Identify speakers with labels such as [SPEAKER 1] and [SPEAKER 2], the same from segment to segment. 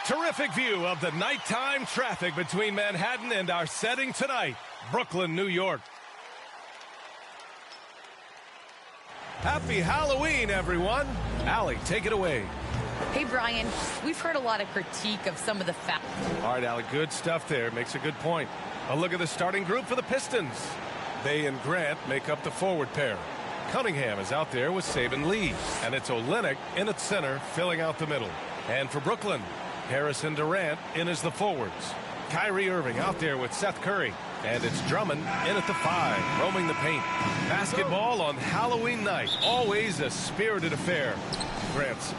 [SPEAKER 1] Terrific view of the nighttime traffic between Manhattan and our setting tonight, Brooklyn, New York. Happy Halloween, everyone. Allie, take it away.
[SPEAKER 2] Hey, Brian, we've heard a lot of critique of some of the facts.
[SPEAKER 1] All right, Allie, good stuff there. Makes a good point. A look at the starting group for the Pistons. They and Grant make up the forward pair. Cunningham is out there with Saben Lee, and it's Olynyk in at center, filling out the middle. And for Brooklyn, Harrison Durant in as the forwards. Kyrie Irving out there with Seth Curry. And it's Drummond in at the 5, roaming the paint. Basketball on Halloween night. Always a spirited affair. Grants.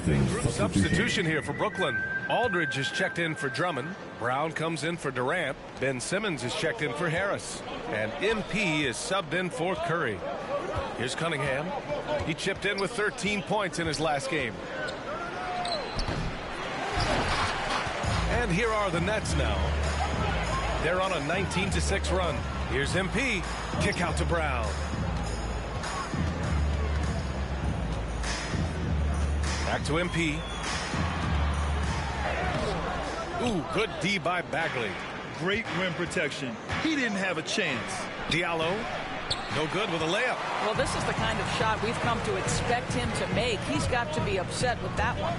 [SPEAKER 1] Group substitution here for Brooklyn. Aldridge is checked in for Drummond. Brown comes in for Durant. Ben Simmons is checked in for Harris. And MP is subbed in for Curry. Here's Cunningham. He chipped in with 13 points in his last game. And here are the Nets now. They're on a 19-6 run. Here's MP. Kick out to Brown. Back to MP. Ooh, good D by Bagley.
[SPEAKER 3] Great rim protection. He didn't have a chance.
[SPEAKER 1] Diallo, no good with a layup.
[SPEAKER 4] Well, this is the kind of shot we've come to expect him to make. He's got to be upset with that one.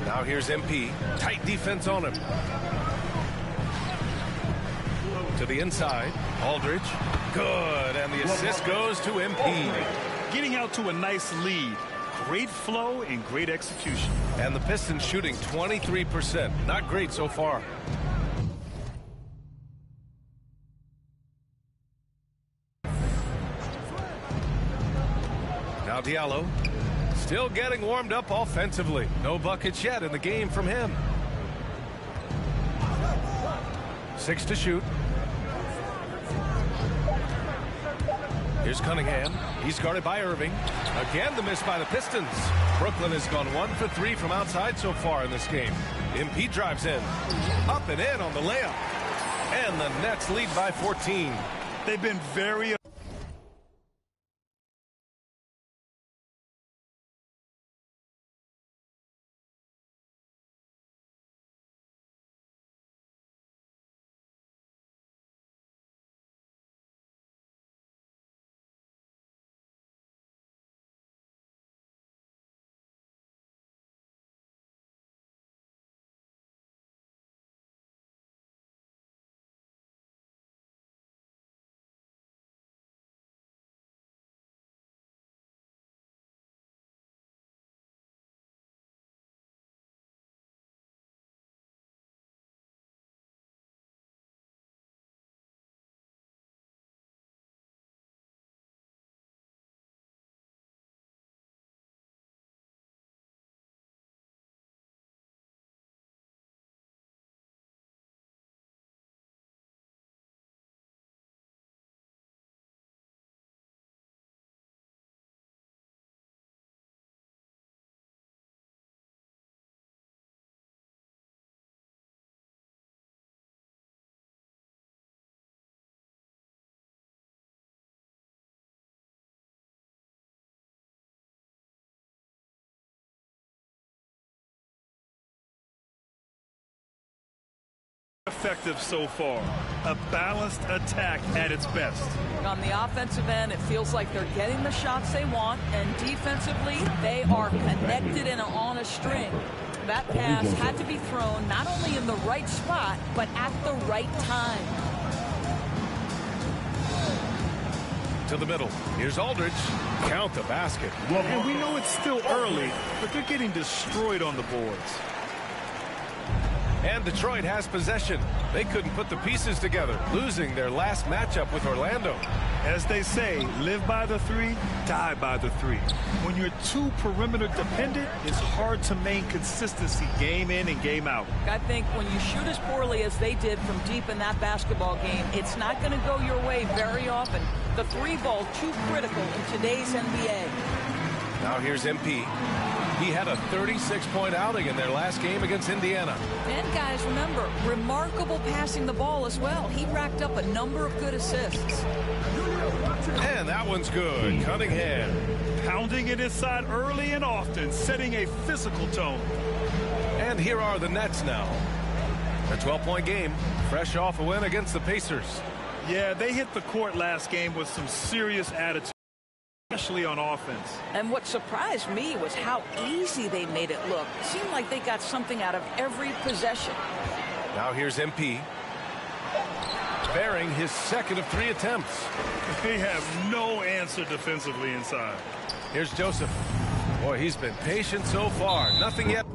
[SPEAKER 1] Now here's MP. Tight defense on him. To the inside. Aldridge. Good. And the assist goes to MP.
[SPEAKER 3] Getting out to a nice lead. Great flow and great execution.
[SPEAKER 1] And the Pistons shooting 23%. Not great so far. Now Diallo. Still getting warmed up offensively. No buckets yet in the game from him. 6 to shoot. Here's Cunningham. He's guarded by Irving. Again, the miss by the Pistons. Brooklyn has gone 1 for 3 from outside so far in this game. MP drives in. Up and in on the layup. And the Nets lead by 14.
[SPEAKER 3] They've been very effective so far. A balanced attack at its best.
[SPEAKER 4] On the offensive end, it feels like they're getting the shots they want, and defensively, they are connected and on a string. That pass had to be thrown not only in the right spot, but at the right time.
[SPEAKER 1] to the middle. Here's Aldridge. Count the basket.
[SPEAKER 3] And we know it's still early, but they're getting destroyed on the boards.
[SPEAKER 1] And Detroit has possession. They couldn't put the pieces together, losing their last matchup with Orlando.
[SPEAKER 3] As they say, live by the three, die by the three. When you're too perimeter dependent, it's hard to maintain consistency game in and game out.
[SPEAKER 4] I think when you shoot as poorly as they did from deep in that basketball game, it's not going to go your way very often. The three ball too critical in today's NBA.
[SPEAKER 1] Now here's MP. He had a 36-point outing in their last game against Indiana.
[SPEAKER 4] And guys, remember, remarkable passing the ball as well. He racked up a number of good assists.
[SPEAKER 1] And that one's good. Cunningham.
[SPEAKER 3] Pounding it inside early and often, setting a physical tone.
[SPEAKER 1] And here are the Nets now. A 12-point game, fresh off a win against the Pacers.
[SPEAKER 3] Yeah, they hit the court last game with some serious attitude, especially on offense.
[SPEAKER 4] And what surprised me was how easy they made it look. It seemed like they got something out of every possession.
[SPEAKER 1] Now here's MP. Bearing his second of 3 attempts.
[SPEAKER 3] They have no answer defensively inside.
[SPEAKER 1] Here's Joseph. Boy, he's been patient so far. Nothing yet.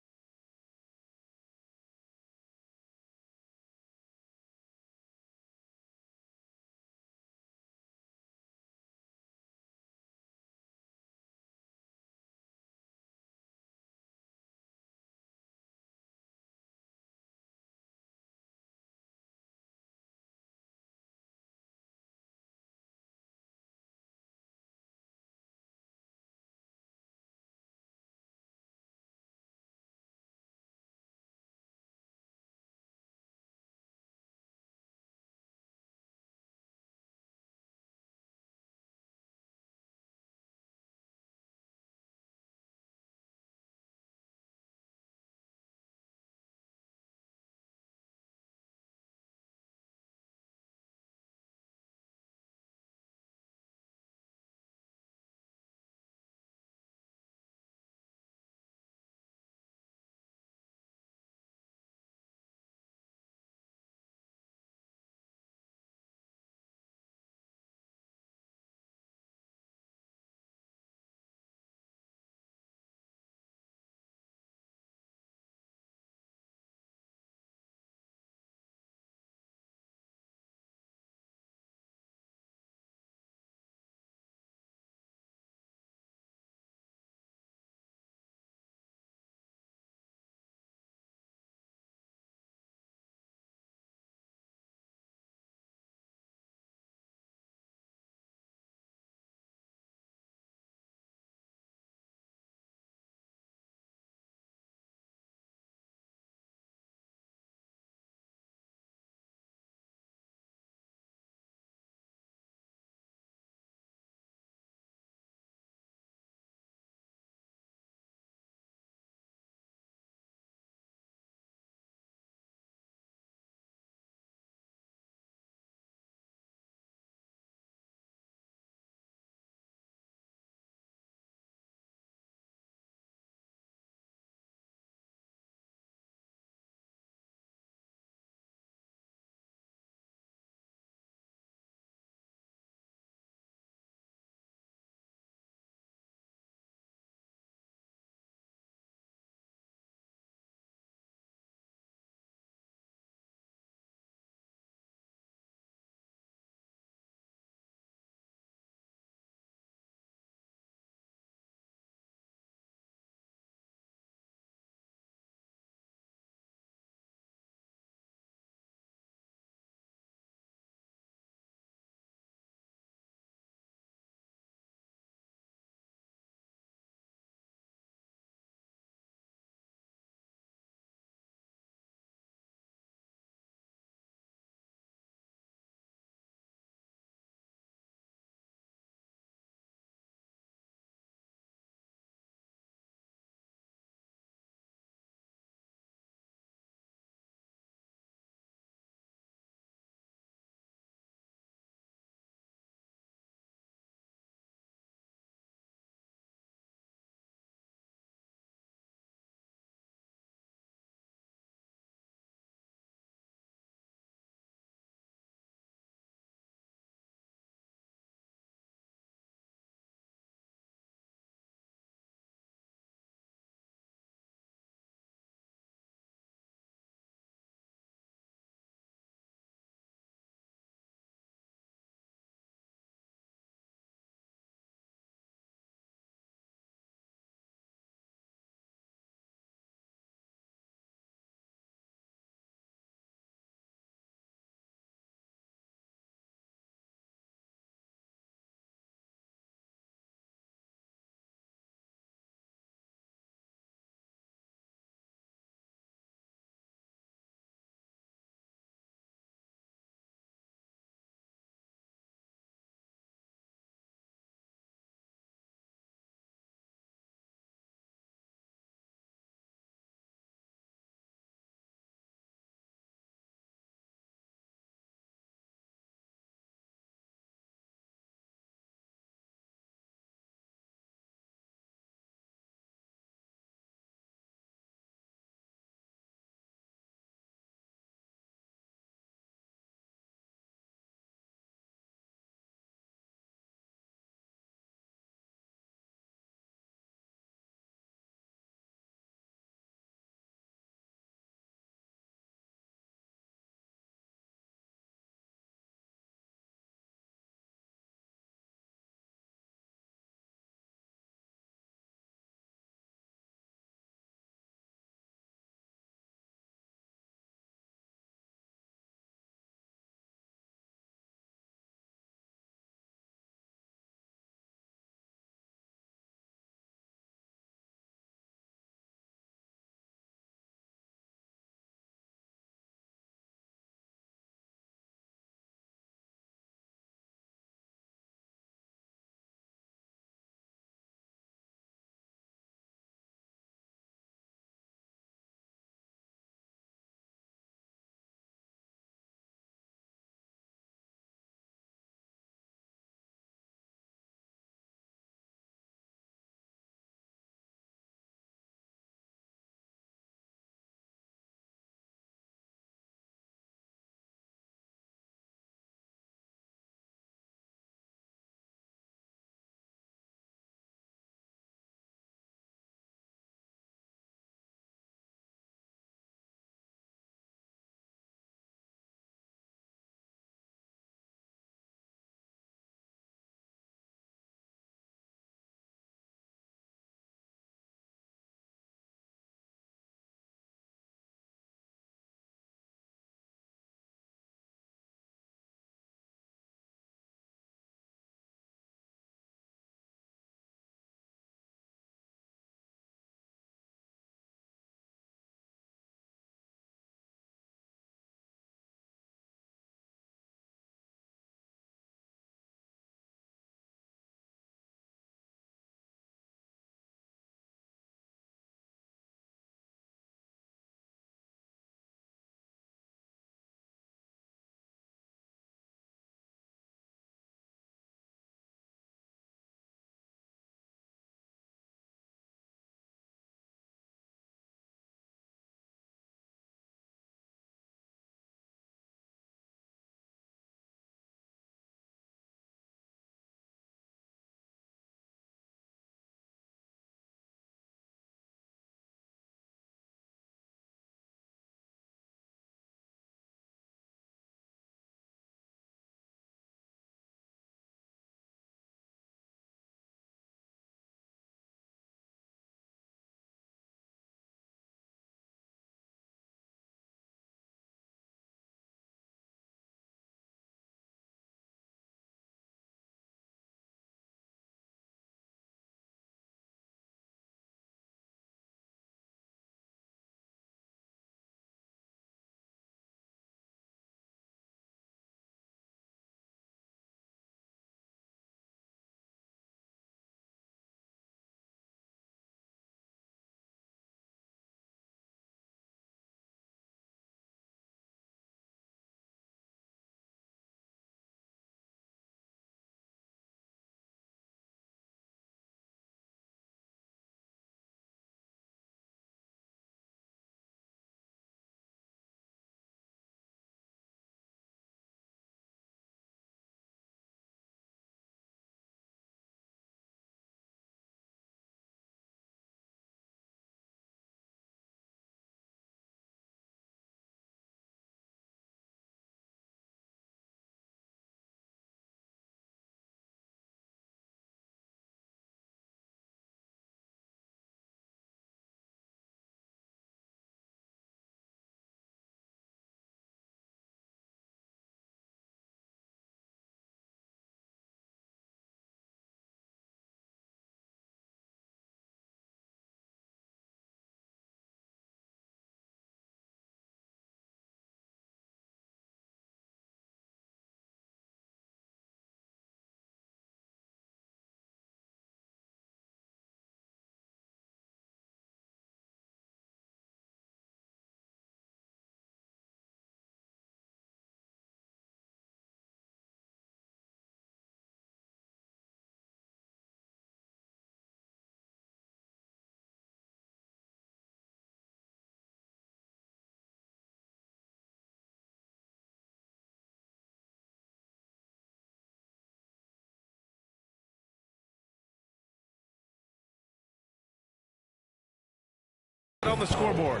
[SPEAKER 1] On the scoreboard.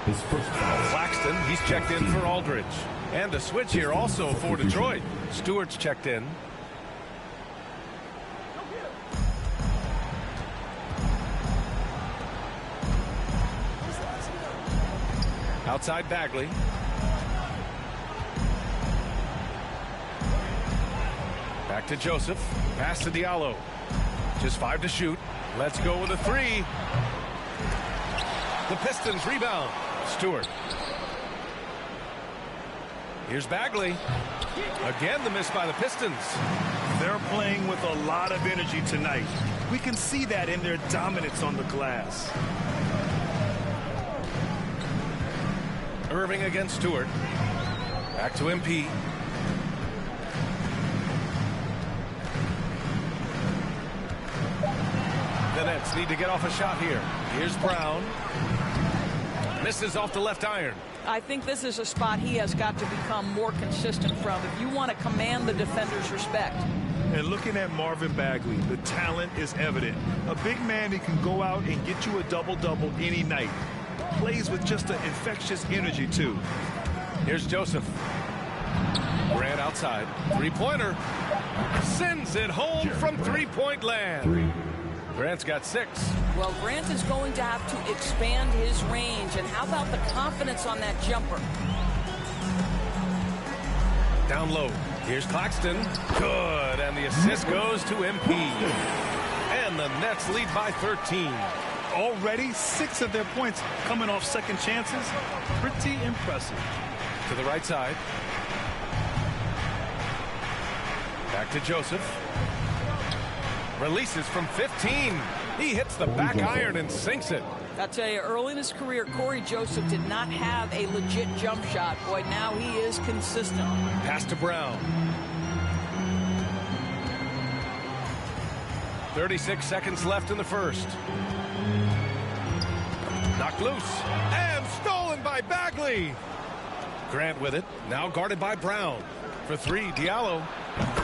[SPEAKER 5] His first foul.
[SPEAKER 1] Claxton, he's checked in for Aldridge. And a switch here also for Detroit. Stewart's checked in. Outside Bagley. Back to Joseph. Pass to Diallo. Just 5 to shoot. Let's go with a 3. The Pistons rebound. Stewart. Here's Bagley. Again, the miss by the Pistons.
[SPEAKER 3] They're playing with a lot of energy tonight. We can see that in their dominance on the glass.
[SPEAKER 1] Irving against Stewart. Back to MP. The Nets need to get off a shot here. Here's Brown. Misses off the left iron.
[SPEAKER 4] I think this is a spot he has got to become more consistent from if you want to command the defender's respect.
[SPEAKER 3] And looking at Marvin Bagley, the talent is evident. A big man who can go out and get you a double-double any night. Plays with just an infectious energy, too.
[SPEAKER 1] Here's Joseph. Grant outside. Three-pointer. Sends it home from three-point land. Grant's got 6.
[SPEAKER 4] Well, Grant is going to have to expand his range. And how about the confidence on that jumper?
[SPEAKER 1] Down low. Here's Claxton. Good. And the assist goes to MP. And the Nets lead by 13.
[SPEAKER 3] Already 6 of their points coming off second chances. Pretty impressive.
[SPEAKER 1] To the right side. Back to Joseph. Releases from 15. He hits the back iron and sinks it.
[SPEAKER 4] I'll tell you, early in his career, Corey Joseph did not have a legit jump shot. Boy, now he is consistent.
[SPEAKER 1] Pass to Brown. 36 seconds left in the first. Knocked loose. And stolen by Bagley. Grant with it. Now guarded by Brown. For 3, Diallo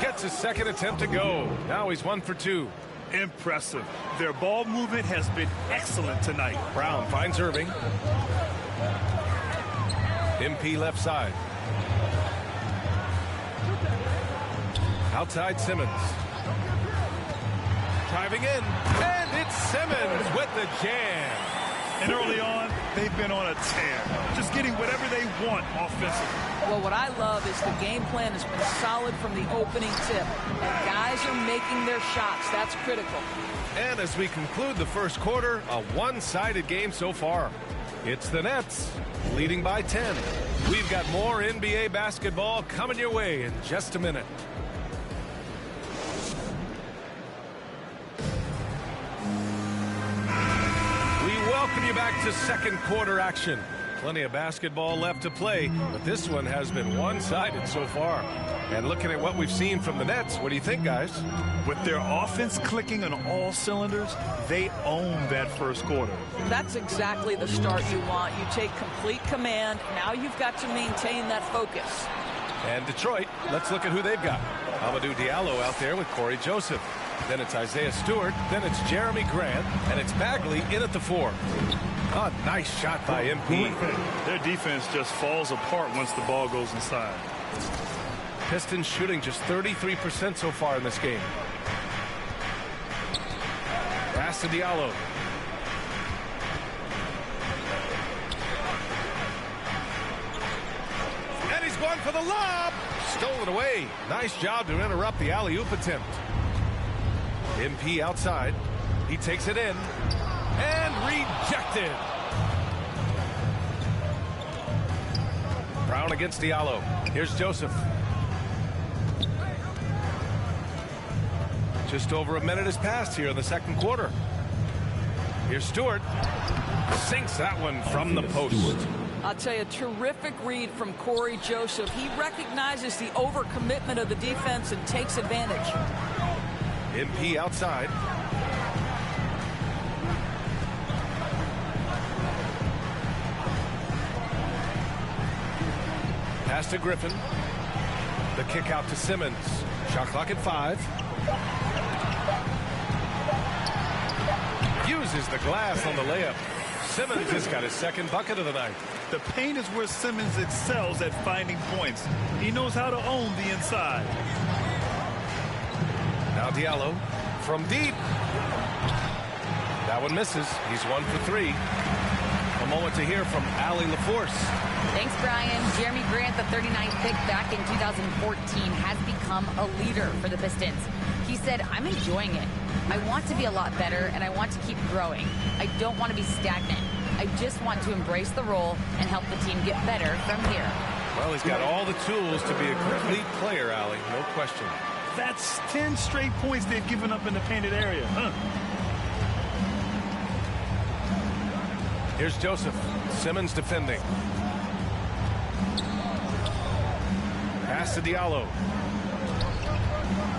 [SPEAKER 1] gets his second attempt to go. Now he's 1 for 2.
[SPEAKER 3] Impressive. Their ball movement has been excellent tonight.
[SPEAKER 1] Brown finds Irving. MP left side. Outside Simmons. Driving in. And it's Simmons with the jam.
[SPEAKER 3] And early on, they've been on a tear. Just getting whatever they want offensively.
[SPEAKER 4] Well, what I love is the game plan has been solid from the opening tip. And guys are making their shots. That's critical.
[SPEAKER 1] And as we conclude the first quarter, a one-sided game so far. It's the Nets leading by 10. We've got more NBA basketball coming your way in just a minute. Welcome you back to second quarter action. Plenty of basketball left to play, but this one has been one-sided so far. And looking at what we've seen from the Nets, what do you think, guys?
[SPEAKER 3] With their offense clicking on all cylinders, they own that first quarter.
[SPEAKER 4] That's exactly the start you want. You take complete command. Now you've got to maintain that focus.
[SPEAKER 1] And Detroit, let's look at who they've got. Amadou Diallo out there with Corey Joseph. Then it's Isaiah Stewart. Then it's Jeremy Grant. And it's Bagley in at the 4. A nice shot by MP.
[SPEAKER 3] Their defense just falls apart once the ball goes inside.
[SPEAKER 1] Pistons shooting just 33% so far in this game. Pass to Diallo. And he's going for the lob. Stolen away. Nice job to interrupt the alley-oop attempt. MP outside. He takes it in. And rejected. Brown against Diallo. Here's Joseph. Just over a minute has passed here in the second quarter. Here's Stewart. Sinks that one from the post.
[SPEAKER 4] I'll tell you, a terrific read from Corey Joseph. He recognizes the overcommitment of the defense and takes advantage.
[SPEAKER 1] MP outside. Pass to Griffin. The kick out to Simmons. Shot clock at 5. Uses the glass on the layup. Simmons has got his second bucket of the night.
[SPEAKER 3] The paint is where Simmons excels at finding points. He knows how to own the inside.
[SPEAKER 1] Now Diallo from deep. That one misses. He's 1 for 3. A moment to hear from Allie LaForce.
[SPEAKER 2] Thanks, Brian. Jeremy Grant, the 39th pick back in 2014, has become a leader for the Pistons. He said, "I'm enjoying it. I want to be a lot better, and I want to keep growing. I don't want to be stagnant. I just want to embrace the role and help the team get better from here."
[SPEAKER 1] Well, he's got all the tools to be a complete player, Allie. No question.
[SPEAKER 3] That's 10 straight points they've given up in the painted area.
[SPEAKER 1] Here's Joseph. Simmons defending. Pass to Diallo.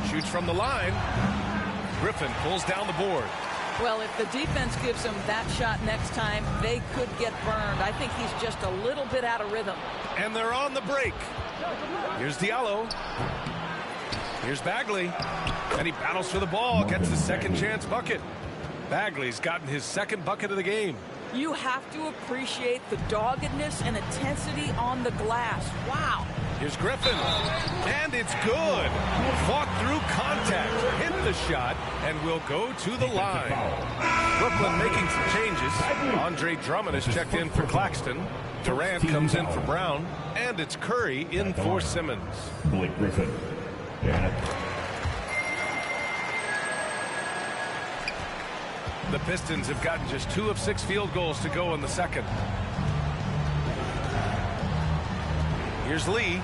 [SPEAKER 1] Shoots from the line. Griffin pulls down the board.
[SPEAKER 4] Well, if the defense gives him that shot next time, they could get burned. I think he's just a little bit out of rhythm.
[SPEAKER 1] And they're on the break. Here's Diallo. Here's Bagley. And he battles for the ball. Gets the second chance bucket. Bagley's gotten his second bucket of the game.
[SPEAKER 4] You have to appreciate the doggedness and intensity on the glass. Wow.
[SPEAKER 1] Here's Griffin. And it's good. Fought through contact. Hit the shot. And will go to the line. Brooklyn making some changes. Andre Drummond is checked in for Claxton. Durant comes in for Brown. And it's Curry in for Simmons.
[SPEAKER 5] Blake Griffin.
[SPEAKER 1] The Pistons have gotten just 2 of 6 field goals to go in the second. Here's Lee.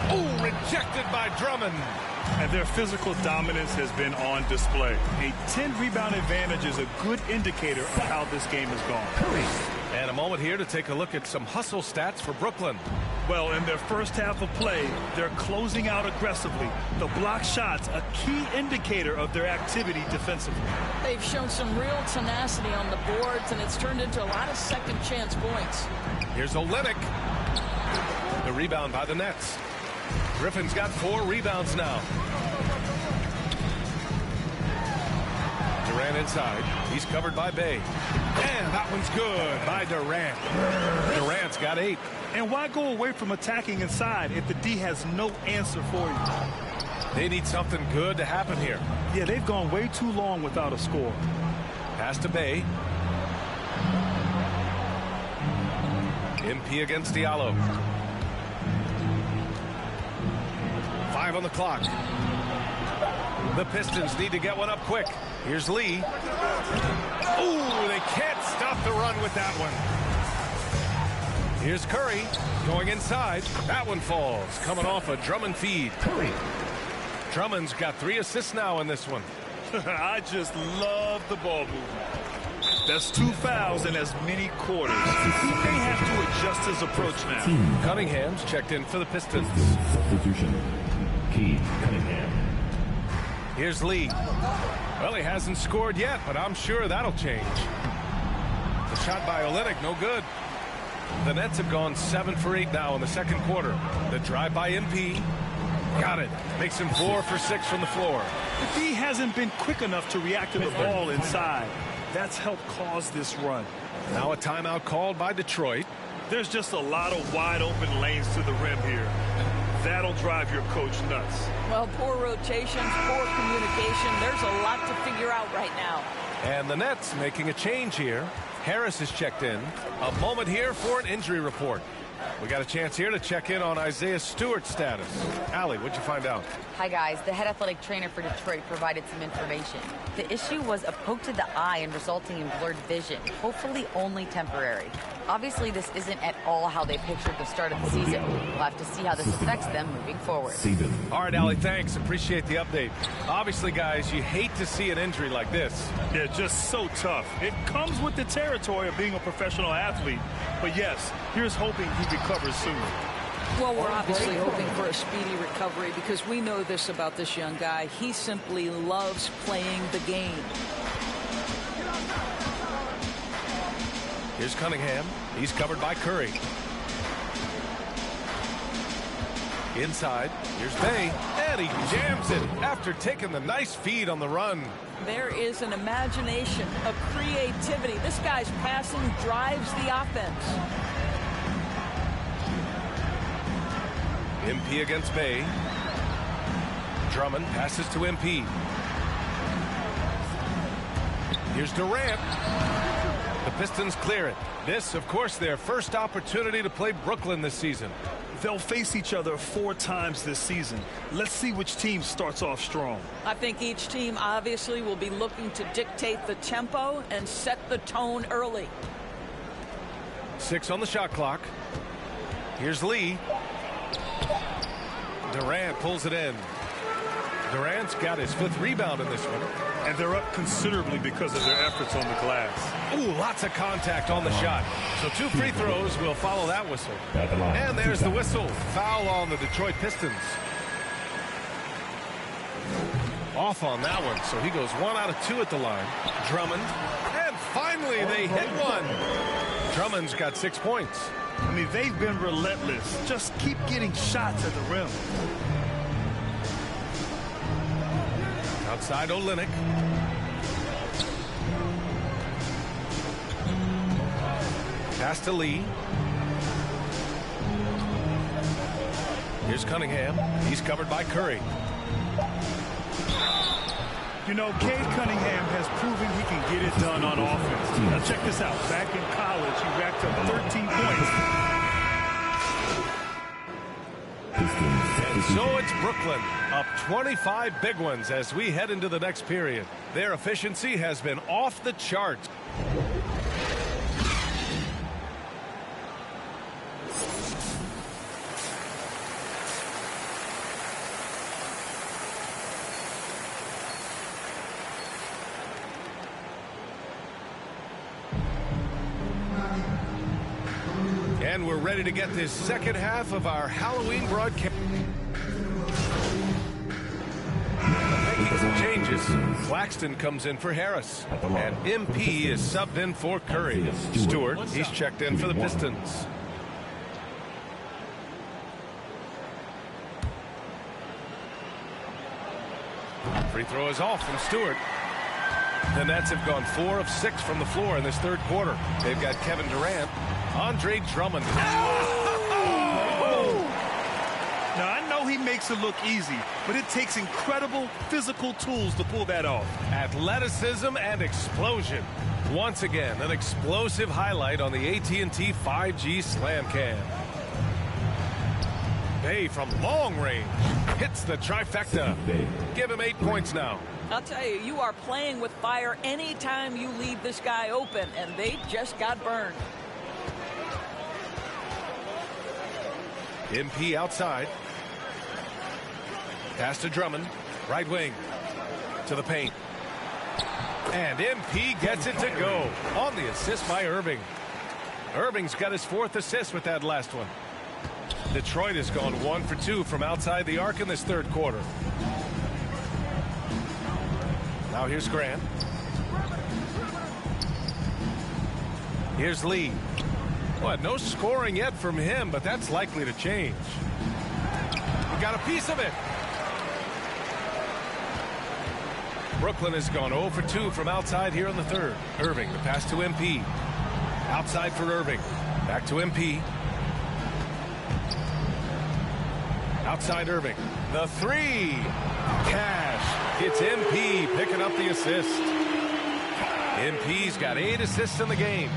[SPEAKER 1] Oh, rejected by Drummond.
[SPEAKER 3] And their physical dominance has been on display. A 10-rebound advantage is a good indicator of how this game has gone.
[SPEAKER 1] And a moment here to take a look at some hustle stats for Brooklyn.
[SPEAKER 3] Well, in their first half of play, they're closing out aggressively. The block shots, a key indicator of their activity defensively.
[SPEAKER 4] They've shown some real tenacity on the boards, and it's turned into a lot of second chance points.
[SPEAKER 1] Here's Olynyk. The rebound by the Nets. Griffin's got 4 rebounds now. Durant inside. He's covered by Bey. And that one's good by Durant. Durant's got 8.
[SPEAKER 3] And why go away from attacking inside if the D has no answer for you?
[SPEAKER 1] They need something good to happen here.
[SPEAKER 3] Yeah, they've gone way too long without a score.
[SPEAKER 1] Pass to Bey. MP against Diallo. 5 on the clock. The Pistons need to get one up quick. Here's Lee. Ooh, they can't stop the run with that one. Here's Curry going inside. That one falls. Coming off a Drummond feed. Curry. Drummond's got 3 assists now in this one.
[SPEAKER 3] I just love the ball movement. That's 2 fouls in as many quarters. He may have to adjust his approach now.
[SPEAKER 1] Cunningham's checked in for the Pistons.
[SPEAKER 5] Substitution. Keith Cunningham.
[SPEAKER 1] Here's Lee. Well, he hasn't scored yet, but I'm sure that'll change. The shot by Olynyk, no good. The Nets have gone 7 for 8 now in the second quarter. The drive by MP. Got it. Makes him 4 for 6 from the floor.
[SPEAKER 3] The D hasn't been quick enough to react to the ball inside. That's helped cause this run.
[SPEAKER 1] Now a timeout called by Detroit.
[SPEAKER 3] There's just a lot of wide open lanes to the rim here. That'll drive your coach nuts.
[SPEAKER 4] Well, poor rotations, poor communication. There's a lot to figure out right now.
[SPEAKER 1] And the Nets making a change here. Harris is checked in. A moment here for an injury report. We got a chance here to check in on Isaiah Stewart's status. Allie, what'd you find out?
[SPEAKER 2] Hi, guys. The head athletic trainer for Detroit provided some information. The issue was a poke to the eye and resulting in blurred vision, hopefully only temporary. Obviously, this isn't at all how they pictured the start of the season. We'll have to see how this affects them moving forward.
[SPEAKER 1] All right, Allie, thanks. Appreciate the update. Obviously, guys, you hate to see an injury like this.
[SPEAKER 3] Yeah, just so tough. It comes with the territory of being a professional athlete. But yes, here's hoping he recovers soon.
[SPEAKER 4] Well, we're obviously hoping for a speedy recovery because we know this about this young guy. He simply loves playing the game.
[SPEAKER 1] Here's Cunningham. He's covered by Curry. Inside. Here's Bey. And he jams it after taking the nice feed on the run.
[SPEAKER 4] There is an imagination, a creativity. This guy's passing drives the offense.
[SPEAKER 1] MP against Bay. Drummond passes to MP. Here's Durant. The Pistons clear it. This, of course, their first opportunity to play Brooklyn this season.
[SPEAKER 3] They'll face each other 4 times this season. Let's see which team starts off strong.
[SPEAKER 4] I think each team obviously will be looking to dictate the tempo and set the tone early.
[SPEAKER 1] 6 on the shot clock. Here's Lee. Durant pulls it in. Durant's got his 5th rebound in this one.
[SPEAKER 3] And they're up considerably because of their efforts on the glass.
[SPEAKER 1] Ooh, lots of contact on the shot. So 2 free throws will follow that whistle.
[SPEAKER 5] At the line.
[SPEAKER 1] And there's the whistle. Foul on the Detroit Pistons. Off on that one, so he goes 1 out of 2 at the line. Drummond. And finally, they hit one. Drummond's got 6 points.
[SPEAKER 3] I mean, they've been relentless. Just keep getting shots at the rim.
[SPEAKER 1] Outside Olynyk. Pass to Lee. Here's Cunningham. He's covered by Curry.
[SPEAKER 3] You know, Cade Cunningham has proven he can get it done on offense. Now check this out. Back in college, he racked up 13 points.
[SPEAKER 1] And so it's Brooklyn, up 25 big ones as we head into the next period. Their efficiency has been off the charts. And we're ready to get this second half of our Halloween broadcast. Making some changes. Claxton comes in for Harris. And MP is subbed in for Curry. Stewart, he's checked in for the Pistons. Free throw is off from Stewart. The Nets have gone 4 of 6 from the floor in this third quarter. They've got Kevin Durant, Andre Drummond.
[SPEAKER 3] Now, I know he makes it look easy, but it takes incredible physical tools to pull that off.
[SPEAKER 1] Athleticism and explosion. Once again, an explosive highlight on the AT&T 5G Slam Cam. Bay from long range hits the trifecta. Give him 8 points now.
[SPEAKER 4] I'll tell you, you are playing with fire anytime you leave this guy open, and they just got burned.
[SPEAKER 1] MP outside. Pass to Drummond. Right wing. To the paint. And MP gets it to go. On the assist by Irving. Irving's got his 4th assist with that last one. Detroit has gone 1 for 2 from outside the arc in this third quarter. Now here's Grant. Here's Lee. Well, no scoring yet from him, but that's likely to change. He got a piece of it. Brooklyn has gone 0 for 2 from outside here in the third. Irving, the pass to MP. Outside for Irving. Back to MP. Outside Irving. The 3. Cash. It's MP picking up the assist. MP's got 8 assists in the game.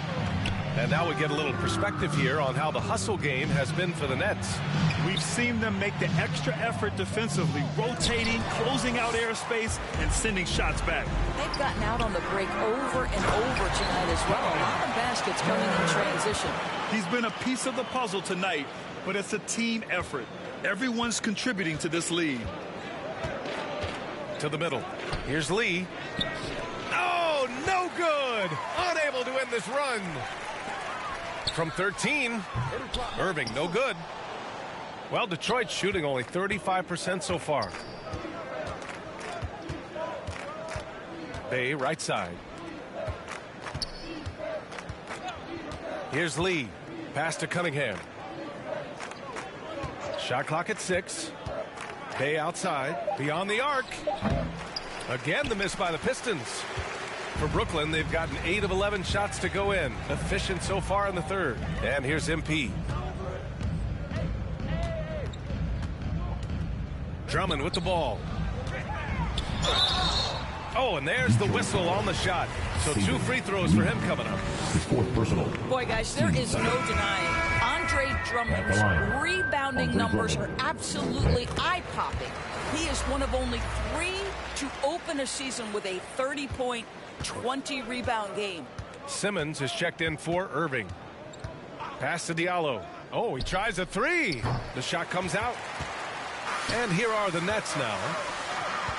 [SPEAKER 1] And now we get a little perspective here on how the hustle game has been for the Nets.
[SPEAKER 3] We've seen them make the extra effort defensively, rotating, closing out airspace, and sending shots back.
[SPEAKER 4] They've gotten out on the break over and over tonight as well. A lot of baskets coming in transition.
[SPEAKER 3] He's been a piece of the puzzle tonight, but it's a team effort. Everyone's contributing to this lead.
[SPEAKER 1] To the middle. Here's Lee. Oh, no good. Unable to end this run. From 13, Irving, no good. Well, Detroit's shooting only 35% so far. Bay, right side. Here's Lee. Pass to Cunningham. Shot clock at 6. Bay outside. Beyond the arc. Again, the miss by the Pistons. For Brooklyn, they've gotten 8 of 11 shots to go in. Efficient so far in the third. And here's MP. Drummond with the ball. Oh, and there's the whistle on the shot. So 2 free throws for him coming up.
[SPEAKER 5] His 4th personal.
[SPEAKER 4] Boy, guys, there is no denying Andre Drummond's rebounding numbers are absolutely eye-popping. He is one of only 3 to open a season with a 30-point, 20-rebound game.
[SPEAKER 1] Simmons is checked in for Irving. Pass to Diallo. Oh, he tries a 3. The shot comes out. And here are the Nets now.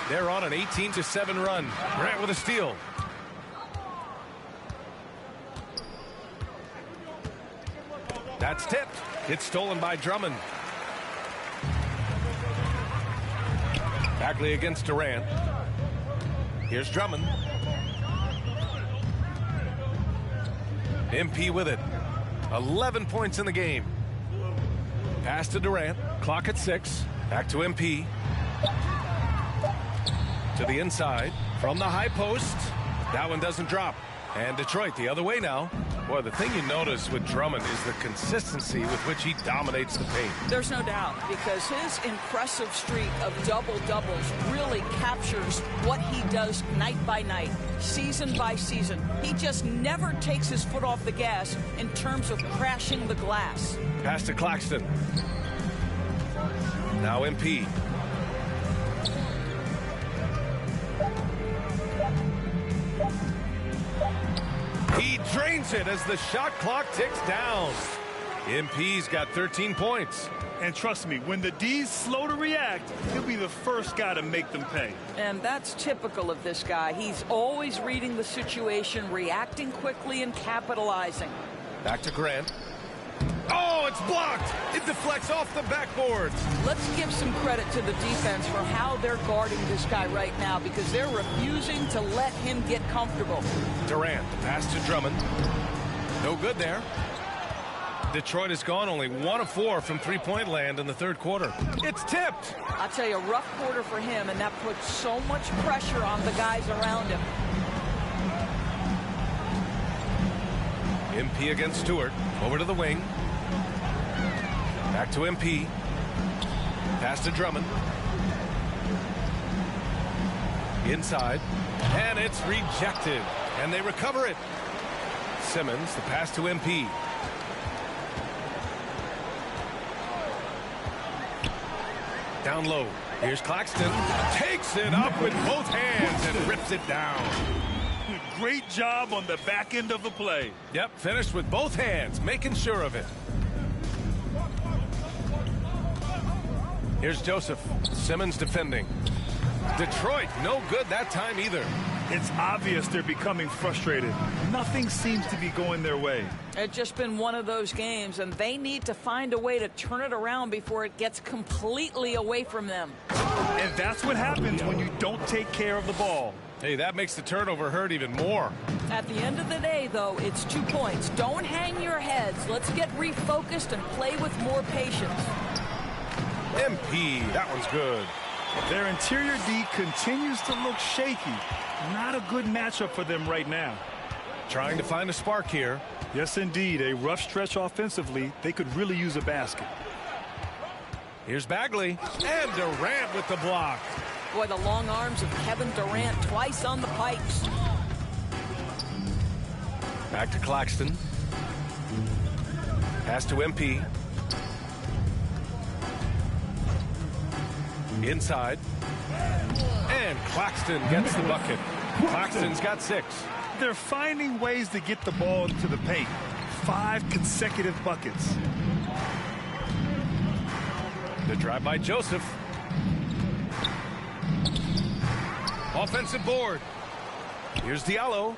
[SPEAKER 1] They're on an 18-7 run. Grant with a steal. That's tipped. It's stolen by Drummond. Bagley against Durant. Here's Drummond. MP with it. 11 points in the game. Pass to Durant. Clock at 6. Back to MP. To the inside. From the high post. That one doesn't drop. And Detroit the other way now. Boy, the thing you notice with Drummond is the consistency with which he dominates the paint.
[SPEAKER 4] There's no doubt, because his impressive streak of double-doubles really captures what he does night by night, season by season. He just never takes his foot off the gas in terms of crashing the glass.
[SPEAKER 1] Pass to Claxton. Now MP. He drains it as the shot clock ticks down. MP's got 13 points.
[SPEAKER 3] And trust me, when the D's slow to react, he'll be the first guy to make them pay.
[SPEAKER 4] And that's typical of this guy. He's always reading the situation, reacting quickly, and capitalizing.
[SPEAKER 1] Back to Grant. Oh, it's blocked. It deflects off the backboard.
[SPEAKER 4] Let's give some credit to the defense for how they're guarding this guy right now, because they're refusing to let him get comfortable.
[SPEAKER 1] Durant, the pass to Drummond. No good there. Detroit has gone only 1 of 4 from three-point land in the third quarter. It's tipped.
[SPEAKER 4] I'll tell you, a rough quarter for him, and that puts so much pressure on the guys around him.
[SPEAKER 1] MP against Stewart. Over to the wing. Back to MP. Pass to Drummond. Inside. And it's rejected. And they recover it. Simmons, the pass to MP. Down low. Here's Claxton. Takes it up with both hands and rips it down.
[SPEAKER 3] Great job on the back end of the play.
[SPEAKER 1] Yep, finished with both hands, making sure of it. Here's Joseph. Simmons defending. Detroit, no good that time either.
[SPEAKER 3] It's obvious they're becoming frustrated. Nothing seems to be going their way.
[SPEAKER 4] It's just been one of those games, and they need to find a way to turn it around before it gets completely away from them.
[SPEAKER 3] And that's what happens when you don't take care of the ball.
[SPEAKER 1] Hey, that makes the turnover hurt even more.
[SPEAKER 4] At the end of the day, though, it's 2 points. Don't hang your heads. Let's get refocused and play with more patience.
[SPEAKER 1] MP, that one's good.
[SPEAKER 3] Their interior D continues to look shaky. Not a good matchup for them right now.
[SPEAKER 1] Trying to find a spark here.
[SPEAKER 3] Yes, indeed. A rough stretch offensively. They could really use a basket.
[SPEAKER 1] Here's Bagley. And Durant with the block.
[SPEAKER 4] Boy, the long arms of Kevin Durant twice on the pipes.
[SPEAKER 1] Back to Claxton. Pass to MP. Inside. And Claxton gets the bucket. Claxton's got 6.
[SPEAKER 3] They're finding ways to get the ball into the paint. 5 consecutive buckets.
[SPEAKER 1] The drive by Joseph. Offensive board. Here's Diallo.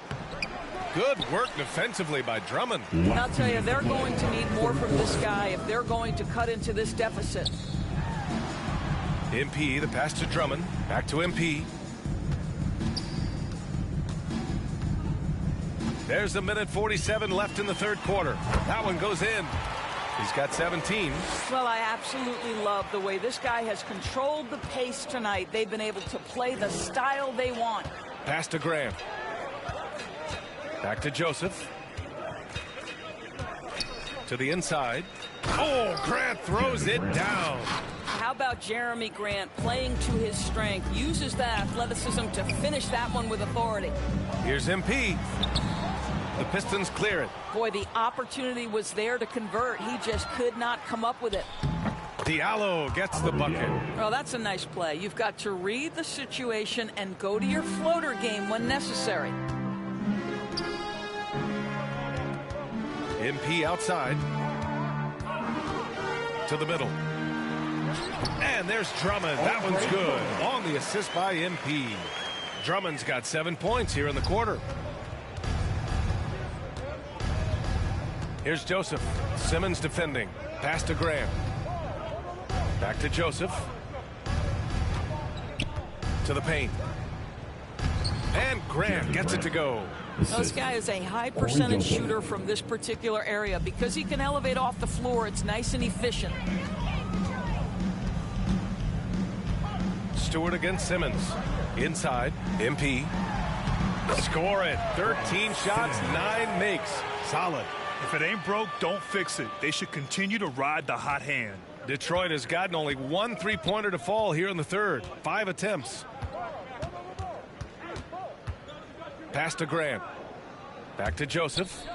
[SPEAKER 1] Good work defensively by Drummond.
[SPEAKER 4] I'll tell you, they're going to need more from this guy if they're going to cut into this deficit.
[SPEAKER 1] MP, the pass to Drummond. Back to MP. There's a minute 47 left in the third quarter. That one goes in. He's got 17.
[SPEAKER 4] Well, I absolutely love the way this guy has controlled the pace tonight. They've been able to play the style they want.
[SPEAKER 1] Pass to Grant. Back to Joseph. To the inside. Oh, Grant throws it down.
[SPEAKER 4] How about Jeremy Grant playing to his strength, uses that athleticism to finish that one with authority.
[SPEAKER 1] Here's MP. The Pistons clear it.
[SPEAKER 4] Boy, the opportunity was there to convert. He just could not come up with it.
[SPEAKER 1] Diallo gets the bucket.
[SPEAKER 4] Well, that's a nice play. You've got to read the situation and go to your floater game when necessary.
[SPEAKER 1] MP outside. To the middle. And there's Drummond. That one's good. On the assist by MP. Drummond's got 7 points here in the quarter. Here's Joseph. Simmons defending. Pass to Graham. Back to Joseph. To the paint. And Graham gets it to go.
[SPEAKER 4] This guy is a high percentage shooter from this particular area. Because he can elevate off the floor, it's nice and efficient.
[SPEAKER 1] Stewart against Simmons. Inside. MP. Score it. 13 shots, 9 makes. Solid.
[SPEAKER 3] If it ain't broke, don't fix it. They should continue to ride the hot hand.
[SPEAKER 1] Detroit has gotten only 1 3-pointer to fall here in the third. 5 attempts. Pass to Graham. Back to Joseph.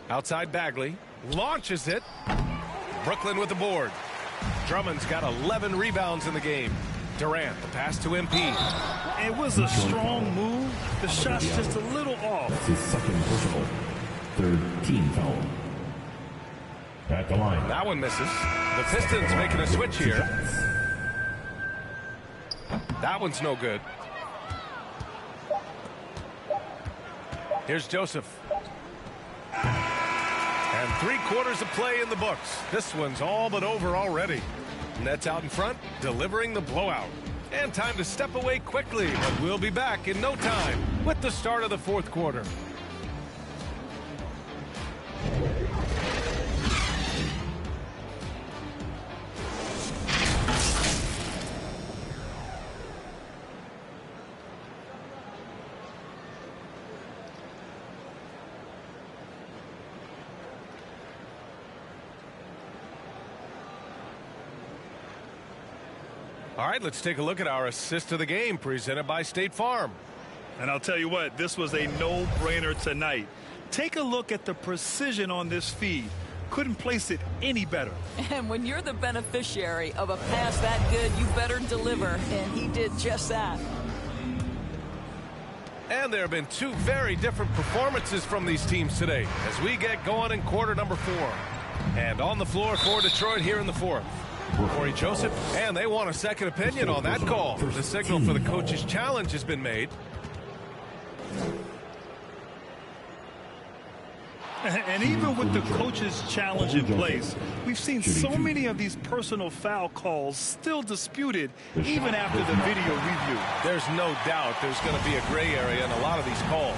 [SPEAKER 1] Outside Bagley. Launches it. Brooklyn with the board. Drummond's got 11 rebounds in the game. Durant, the pass to MP.
[SPEAKER 3] It was a strong move. The shot's just a little off.
[SPEAKER 5] That's his second personal. Third team foul. At the line.
[SPEAKER 1] That one misses. The Pistons making a switch here. That one's no good. Here's Joseph. And 3/4 of play in the books. This one's all but over already. Nets out in front, delivering the blowout. And time to step away quickly, but we'll be back in no time with the start of the fourth quarter. All right, let's take a look at our assist of the game presented by State Farm.
[SPEAKER 3] And I'll tell you what, this was a no-brainer tonight. Take a look at the precision on this feed. Couldn't place it any better.
[SPEAKER 4] And when you're the beneficiary of a pass that good, you better deliver. And he did just that.
[SPEAKER 1] And there have been 2 very different performances from these teams today as we get going in quarter number 4. And on the floor for Detroit here in the fourth. Corey Joseph, and they want a second opinion on that call. The signal for the coach's challenge has been made.
[SPEAKER 3] And even with the coach's challenge in place, we've seen so many of these personal foul calls still disputed even after the video review.
[SPEAKER 1] There's no doubt there's going to be a gray area in a lot of these calls.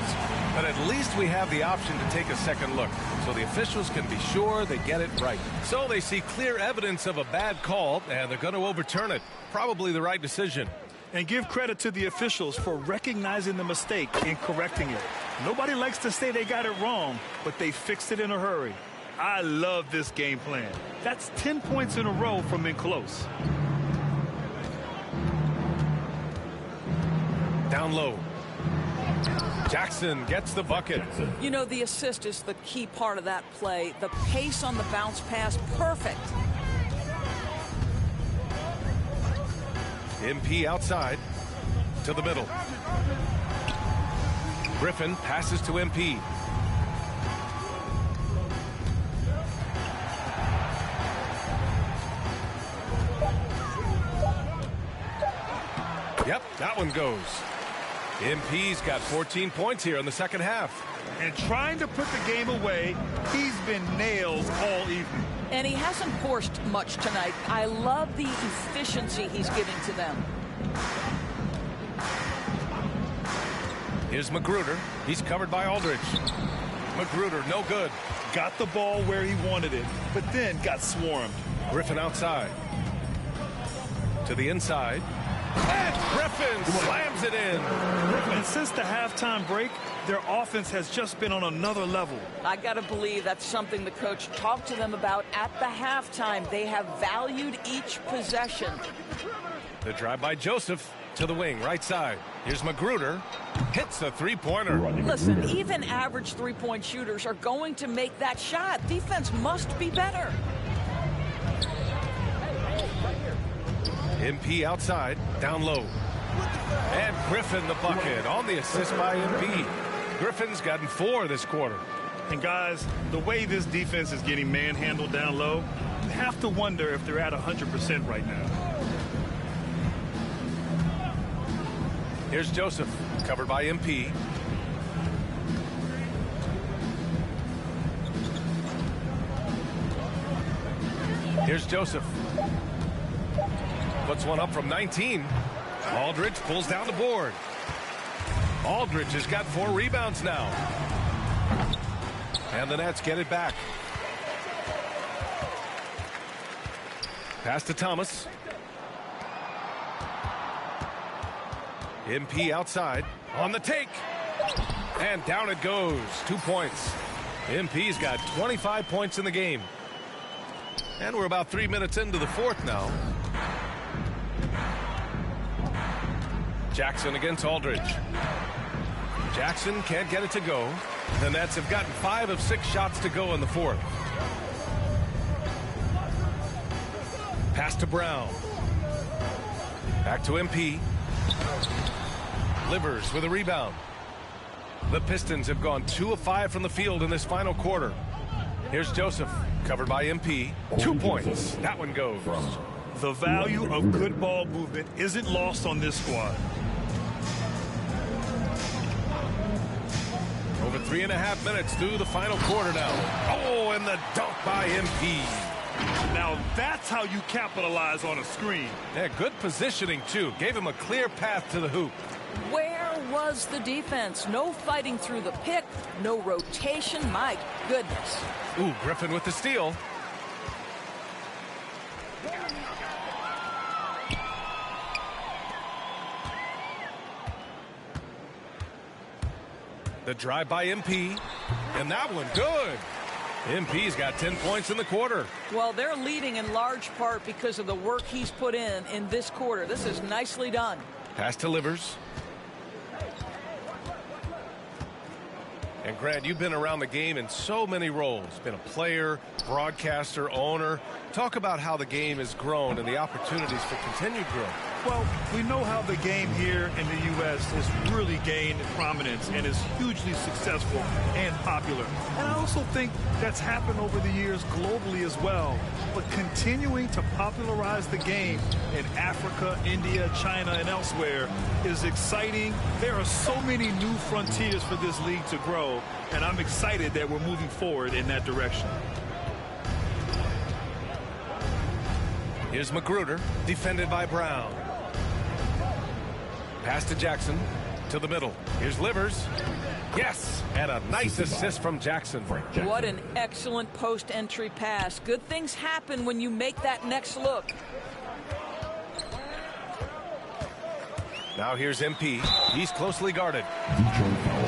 [SPEAKER 1] But at least we have the option to take a second look so the officials can be sure they get it right. So they see clear evidence of a bad call, and they're going to overturn it. Probably the right decision.
[SPEAKER 3] And give credit to the officials for recognizing the mistake and correcting it. Nobody likes to say they got it wrong, but they fixed it in a hurry. I love this game plan. That's 10 points in a row from in close.
[SPEAKER 1] Down low. Jackson gets the bucket.
[SPEAKER 4] You know, the assist is the key part of that play. The pace on the bounce pass, perfect.
[SPEAKER 1] MP outside to the middle. Griffin passes to MP. Yep, that one goes. MP's got 14 points here in the second half.
[SPEAKER 3] And trying to put the game away, he's been nailed all evening.
[SPEAKER 4] And he hasn't forced much tonight. I love the efficiency he's giving to them.
[SPEAKER 1] Here's Magruder. He's covered by Aldridge. Magruder, no good.
[SPEAKER 3] Got the ball where he wanted it, but then got swarmed.
[SPEAKER 1] Griffin outside. To the inside. And Griffin slams it in.
[SPEAKER 3] And since the halftime break, their offense has just been on another level.
[SPEAKER 4] I got to believe that's something the coach talked to them about at the halftime. They have valued each possession.
[SPEAKER 1] The drive by Joseph to the wing, right side. Here's Magruder. Hits the three-pointer.
[SPEAKER 4] Listen, even average three-point shooters are going to make that shot. Defense must be better.
[SPEAKER 1] MP outside, down low. And Griffin the bucket on the assist by MP. Griffin's gotten 4 this quarter.
[SPEAKER 3] And guys, the way this defense is getting manhandled down low, you have to wonder if they're at 100% right now.
[SPEAKER 1] Here's Joseph, covered by MP. Here's Joseph. Puts one up from 19. Aldridge pulls down the board. Aldridge has got 4 rebounds now. And the Nets get it back. Pass to Thomas. MP outside on the take. And down it goes. 2 points. MP's got 25 points in the game. And we're about 3 minutes into the fourth now. Jackson against Aldridge. Jackson can't get it to go. The Nets have gotten 5 of 6 shots to go in the fourth. Pass to Brown. Back to MP. Livers with a rebound. The Pistons have gone 2 of 5 from the field in this final quarter. Here's Joseph, covered by MP. 2 points. That one goes.
[SPEAKER 3] The value of good ball movement isn't lost on this squad.
[SPEAKER 1] Over 3.5 minutes through the final quarter now. Oh, and the dunk by MP.
[SPEAKER 3] Now that's how you capitalize on a screen.
[SPEAKER 1] Yeah, good positioning, too. Gave him a clear path to the hoop.
[SPEAKER 4] Where was the defense? No fighting through the pick, no rotation. My goodness.
[SPEAKER 1] Ooh, Griffin with the steal. The drive by MP. And that one good. MP's got 10 points in the quarter.
[SPEAKER 4] Well, they're leading in large part because of the work he's put in this quarter. This is nicely done.
[SPEAKER 1] Pass to Livers. And Grant, you've been around the game in so many roles. Been a player, broadcaster, owner. Talk about how the game has grown and the opportunities for continued growth.
[SPEAKER 3] Well, we know how the game here in the U.S. has really gained prominence and is hugely successful and popular. And I also think that's happened over the years globally as well. But continuing to popularize the game in Africa, India, China, and elsewhere is exciting. There are so many new frontiers for this league to grow, and I'm excited that we're moving forward in that direction.
[SPEAKER 1] Here's Magruder, defended by Brown. Pass to Jackson, to the middle. Here's Livers. Yes, and a nice assist from Jackson.
[SPEAKER 4] What an excellent post-entry pass. Good things happen when you make that next look.
[SPEAKER 1] Now here's MP. He's closely guarded.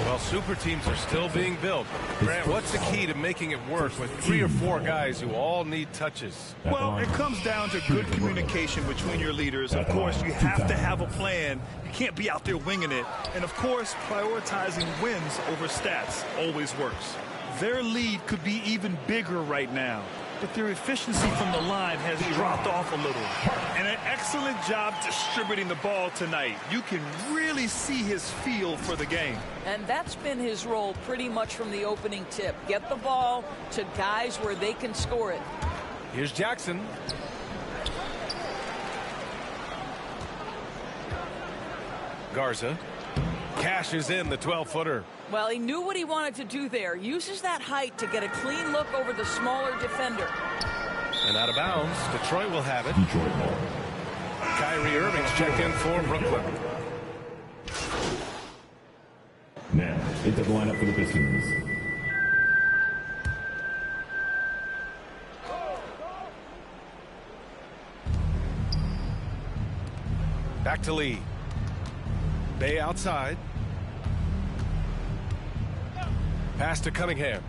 [SPEAKER 1] Well, super teams are still being built. Grant, what's the key to making it work with 3 or 4 guys who all need touches?
[SPEAKER 3] Well, it comes down to good communication between your leaders. Of course, you have to have a plan. You can't be out there winging it. And, of course, prioritizing wins over stats always works. Their lead could be even bigger right now, but their efficiency from the line has dropped off a little. And an excellent job distributing the ball tonight. You can really see his feel for the game.
[SPEAKER 4] And that's been his role pretty much from the opening tip. Get the ball to guys where they can score it.
[SPEAKER 1] Here's Jackson. Garza cashes in the 12-footer.
[SPEAKER 4] Well, he knew what he wanted to do there. Uses that height to get a clean look over the smaller defender.
[SPEAKER 1] And out of bounds, Detroit will have it. Kyrie Irving's checked in for Brooklyn.
[SPEAKER 5] Now, into the lineup for the Pistons.
[SPEAKER 1] Back to Lee. Bay outside. Pass to Cunningham.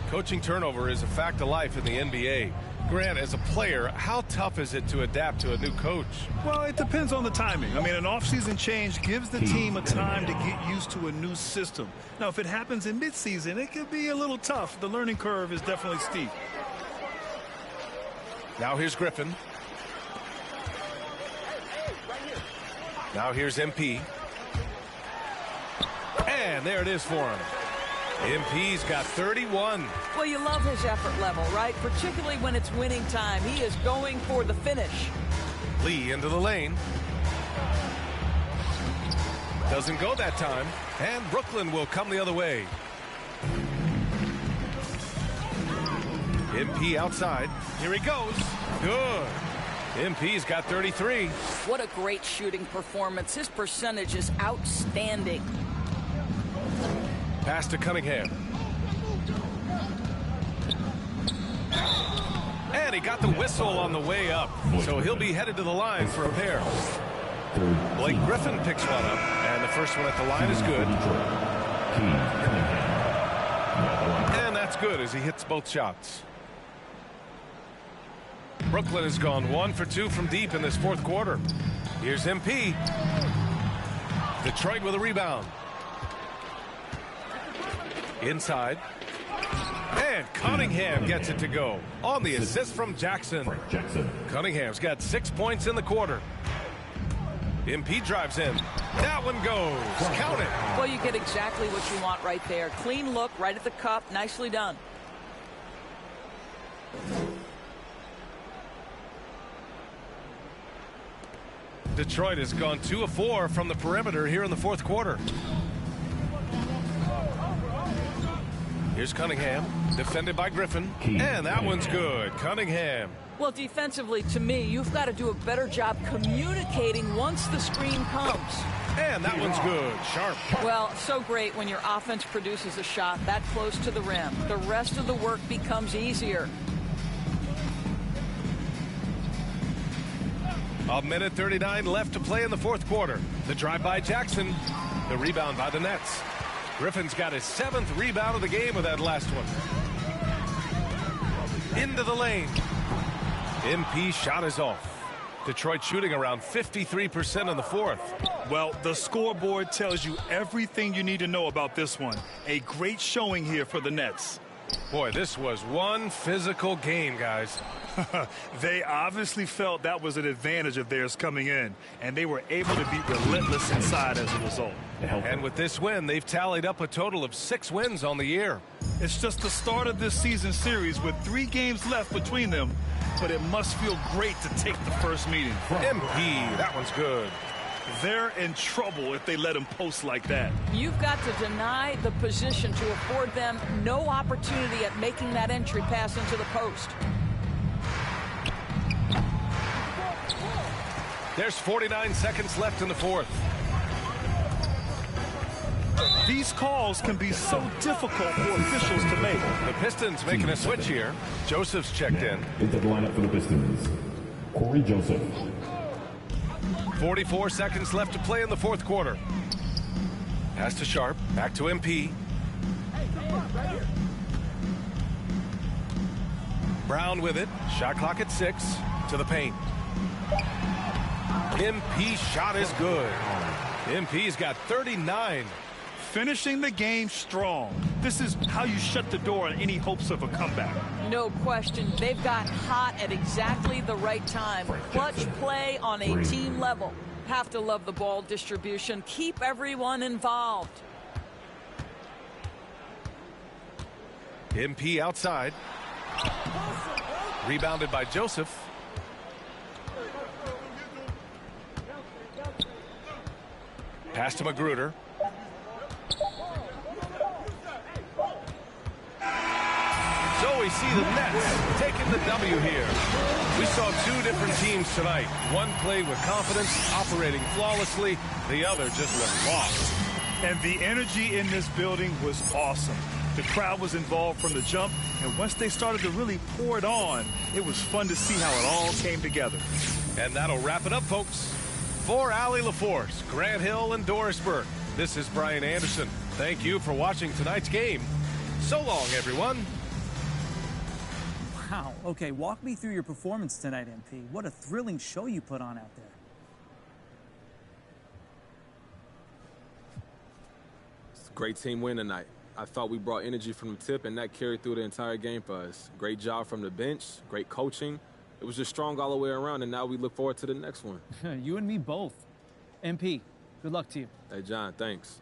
[SPEAKER 1] Coaching turnover is a fact of life in the NBA. Grant, as a player, how tough is it to adapt to a new coach?
[SPEAKER 3] Well, it depends on the timing. I mean, an offseason change gives the team a time to get used to a new system. Now, if it happens in midseason, it could be a little tough. The learning curve is definitely steep.
[SPEAKER 1] Now here's Griffin. Now here's MP. And there it is for him. MP's got 31.
[SPEAKER 4] Well, you love his effort level, right? Particularly when it's winning time. He is going for the finish.
[SPEAKER 1] Lee into the lane. Doesn't go that time. And Brooklyn will come the other way. MP outside. Here he goes. Good. MP's got 33.
[SPEAKER 4] What a great shooting performance. His percentage is outstanding.
[SPEAKER 1] Pass to Cunningham. And he got the whistle on the way up. So he'll be headed to the line for a pair. Blake Griffin picks one up. And the first one at the line is good. And that's good as he hits both shots. Brooklyn has gone 1 for 2 from deep in this fourth quarter. Here's MP. Detroit with a rebound. Inside. And Cunningham gets it to go on the assist from Jackson. Cunningham's got 6 points in the quarter. MP drives in. That one goes. Count it.
[SPEAKER 4] Well, you get exactly what you want right there. Clean look right at the cup. Nicely done.
[SPEAKER 1] Detroit has gone 2 of 4 from the perimeter here in the fourth quarter. Here's Cunningham, defended by Griffin, and that one's good. Cunningham.
[SPEAKER 4] Well, defensively, to me, you've got to do a better job communicating once the screen comes.
[SPEAKER 1] And that one's good. Sharp.
[SPEAKER 4] Well, so great when your offense produces a shot that close to the rim. The rest of the work becomes easier.
[SPEAKER 1] A minute 39 left to play in the fourth quarter. The drive by Jackson. The rebound by the Nets. Griffin's got his 7th rebound of the game with that last one. Into the lane. MP shot is off. Detroit shooting around 53% in the fourth.
[SPEAKER 3] Well, the scoreboard tells you everything you need to know about this one. A great showing here for the Nets.
[SPEAKER 1] Boy, this was one physical game, guys.
[SPEAKER 3] They obviously felt that was an advantage of theirs coming in, and they were able to be relentless inside as a result.
[SPEAKER 1] And with this win, they've tallied up a total of 6 wins on the year.
[SPEAKER 3] It's just the start of this season series with 3 games left between them, but it must feel great to take the first meeting.
[SPEAKER 1] MP, that one's good.
[SPEAKER 3] They're in trouble if they let him post like that.
[SPEAKER 4] You've got to deny the position to afford them no opportunity at making that entry pass into the post.
[SPEAKER 1] There's 49 seconds left in the fourth.
[SPEAKER 3] These calls can be so difficult for officials to make.
[SPEAKER 1] The Pistons making a switch here. Joseph's checked in.
[SPEAKER 5] Into the lineup for the Pistons, Corey Joseph.
[SPEAKER 1] 44 seconds left to play in the fourth quarter. Pass to Sharp. Back to MP. Brown with it. Shot clock at 6. To the paint. MP's shot is good. MP's got 39.
[SPEAKER 3] Finishing the game strong. This is how you shut the door on any hopes of a comeback.
[SPEAKER 4] No question. They've got hot at exactly the right time. Clutch play on a team level. Have to love the ball distribution. Keep everyone involved.
[SPEAKER 1] MP outside. Rebounded by Joseph. Pass to Magruder. So we see the Nets taking the W here. We saw 2 different teams tonight. One played with confidence, operating flawlessly. The other just looked lost.
[SPEAKER 3] And the energy in this building was awesome. The crowd was involved from the jump, and once they started to really pour it on, it was fun to see how it all came together.
[SPEAKER 1] And that'll wrap it up, folks. For Allie LaForce, Grant Hill, and Doris Burke, this is Brian Anderson. Thank you for watching tonight's game. So long, everyone.
[SPEAKER 6] Wow. Okay, walk me through your performance tonight, MP. What a thrilling show you put on out there.
[SPEAKER 7] It's a great team win tonight. I thought we brought energy from the tip, and that carried through the entire game for us. Great job from the bench, great coaching. It was just strong all the way around, and now we look forward to the next one.
[SPEAKER 6] You and me both. MP, good luck to you.
[SPEAKER 7] Hey, John, thanks.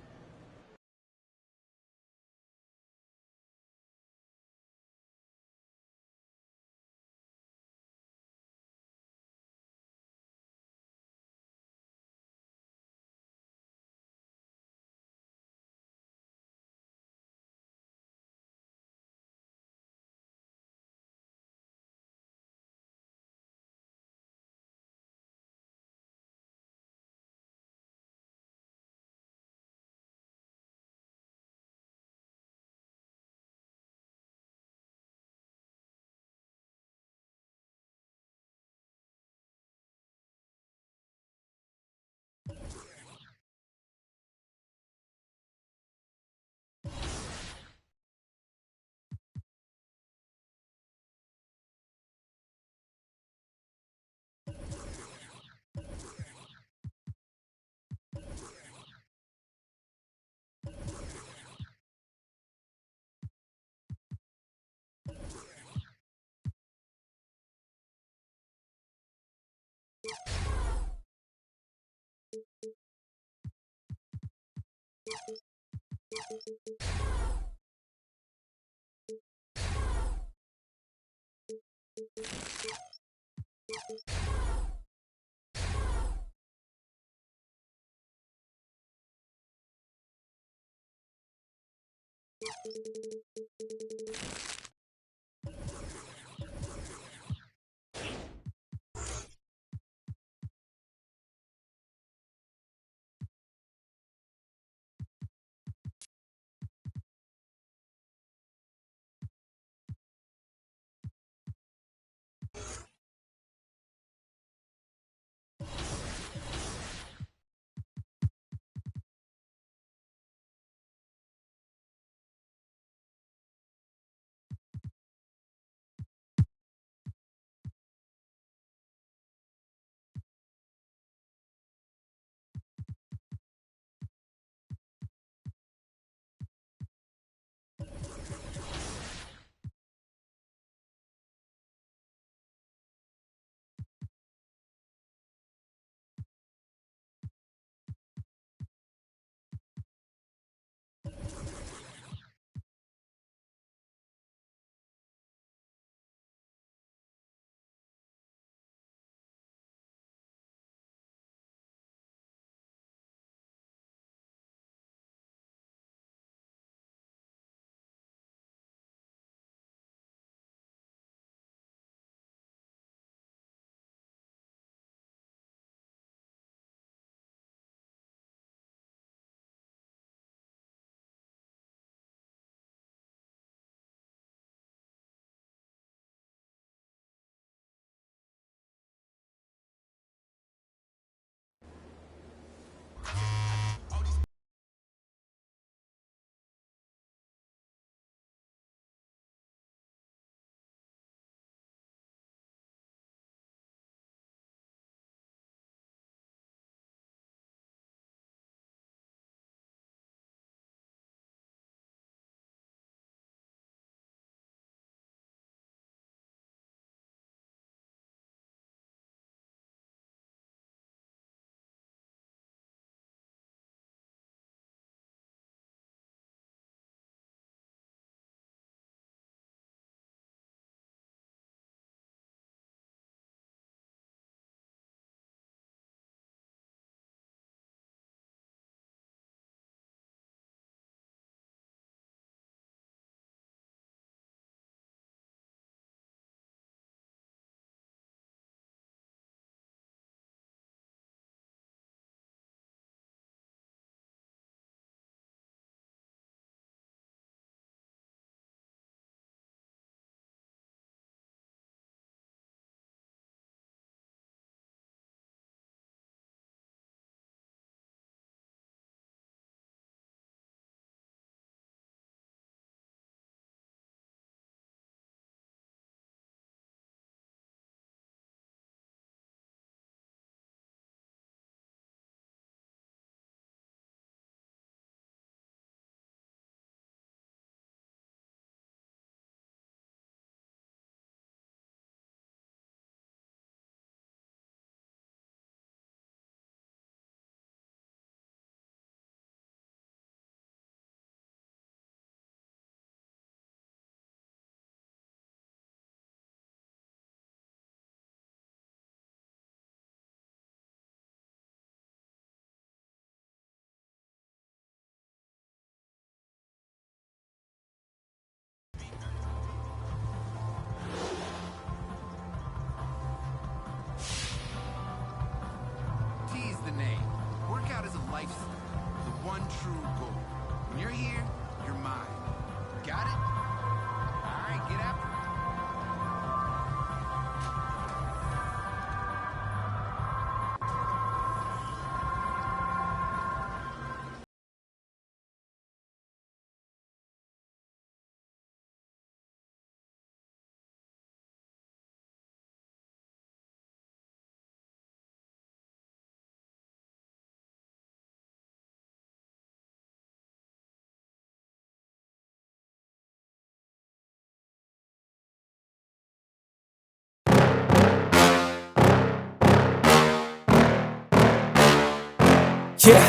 [SPEAKER 8] yeah.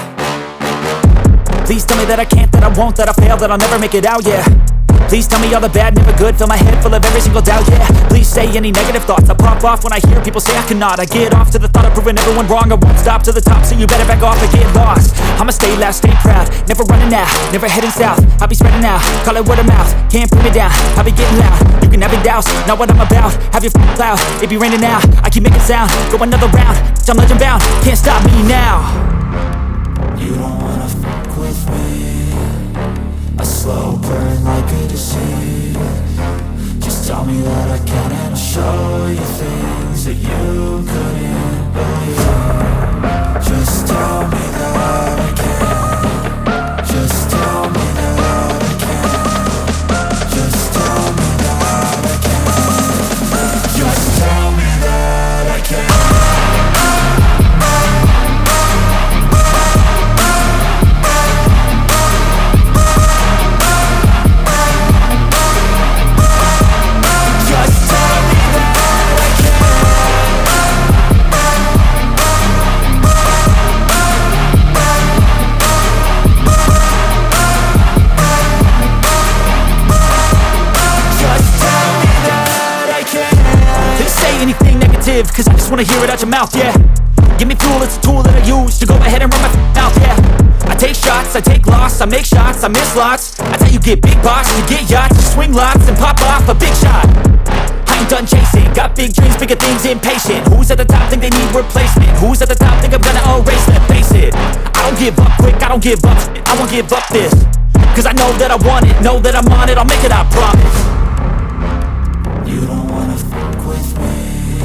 [SPEAKER 8] Please tell me that I can't, that I won't, that I fail, that I'll never make it out, yeah. Please tell me all the bad, never good, fill my head full of every single doubt, yeah. Please say any negative thoughts, I pop off when I hear people say I cannot. I get off to the thought of proving everyone wrong, I won't stop to the top, so you better back off and get lost. I'ma stay loud, stay proud, never running out, never heading south. I'll be spreading out, call it word of mouth, can't put me down, I'll be getting loud. You can have your doubts, not what I'm about, have your f***ing cloud, it be raining now. I keep making sound, go another round, I'm legend bound, can't stop me now. You don't wanna f*** with me, a slow burn like a disease. Just tell me that I can and I'll show you things that you couldn't believe. Just tell me that I can. Just tell me that I can. Just tell me that I can. Just tell me that I can. Cause I just wanna hear it out your mouth, yeah. Give me fuel, it's a tool that I use to go ahead and run my mouth, yeah. I take shots, I take loss, I make shots, I miss lots. That's how you get big box, you get yachts, you swing lots and pop off a big shot. I ain't done chasing, got big dreams, bigger things, impatient. Who's at the top think they need replacement? Who's at the top think I'm gonna erase them? Face it, I don't give up quick, I don't give up shit, I won't give up this. Cause I know that I want it, know that I'm on it, I'll make it, I promise. You don't wanna fuck with me,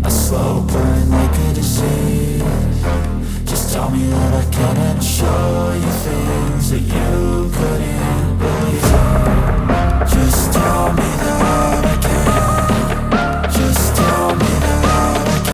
[SPEAKER 8] a slow burn like a disease. Just tell me that I can and I'll show you things that you couldn't believe. Just tell me that I can. Just tell me that I can.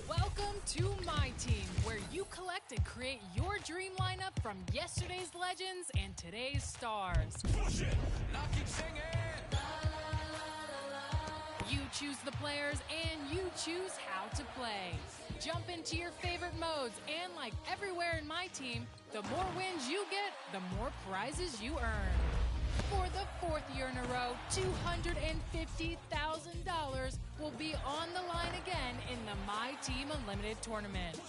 [SPEAKER 9] Welcome to My Team, where you collect and create your dream lineup from yesterday's legends and today's stars. Push it, now keep singing. You choose the players and you choose how to play. Jump into your favorite modes, and like everywhere in My Team, the more wins you get, the more prizes you earn. For the fourth year in a row, $250,000 will be on the line again in the My Team Unlimited tournament.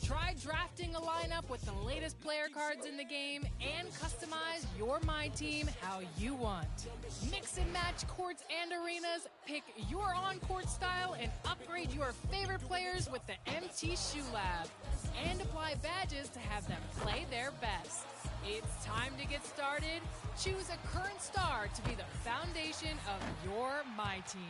[SPEAKER 9] Try drafting a lineup with the latest player cards in the game and customize your My Team how you want. Mix and match courts and arenas, pick your on-court style, and upgrade your favorite players with the MT Shoe Lab. And apply badges to have them play their best. It's time to get started. Choose a current star to be the foundation of your My Team.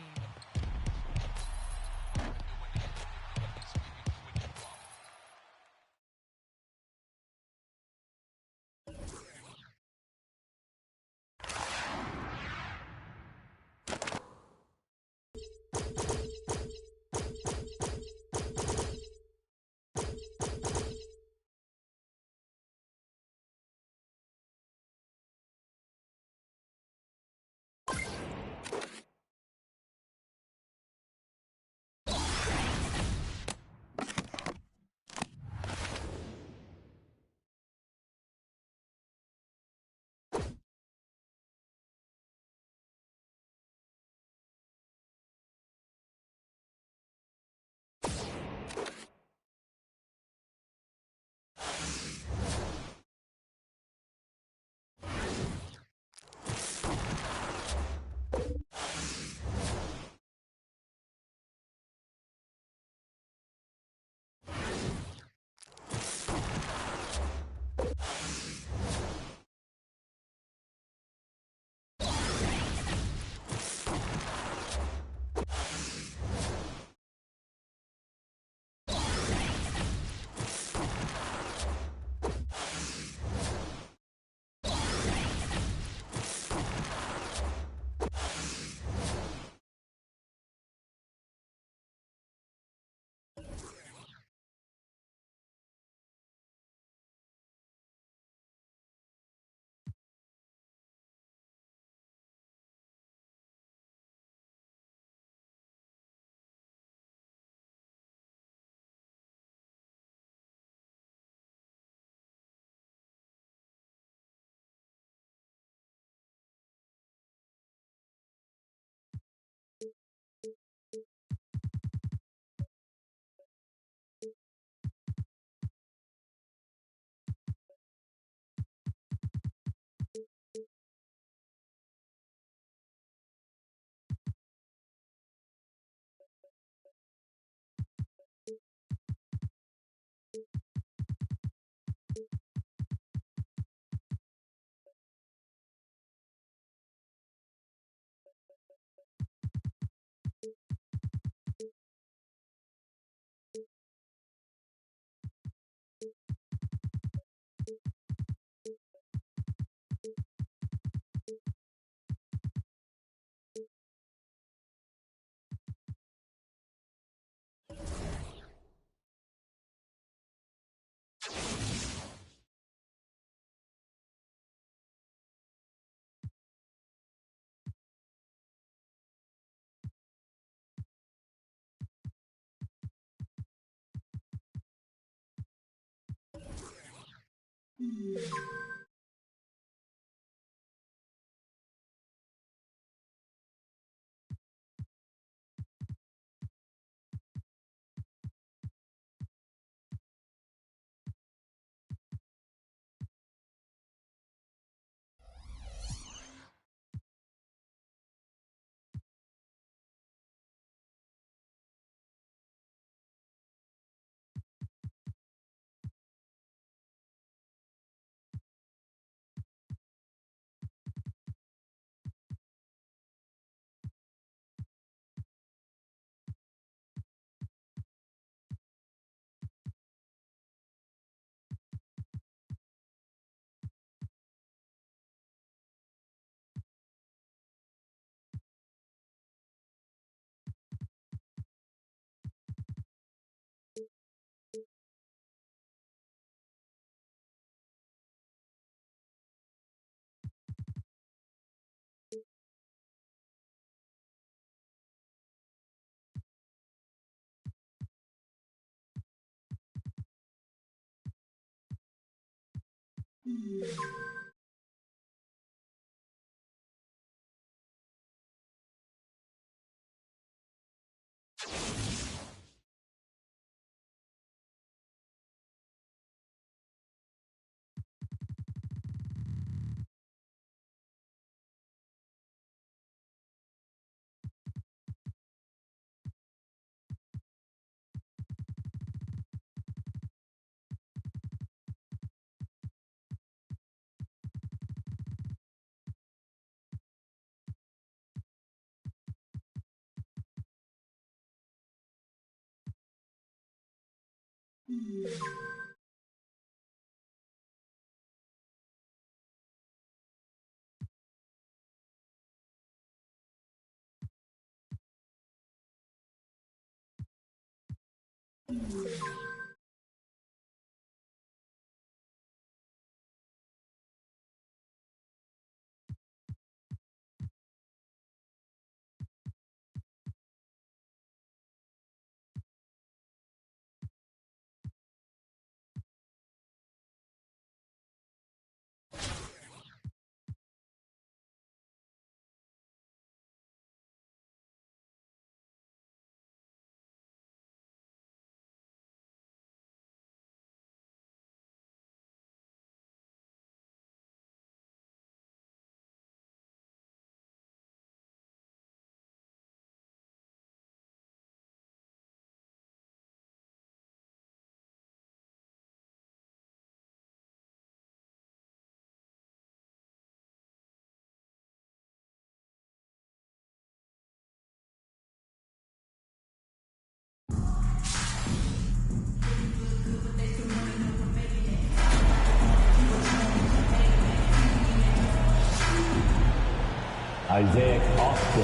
[SPEAKER 5] Isaiah Austin.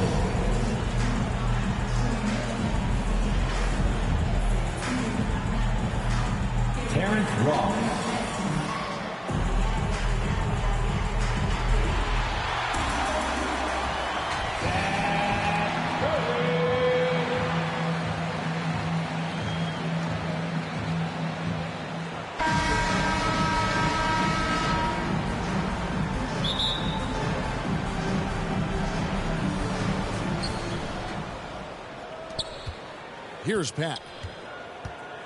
[SPEAKER 5] Terrence Ross.
[SPEAKER 10] Here's Pat.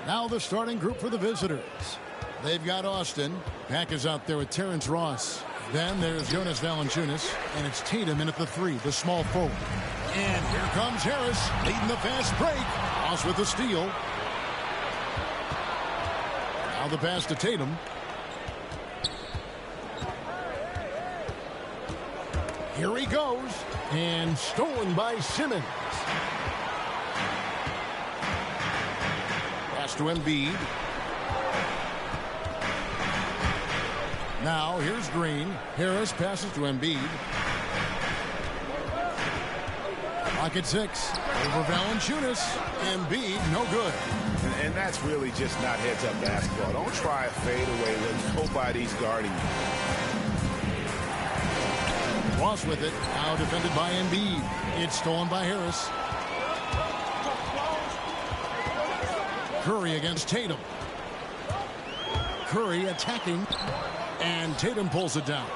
[SPEAKER 10] Now the starting group for the visitors. They've got Austin. Pack is out there with Terrence Ross. Then there's Jonas Valanciunas. And it's Tatum in at the 3, the small forward. And here comes Harris leading the fast break. Ross with the steal. Now the pass to Tatum. Here he goes. And stolen by Simmons. Pass to Embiid. Now here's Green. Harris passes to Embiid. Clock at 6. Over Valanciunas. Embiid, no good.
[SPEAKER 11] And that's really just not heads-up basketball. Don't try a fadeaway when nobody's guarding you.
[SPEAKER 10] Ross with it. Now defended by Embiid. It's stolen by Harris. Curry against Tatum. Curry attacking. And Tatum pulls it down.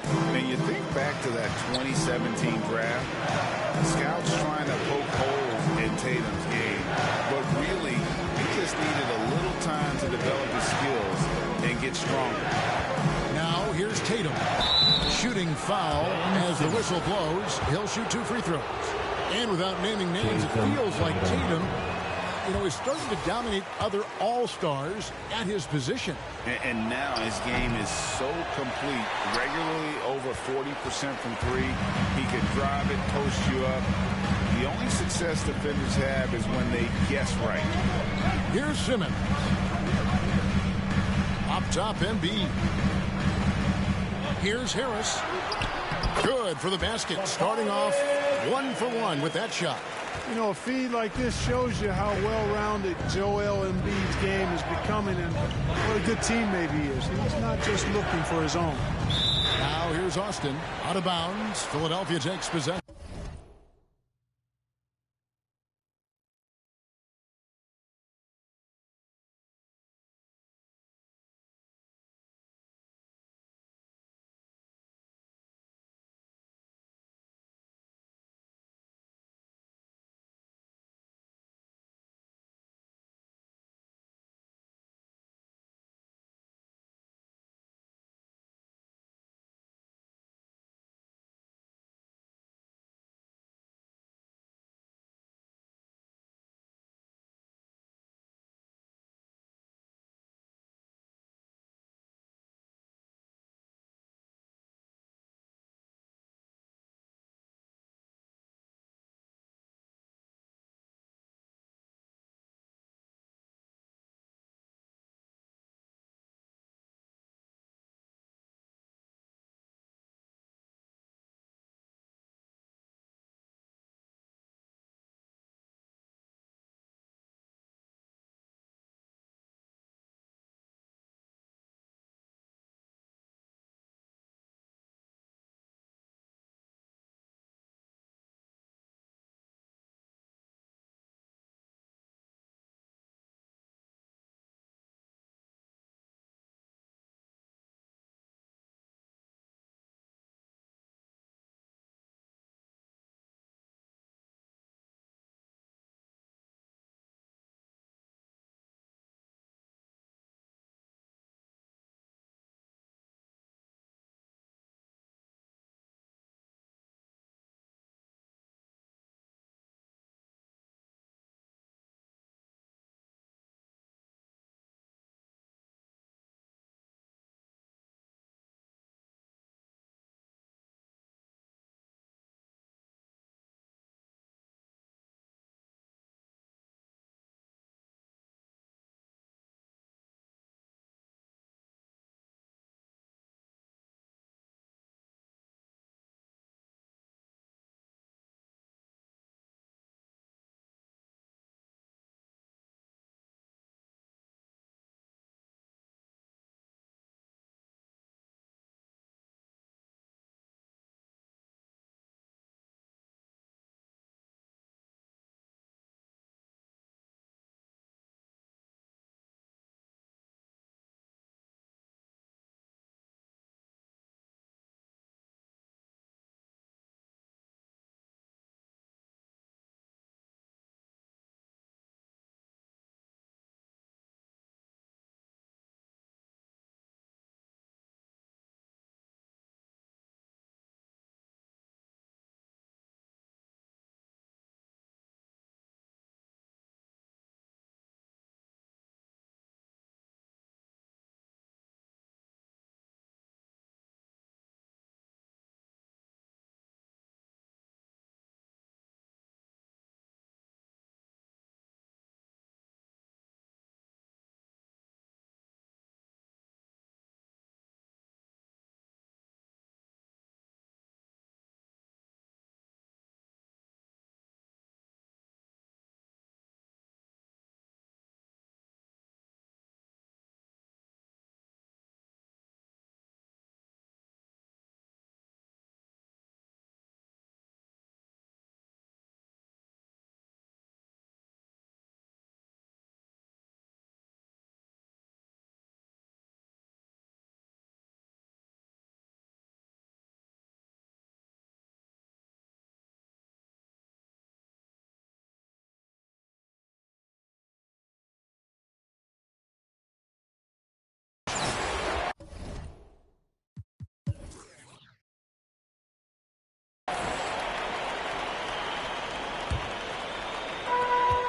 [SPEAKER 11] And you think back to that 2017 draft, the scouts trying to poke holes in Tatum's game, but really he just needed a little time to develop his skills and get stronger.
[SPEAKER 10] Now here's Tatum. Shooting foul as the whistle blows. He'll shoot 2 free throws. And without naming names, it feels like Tatum, is starting to dominate other all-stars at his position.
[SPEAKER 11] And now his game is so complete. Regularly over 40% from 3. He can drive it, post you up. The only success defenders have is when they guess right.
[SPEAKER 10] Here's Simmons. Up top, Embiid. Here's Harris. Good for the basket. Starting off 1 for 1 with that shot.
[SPEAKER 12] A feed like this shows you how well-rounded Joel Embiid's game is becoming and what a good teammate he is. He's not just looking for his own.
[SPEAKER 10] Now here's Austin. Out of bounds. Philadelphia takes possession.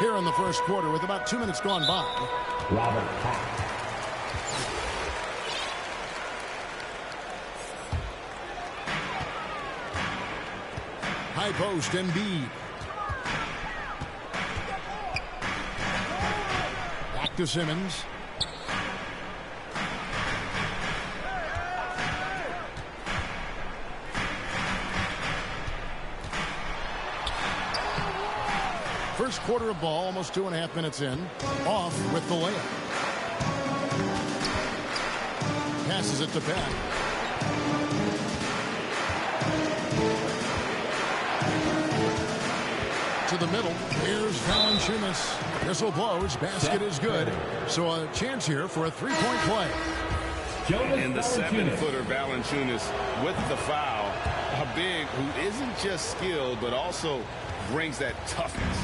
[SPEAKER 10] here in the first quarter with about 2 minutes gone by.
[SPEAKER 5] Robert Hack.
[SPEAKER 10] High post, Embiid. Back to Simmons. First quarter of ball, almost 2.5 minutes in. Off with the layup. Passes it to Pat. To the middle. Here's Valanciunas. Whistle blows. Basket is good. So a chance here for a three-point play.
[SPEAKER 11] And the 7-footer Valanciunas with the foul. A big who isn't just skilled, but also brings that toughness.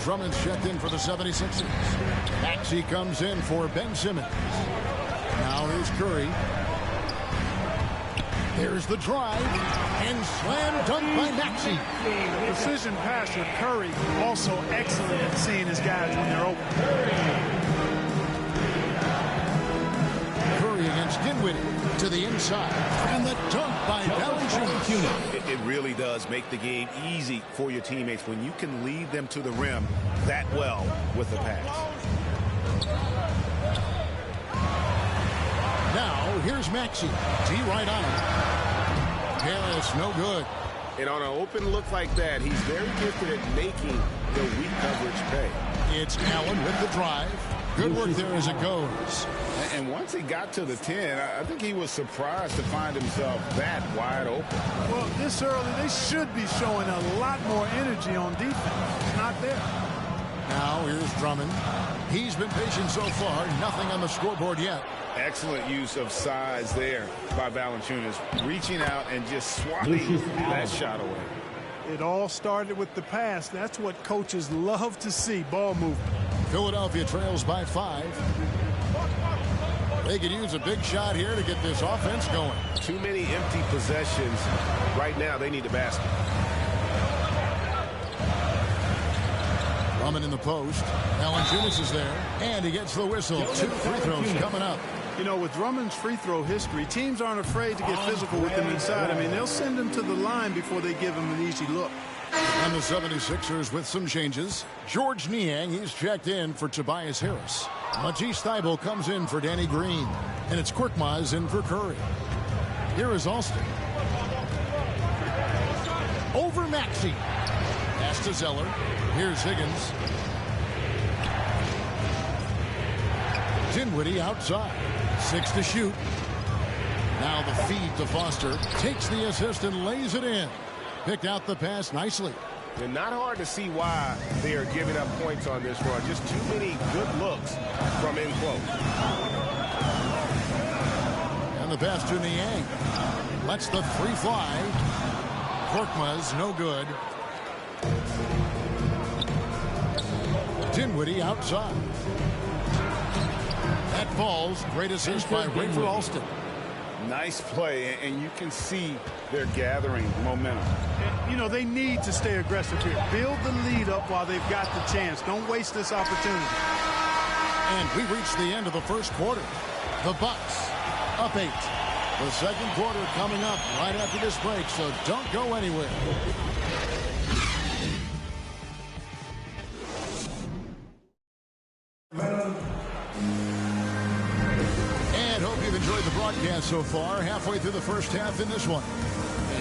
[SPEAKER 10] Drummond's checked in for the 76ers. Maxey comes in for Ben Simmons. Now here's Curry. There's the drive. And slam dunk by Maxey.
[SPEAKER 12] Precision passer Curry also excellent at seeing his guys when they're open.
[SPEAKER 10] Curry against Dinwiddie to the inside. And the dunk by Valanciunas.
[SPEAKER 11] It really does make the game easy for your teammates when you can lead them to the rim that well with the pass.
[SPEAKER 10] Now here's Maxey. T right on him. Harris no good.
[SPEAKER 11] And on an open look like that, he's very gifted at making the weak coverage pay.
[SPEAKER 10] It's Allen with the drive. Good work there as it goes.
[SPEAKER 11] And once he got to the 10, I think he was surprised to find himself that wide open.
[SPEAKER 12] Well, this early, they should be showing a lot more energy on defense. It's not there.
[SPEAKER 10] Now here's Drummond. He's been patient so far. Nothing on the scoreboard yet.
[SPEAKER 11] Excellent use of size there by Valanciunas, reaching out and just swatting that shot away.
[SPEAKER 12] It all started with the pass. That's what coaches love to see, ball movement.
[SPEAKER 10] Philadelphia trails by 5. They could use a big shot here to get this offense going.
[SPEAKER 11] Too many empty possessions. Right now, they need the basket.
[SPEAKER 10] Drummond in the post. Valanciunas is there. And he gets the whistle. 2 free throws coming up.
[SPEAKER 12] You know, with Drummond's free throw history, teams aren't afraid to get physical with him inside. I mean, they'll send him to the line before they give him an easy look.
[SPEAKER 10] And the 76ers with some changes. George Niang, he's checked in for Tobias Harris. Matisse Thybulle comes in for Danny Green. And it's Korkmaz in for Curry. Here is Alston. Over Maxey. Pass to Zeller. Here's Higgins. Dinwiddie outside. 6 to shoot. Now the feed to Foster. Takes the assist and lays it in. Picked out the pass nicely.
[SPEAKER 11] And not hard to see why they are giving up points on this run. Just too many good looks from in close.
[SPEAKER 10] And the pass to Niang. Lets the 3 fly. Korkmaz no good. Dinwiddie outside. That falls. Great assist by Rafer Alston.
[SPEAKER 11] Nice play, and you can see they're gathering momentum.
[SPEAKER 12] You know, they need to stay aggressive here. Build the lead up while they've got the chance. Don't waste this opportunity.
[SPEAKER 10] And we reach the end of the first quarter. The Bucks up 8. The second quarter coming up right after this break, so don't go anywhere. And hope you've enjoyed the broadcast so far. Halfway through the first half in this one.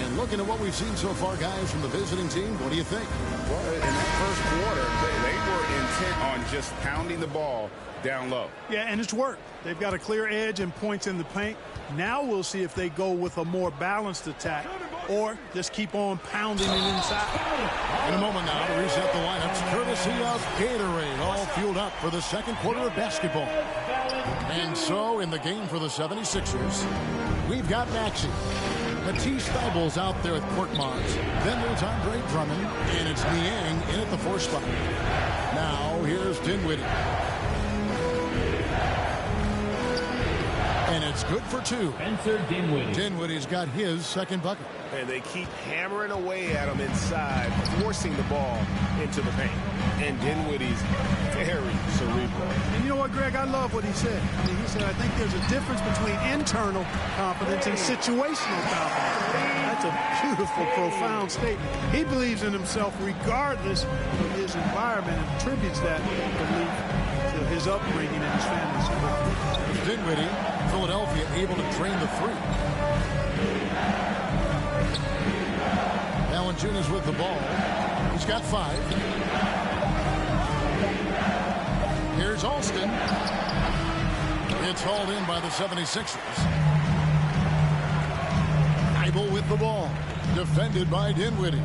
[SPEAKER 10] And looking at what we've seen so far, guys, from the visiting team, what do you think?
[SPEAKER 11] Well, in that first quarter, they were intent on just pounding the ball down low.
[SPEAKER 12] Yeah, and it's worked. They've got a clear edge and points in the paint. Now we'll see if they go with a more balanced attack or just keep on pounding it inside.
[SPEAKER 10] In a moment now to reset the lineups, courtesy of Gatorade, all fueled up for the second quarter of basketball. And so in the game for the 76ers, we've got Maxey. Matisse Thybulle's out there with Korkmaz. Then there's Andre Drummond, and it's Niang in at the 4 spot. Now here's Dinwiddie. And it's good for 2.
[SPEAKER 5] Spencer Dinwiddie.
[SPEAKER 10] Dinwiddie's got his second bucket.
[SPEAKER 13] And they keep hammering away at him inside, forcing the ball into the paint. And Dinwiddie's very cerebral.
[SPEAKER 12] And you know what, Greg? I love what he said. I mean, he said, I think there's a difference between internal confidence and situational confidence. That's a beautiful, profound statement. He believes in himself regardless of his environment and attributes that belief to his upbringing and his family's support.
[SPEAKER 10] Dinwiddie, Philadelphia able to drain the 3. Valanciunas with the ball. He's got 5. Here's Alston. It's hauled in by the 76ers. Thibault with the ball. Defended by Dinwiddie.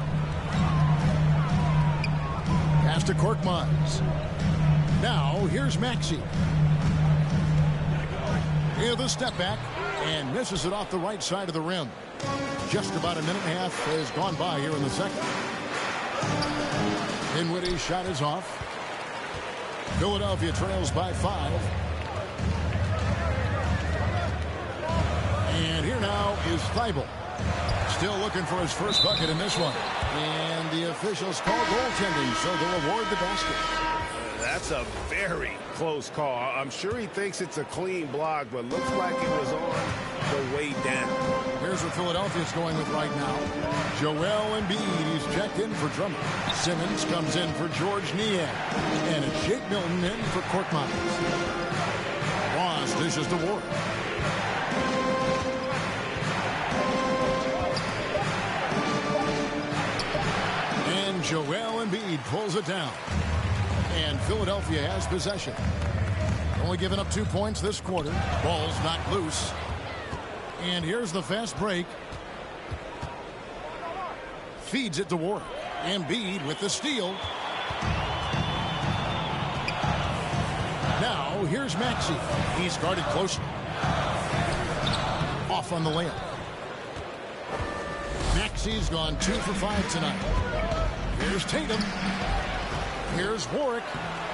[SPEAKER 10] Pass to Korkmaz. Now, here's Maxey. Here's the step back. And misses it off the right side of the rim. Just about a minute and a half has gone by here in the second. Dinwiddie's shot is off. Philadelphia trails by 5. And here now is Thibault. Still looking for his first bucket in this one. And the officials call goaltending, so they'll award the basket.
[SPEAKER 13] That's a very close call. I'm sure he thinks it's a clean block, but looks like it was on the way down.
[SPEAKER 10] Here's what Philadelphia's going with right now. Joel Embiid, he's checked in for Drummond. Simmons comes in for George Niang. And it's Shake Milton in for Korkmaz. Ross dishes to Ward. And Joel Embiid pulls it down. And Philadelphia has possession. Only giving up 2 points this quarter. Ball's knocked loose. And here's the fast break. Feeds it to Ward. Embiid with the steal. Now here's Maxey. He's guarded closely. Off on the layup. Maxey's gone 2 for 5 tonight. Here's Tatum. Here's Warwick.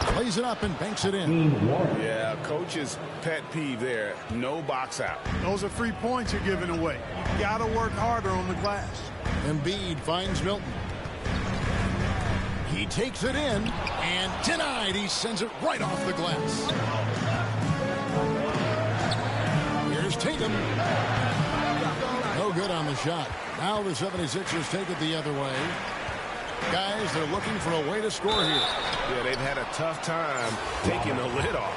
[SPEAKER 10] Plays it up and banks it in.
[SPEAKER 13] Yeah, coach's pet peeve there. No box out.
[SPEAKER 12] Those are 3 points you're giving away. You got to work harder on the glass.
[SPEAKER 10] Embiid finds Milton. He takes it in and denied. He sends it right off the glass. Here's Tatum. No good on the shot. Now the 76ers take it the other way. Guys, they're looking for a way to score here.
[SPEAKER 13] Yeah, they've had a tough time taking the lid off.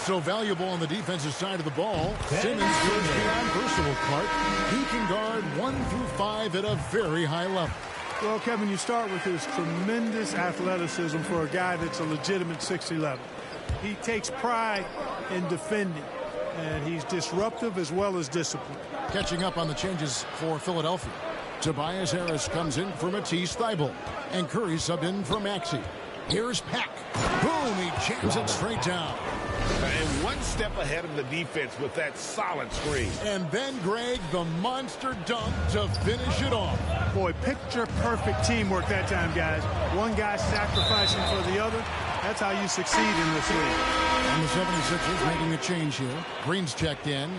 [SPEAKER 10] So valuable on the defensive side of the ball. Simmons goes beyond personal Clark. He can guard 1 through 5 at a very high level.
[SPEAKER 12] Well, Kevin, you start with his tremendous athleticism for a guy that's a legitimate 6'11". He takes pride in defending, and he's disruptive as well as disciplined.
[SPEAKER 10] Catching up on the changes for Philadelphia. Tobias Harris comes in for Matisse Thybulle. And Curry subbed in for Maxey. Here's Pack. Boom, he jams it straight down.
[SPEAKER 13] And one step ahead of the defense with that solid screen.
[SPEAKER 10] And then, Greg, the monster dunk to finish it off.
[SPEAKER 12] Boy, picture-perfect teamwork that time, guys. One guy sacrificing for the other. That's how you succeed in this league.
[SPEAKER 10] And the 76ers making a change here. Green's checked in.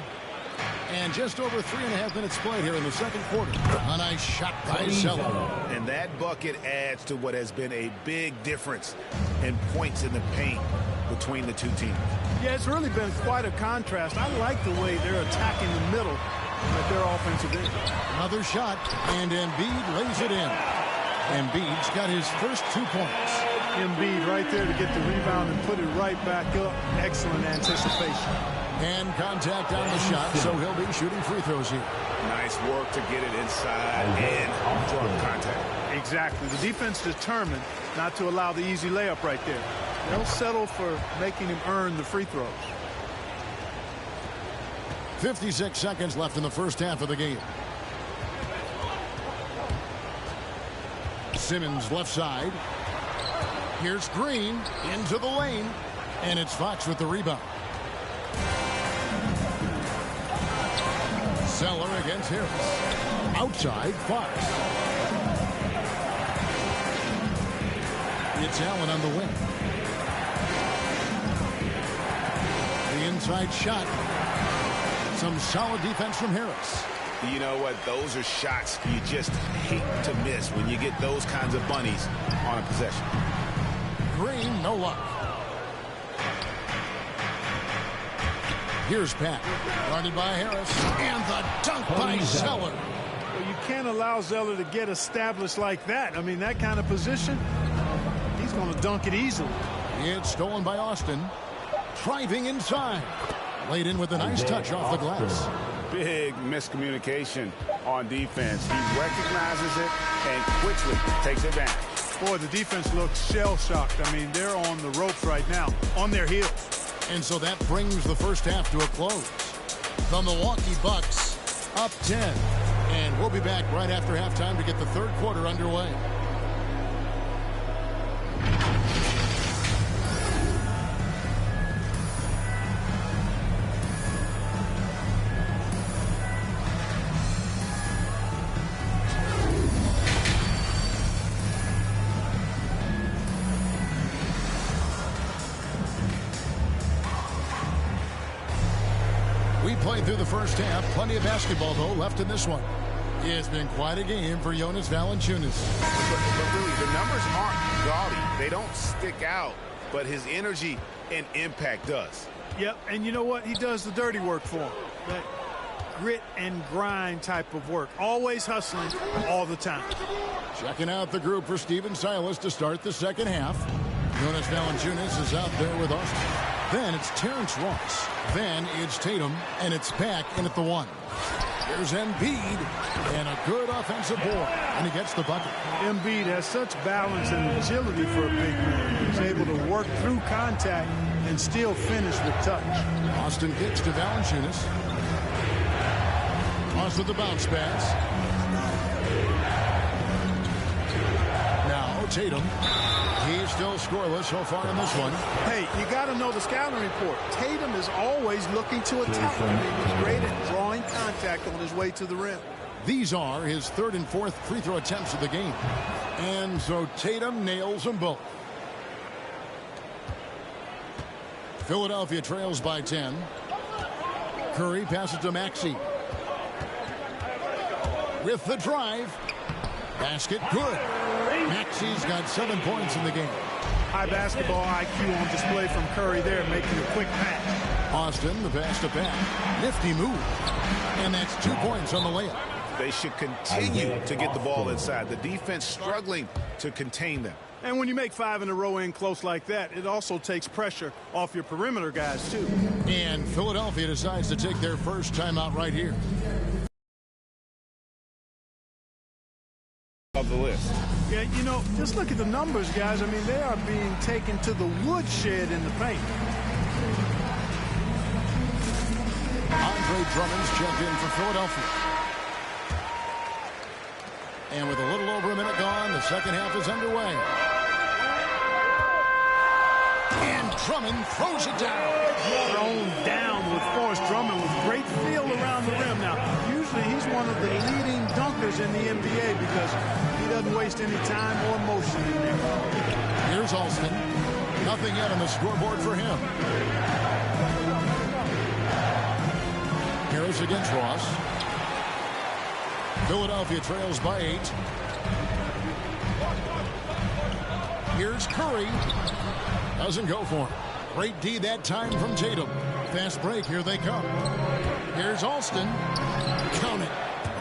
[SPEAKER 10] And just over 3.5 minutes played here in the second quarter. A nice shot by Zeller.
[SPEAKER 13] And that bucket adds to what has been a big difference in points in the paint between the two teams.
[SPEAKER 12] Yeah, it's really been quite a contrast. I like the way they're attacking the middle at their offensive end.
[SPEAKER 10] Another shot, and Embiid lays it in. Embiid's got his first 2 points.
[SPEAKER 12] Embiid right there to get the rebound and put it right back up. Excellent anticipation.
[SPEAKER 10] And contact on the shot, so he'll be shooting free throws here.
[SPEAKER 13] Nice work to get it inside and draw contact.
[SPEAKER 12] Exactly. The defense determined not to allow the easy layup right there. They'll settle for making him earn the free throws.
[SPEAKER 10] 56 seconds left in the first half of the game. Simmons left side. Here's Green into the lane. And it's Fox with the rebound. Zeller against Harris. Outside, Fox. It's Allen on the wing. The inside shot. Some solid defense from Harris.
[SPEAKER 11] You know what? Those are shots you just hate to miss when you get those kinds of bunnies on a possession.
[SPEAKER 10] Green, no luck. Here's Pat. Guarded by Harris. And the dunk by Zeller.
[SPEAKER 12] Well, you can't allow Zeller to get established like that. I mean, that kind of position, he's going to dunk it easily.
[SPEAKER 10] It's stolen by Austin. Driving inside. Laid in with a nice touch off the glass.
[SPEAKER 11] Big miscommunication on defense. He recognizes it and quickly takes advantage.
[SPEAKER 12] Boy, the defense looks shell-shocked. I mean, they're on the ropes right now, on their heels.
[SPEAKER 10] And so that brings the first half to a close. The Milwaukee Bucks up 10. And we'll be back right after halftime to get the third quarter underway. Played through the first half. Plenty of basketball, though, left in this one. It's been quite a game for Jonas Valanciunas.
[SPEAKER 11] But really, the numbers aren't gaudy. They don't stick out, but his energy and impact does.
[SPEAKER 12] Yep, and you know what? He does the dirty work for him. That grit and grind type of work. Always hustling all the time.
[SPEAKER 10] Checking out the group for Stephen Silas to start the second half. Jonas Valanciunas is out there with Austin. Then it's Terrence Ross. Then it's Tatum, and it's back in at the 1. There's Embiid, and a good offensive board, and he gets the bucket.
[SPEAKER 12] Embiid has such balance and agility for a big man. He's able to work through contact and still finish with touch.
[SPEAKER 10] Austin kicks to Valanciunas. Ross with the bounce pass. Now Tatum. He's still scoreless so far in this one.
[SPEAKER 12] Hey, you got to know the scouting report. Tatum is always looking to attack. I mean, he's great at drawing contact on his way to the rim.
[SPEAKER 10] These are his third and fourth free throw attempts of the game. And so Tatum nails them both. Philadelphia trails by 10. Curry passes to Maxey. With the drive. Basket good. Maxey's got 7 points in the game.
[SPEAKER 12] High basketball IQ on display from Curry there, making a quick pass.
[SPEAKER 10] Austin, the pass to Pat. Nifty move. And that's 2 points on the layup.
[SPEAKER 11] They should continue to get the ball inside. The defense struggling to contain them.
[SPEAKER 12] And when you make 5 in a row in close like that, it also takes pressure off your perimeter guys, too.
[SPEAKER 10] And Philadelphia decides to take their first timeout right here.
[SPEAKER 11] Of the list.
[SPEAKER 12] Yeah, you know, just look at the numbers, guys. I mean, they are being taken to the woodshed in the paint.
[SPEAKER 10] Andre Drummond's checked in for Philadelphia. And with a little over a minute gone, the second half is underway. And Drummond throws it down.
[SPEAKER 12] Thrown down with Forrest Drummond with great feel around the rim. Now, usually he's one of the leading dunkers in the NBA because he doesn't waste any time or motion in there.
[SPEAKER 10] Here's Alston. Nothing yet on the scoreboard for him. Harris against Ross. Philadelphia trails by 8. Here's Curry. Doesn't go for him. Great D that time from Tatum. Fast break. Here they come. Here's Alston. Count it.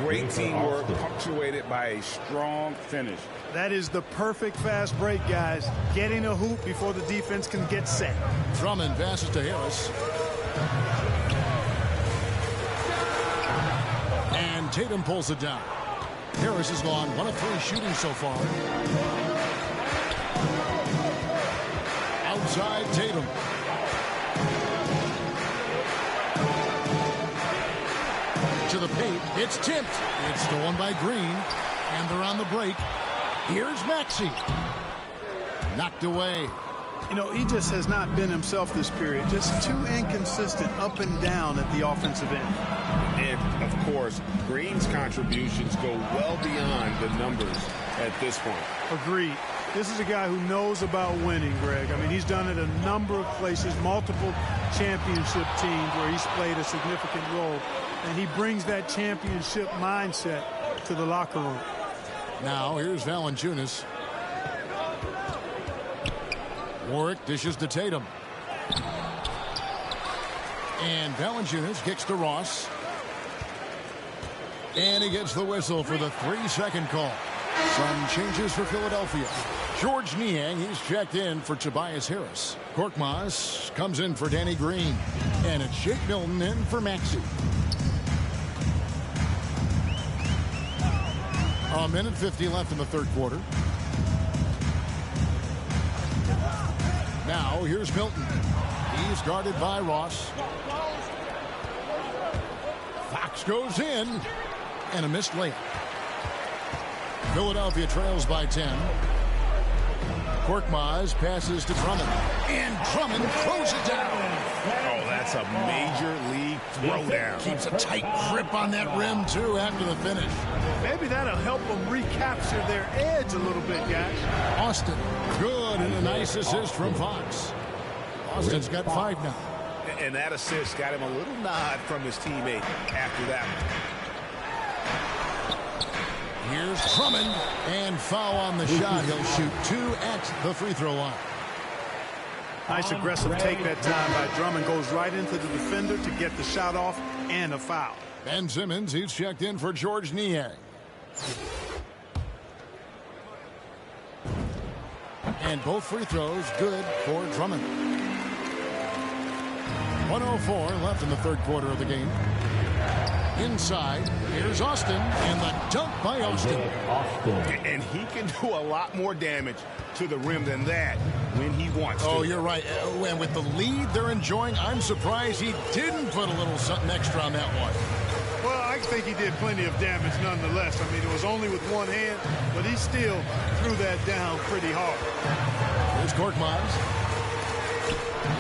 [SPEAKER 11] Great teamwork punctuated by a strong finish.
[SPEAKER 12] That is the perfect fast break, guys. Getting a hoop before the defense can get set.
[SPEAKER 10] Drummond passes to Harris. And Tatum pulls it down. Harris has gone 1 of 3 shooting so far. Outside Tatum. To the paint. It's tipped. It's stolen by Green. And they're on the break. Here's Maxey. Knocked away.
[SPEAKER 12] You know, he just has not been himself this period. Just too inconsistent up and down at the offensive end.
[SPEAKER 11] And, of course, Green's contributions go well beyond the numbers at this point.
[SPEAKER 12] Agreed. This is a guy who knows about winning, Greg. I mean, he's done it a number of places, multiple championship teams where he's played a significant role. And he brings that championship mindset to the locker room.
[SPEAKER 10] Now, here's Valanciunas. Warwick dishes to Tatum. And Valanciunas kicks to Ross. And he gets the whistle for the 3-second call. Some changes for Philadelphia. George Niang, he's checked in for Tobias Harris. Korkmaz comes in for Danny Green. And it's Shake Milton in for Maxey. A minute 50 left in the third quarter. Now here's Milton. He's guarded by Ross. Fox goes in. And a missed layup. Philadelphia trails by 10. Korkmaz passes to Drummond. And Drummond throws it down.
[SPEAKER 11] Oh, that's a major league throwdown.
[SPEAKER 10] Keeps a tight grip on that rim, too, after the finish.
[SPEAKER 12] Maybe that'll help them recapture their edge a little bit, guys.
[SPEAKER 10] Austin, good, and a nice assist from Fox. Austin's got 5 now.
[SPEAKER 11] And that assist got him a little nod from his teammate after that one.
[SPEAKER 10] Here's Drummond, and foul on the shot. He'll shoot 2 at the free throw line.
[SPEAKER 12] Nice aggressive take that time by Drummond. Goes right into the defender to get the shot off and a foul.
[SPEAKER 10] Ben Simmons, he's checked in for George Niang. And both free throws good for Drummond. 1:04 left in the third quarter of the game. Inside, here's Austin, and the dunk by Austin.
[SPEAKER 11] And he can do a lot more damage to the rim than that when he wants to.
[SPEAKER 10] Oh, you're right. And with the lead they're enjoying, I'm surprised he didn't put a little something extra on that one.
[SPEAKER 12] Well, I think he did plenty of damage nonetheless. I mean, it was only with one hand, but he still threw that down pretty hard.
[SPEAKER 10] Here's Korkmaz.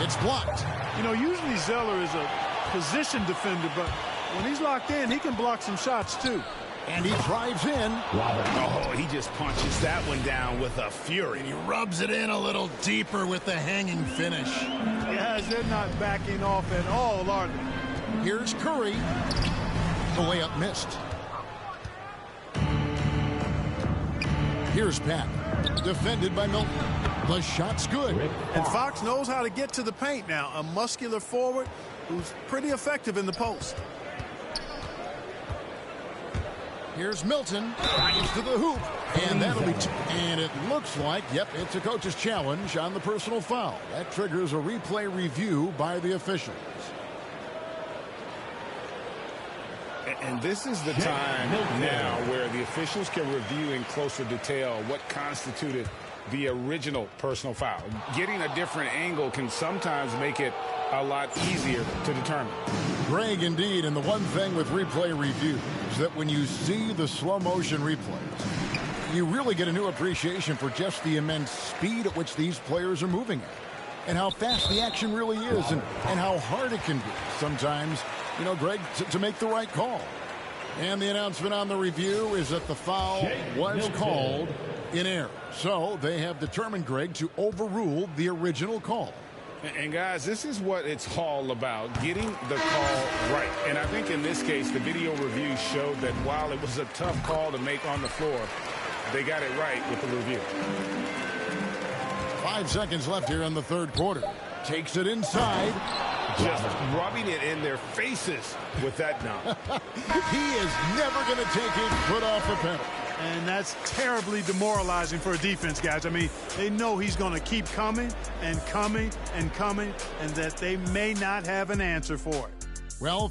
[SPEAKER 10] It's blocked.
[SPEAKER 12] You know, usually Zeller is a position defender, but when he's locked in, he can block some shots, too.
[SPEAKER 10] And he drives in.
[SPEAKER 11] Oh, he just punches that one down with a fury.
[SPEAKER 10] And he rubs it in a little deeper with the hanging finish.
[SPEAKER 12] Guys, they're not backing off at all, are they?
[SPEAKER 10] Here's Curry. The layup missed. Here's Pat. Defended by Milton. The shot's good.
[SPEAKER 12] And Fox knows how to get to the paint now. A muscular forward who's pretty effective in the post.
[SPEAKER 10] Here's Milton. Drives to the hoop. And that'll be and it looks like, yep, it's a coach's challenge on the personal foul. That triggers a replay review by the officials.
[SPEAKER 11] And this is the time now where the officials can review in closer detail what constituted the original personal foul. Getting a different angle can sometimes make it a lot easier to determine.
[SPEAKER 10] Greg, indeed, and the one thing with replay review is that when you see the slow motion replays, you really get a new appreciation for just the immense speed at which these players are moving at, and how fast the action really is, and how hard it can be sometimes, you know, Greg, to make the right call. And the announcement on the review is that the foul was called in error. So they have determined, Greg, to overrule the original call.
[SPEAKER 11] And guys, this is what it's all about, getting the call right. And I think in this case, the video review showed that while it was a tough call to make on the floor, they got it right with the review.
[SPEAKER 10] 5 seconds left here in the third quarter. Takes it inside.
[SPEAKER 11] Just rubbing it in their faces with that dunk.
[SPEAKER 10] He is never going to take his foot off the pedal.
[SPEAKER 12] And that's terribly demoralizing for a defense, guys. I mean, they know he's going to keep coming and coming and coming, and that they may not have an answer for it.
[SPEAKER 10] Well,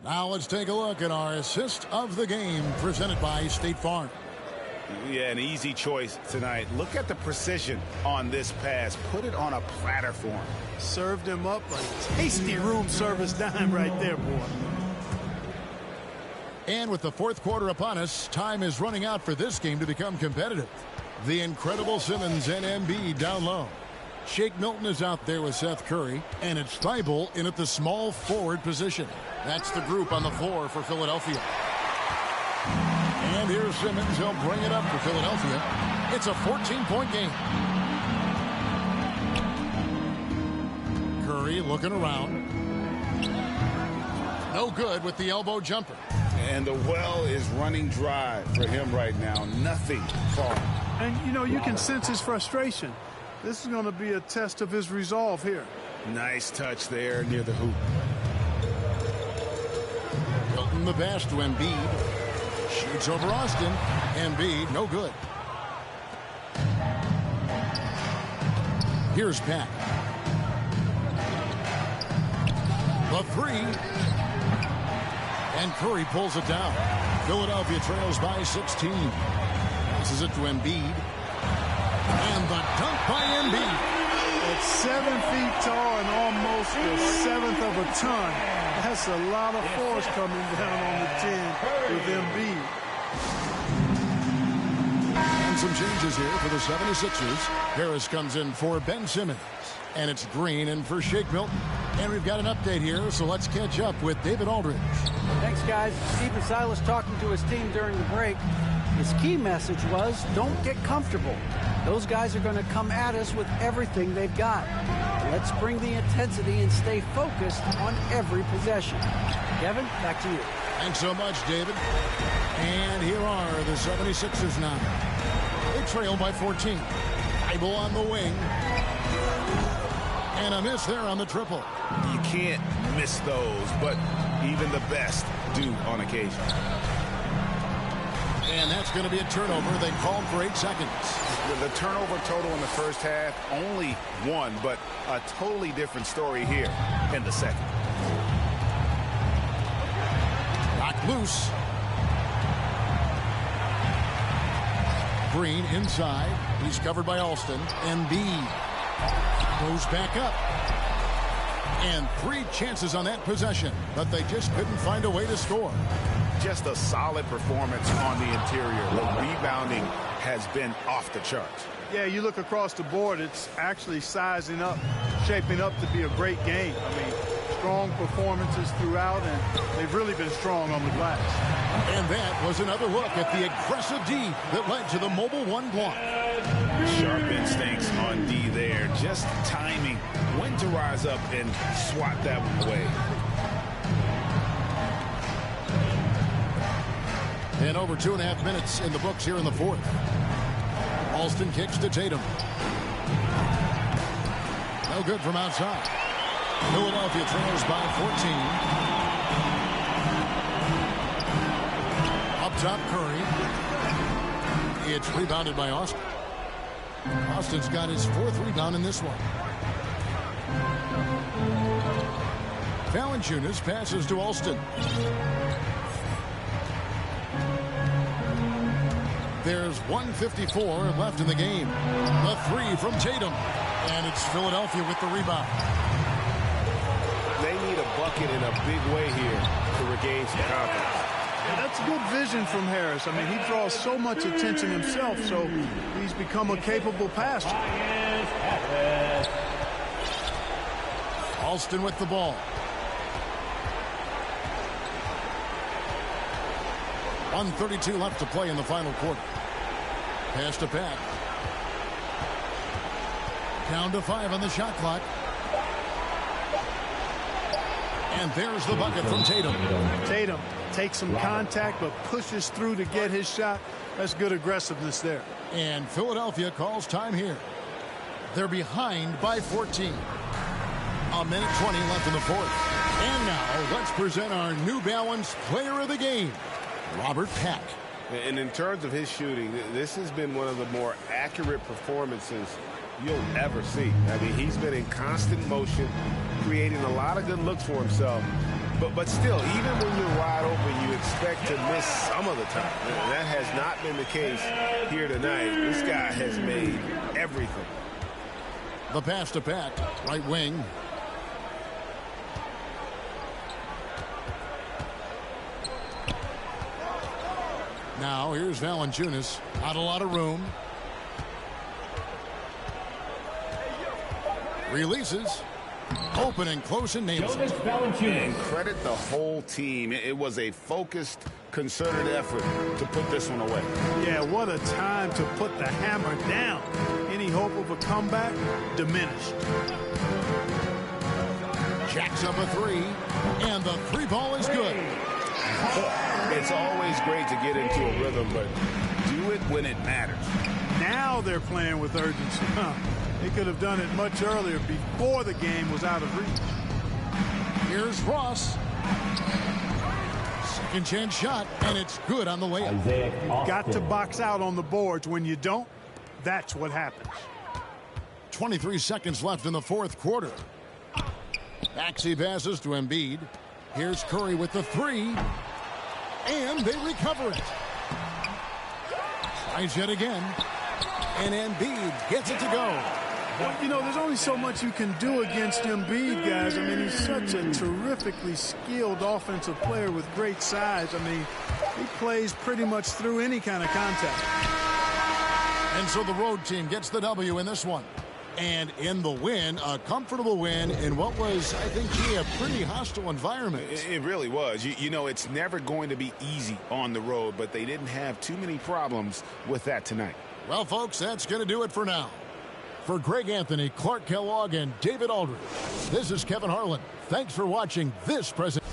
[SPEAKER 10] now let's take a look at our assist of the game presented by State Farm.
[SPEAKER 11] Yeah, an easy choice tonight. Look at the precision on this pass. Put it on a platter for him.
[SPEAKER 12] Served him up a tasty room service dime right there, boy.
[SPEAKER 10] And with the fourth quarter upon us, time is running out for this game to become competitive. The incredible Simmons and Embiid down low. Shake Milton is out there with Seth Curry, and it's Thibault in at the small forward position. That's the group on the floor for Philadelphia. And And here's Simmons. He'll bring it up for Philadelphia. It's a 14-point game. Curry looking around. No good with the elbow jumper.
[SPEAKER 11] And the well is running dry for him right now. Nothing falling.
[SPEAKER 12] And, you know, you can sense his frustration. This is going to be a test of his resolve here.
[SPEAKER 11] Nice touch there near the hoop.
[SPEAKER 10] Hilton the pass to Embiid. Shoots over Austin. Embiid, no good. Here's Pat. The three. And Curry pulls it down. Philadelphia trails by 16. Passes it to Embiid. And the dunk by Embiid.
[SPEAKER 12] At 7 feet tall and almost a seventh of a ton. That's a lot of force coming down on the 10 with Embiid.
[SPEAKER 10] And some changes here for the 76ers. Harris comes in for Ben Simmons. And it's Green in for Shake Milton. And we've got an update here, so let's catch up with David Aldridge.
[SPEAKER 14] Thanks, guys. Stephen Silas talking to his team during the break. His key message was, don't get comfortable. Those guys are going to come at us with everything they've got. Let's bring the intensity and stay focused on every possession. Kevin, back to you.
[SPEAKER 10] Thanks so much, David. And here are the 76ers now. They trail by 14. Bible on the wing. And a miss there on the triple.
[SPEAKER 11] You can't miss those, but even the best do on occasion.
[SPEAKER 10] And that's going to be a turnover. They called for 8 seconds.
[SPEAKER 11] The turnover total in the first half, only 1, but a totally different story here in the second.
[SPEAKER 10] Knocked loose. Green inside. He's covered by Alston. Embiid goes back up. And 3 chances on that possession, but they just couldn't find a way to score.
[SPEAKER 11] Just a solid performance on the interior. The rebounding has been off the charts.
[SPEAKER 12] Yeah, you look across the board, it's actually sizing up, shaping up to be a great game. I mean, strong performances throughout, and they've really been strong on the glass.
[SPEAKER 10] And that was another look at the aggressive D that led to the mobile 1 block.
[SPEAKER 11] Sharp instincts on D there. Just timing when to rise up and swat that one away.
[SPEAKER 10] And over 2.5 minutes in the books here in the fourth. Alston kicks to Tatum. No good from outside. Philadelphia trails by 14. Up top, Curry. It's rebounded by Austin. Austin's got his 4th rebound in this one. Valanciunas passes to Alston. There's 1:54 left in the game. The 3 from Tatum. And it's Philadelphia with the rebound.
[SPEAKER 13] They need a bucket in a big way here to regain some confidence.
[SPEAKER 12] Yeah, that's good vision from Harris. I mean, he draws so much attention himself, so he's become a capable passer.
[SPEAKER 10] Alston with the ball. .132 left to play in the final quarter. Pass to Pat. Down to 5 on the shot clock. And there's the bucket from Tatum.
[SPEAKER 12] Tatum takes some contact but pushes through to get his shot. That's good aggressiveness there.
[SPEAKER 10] And Philadelphia calls time here. They're behind by 14. A minute 20 left in the fourth. And now let's present our New Balance Player of the Game, Robert Pack.
[SPEAKER 13] And in terms of his shooting, this has been one of the more accurate performances you'll ever see. I mean, he's been in constant motion, creating a lot of good looks for himself. But still, even when you're wide open, you expect to miss some of the time. And that has not been the case here tonight. This guy has made everything.
[SPEAKER 10] The pass to Pat, right wing. Now here's Valanciunas. Not a lot of room. Releases. Open and close and nails it.
[SPEAKER 11] And credit the whole team. It was a focused, concerted effort to put this one away.
[SPEAKER 12] Yeah, what a time to put the hammer down. Any hope of a comeback diminished.
[SPEAKER 10] Jacks up a three, and the three ball is good.
[SPEAKER 11] It's always great to get into a rhythm, but do it when it matters.
[SPEAKER 12] Now they're playing with urgency. They could have done it much earlier before the game was out of reach.
[SPEAKER 10] Here's Ross. Second chance shot, and it's good on the way up.
[SPEAKER 12] Got to box out on the boards. When you don't, that's what happens.
[SPEAKER 10] 23 seconds left in the fourth quarter. Maxey passes to Embiid. Here's Curry with the three. And they recover it. Tries yet again. And Embiid gets it to go.
[SPEAKER 12] Well, you know, there's only so much you can do against Embiid, guys. I mean, he's such a terrifically skilled offensive player with great size. I mean, he plays pretty much through any kind of contact.
[SPEAKER 10] And so the road team gets the W in this one. And in the win, a comfortable win in what was, I think, a pretty hostile environment.
[SPEAKER 11] It really was. You know, it's never going to be easy on the road, but they didn't have too many problems with that tonight.
[SPEAKER 10] Well, folks, that's going to do it for now. For Greg Anthony, Clark Kellogg, and David Aldridge, this is Kevin Harlan. Thanks for watching this presentation.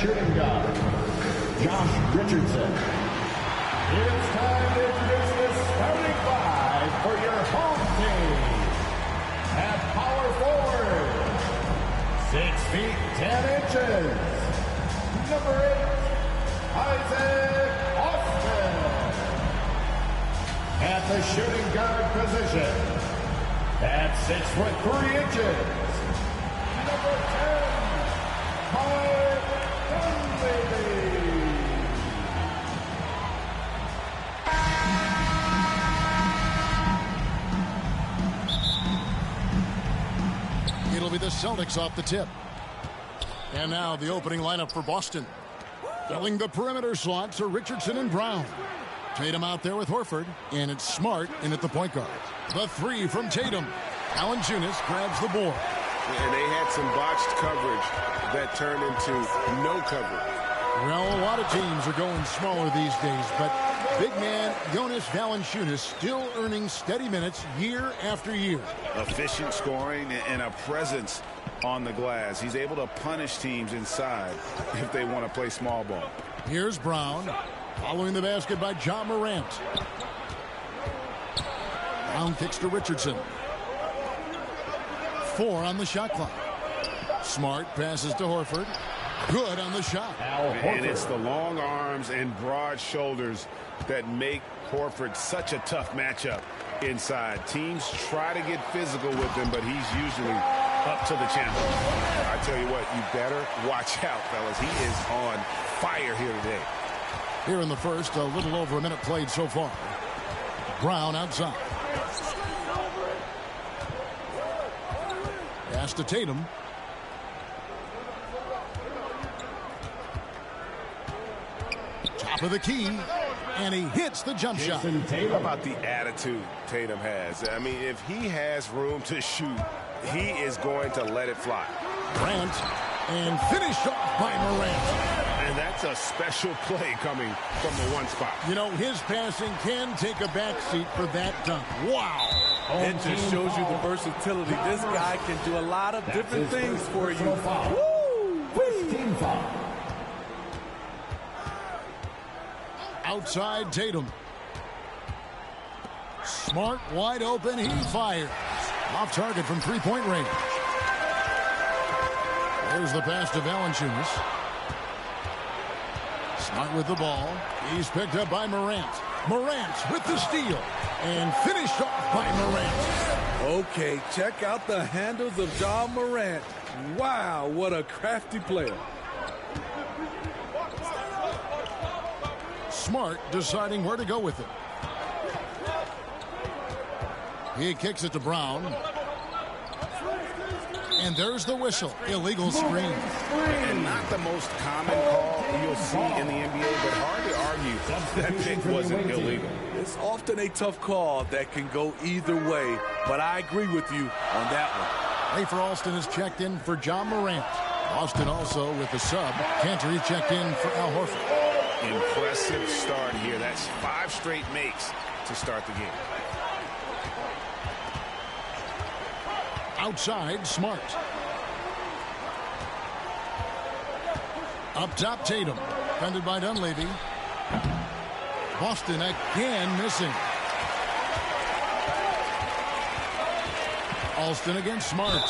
[SPEAKER 5] shooting guard, Josh Richardson. It's time to introduce the starting five for your home team. At power forward, 6 feet 10 inches, number 8, Isaac Austin. At the shooting guard position, at 6 foot 3 inches, number 10, Mike Dunleavy.
[SPEAKER 10] It'll be the Celtics off the tip. And now the opening lineup for Boston. Filling the perimeter slots are Richardson and Brown. Tatum out there with Horford, and it's Smart in at the point guard. The three from Tatum. Valanciunas grabs the board.
[SPEAKER 13] And they had some botched coverage that turned into no coverage.
[SPEAKER 10] Well, a lot of teams are going smaller these days, but big man Jonas Valanciunas still earning steady minutes year after year.
[SPEAKER 11] Efficient scoring and a presence on the glass. He's able to punish teams inside if they want to play small ball.
[SPEAKER 10] Here's Brown. Following the basket by Ja Morant. Brown kicks to Richardson. 4 on the shot clock. Smart passes to Horford. Good on the shot.
[SPEAKER 11] And it's the long arms and broad shoulders that make Horford such a tough matchup inside. Teams try to get physical with him, but he's usually up to the challenge. I tell you what, you better watch out, fellas. He is on fire here today.
[SPEAKER 10] Here in the first, a little over a minute played so far. Brown outside. Pass to Tatum. Top of the key, and he hits the jump shot.
[SPEAKER 11] How about the attitude Tatum has? I mean, if he has room to shoot, he is going to let it fly.
[SPEAKER 10] Morant, and finished off by Morant.
[SPEAKER 11] And that's a special play coming from the one spot.
[SPEAKER 10] You know, his passing can take a backseat for that dunk. Wow.
[SPEAKER 15] It just shows you the versatility. This guy can do a lot of different things for you. Woo!
[SPEAKER 5] Team foul.
[SPEAKER 10] Outside Tatum. Smart wide open. He fires. Off target from three-point range. There's the pass to Valanciunas. Smart with the ball. He's picked up by Morant. Morant with the steal. And finished off by Morant.
[SPEAKER 15] Okay, check out the handles of Ja Morant. Wow, what a crafty player.
[SPEAKER 10] Smart deciding where to go with it. He kicks it to Brown. And there's the whistle. Illegal screen.
[SPEAKER 11] And not the most common call you'll see in the NBA, but hard to argue that pick wasn't illegal.
[SPEAKER 15] It's often a tough call that can go either way, but I agree with you on that one.
[SPEAKER 10] Rafer Alston has checked in for Ja Morant. Austin also with the sub. Cantor checked in for Al Horford.
[SPEAKER 11] Impressive start here. That's 5 straight makes to start the game.
[SPEAKER 10] Outside, Smart. Up top, Tatum. Defended by Dunleavy. Boston again missing. Alston against Smart.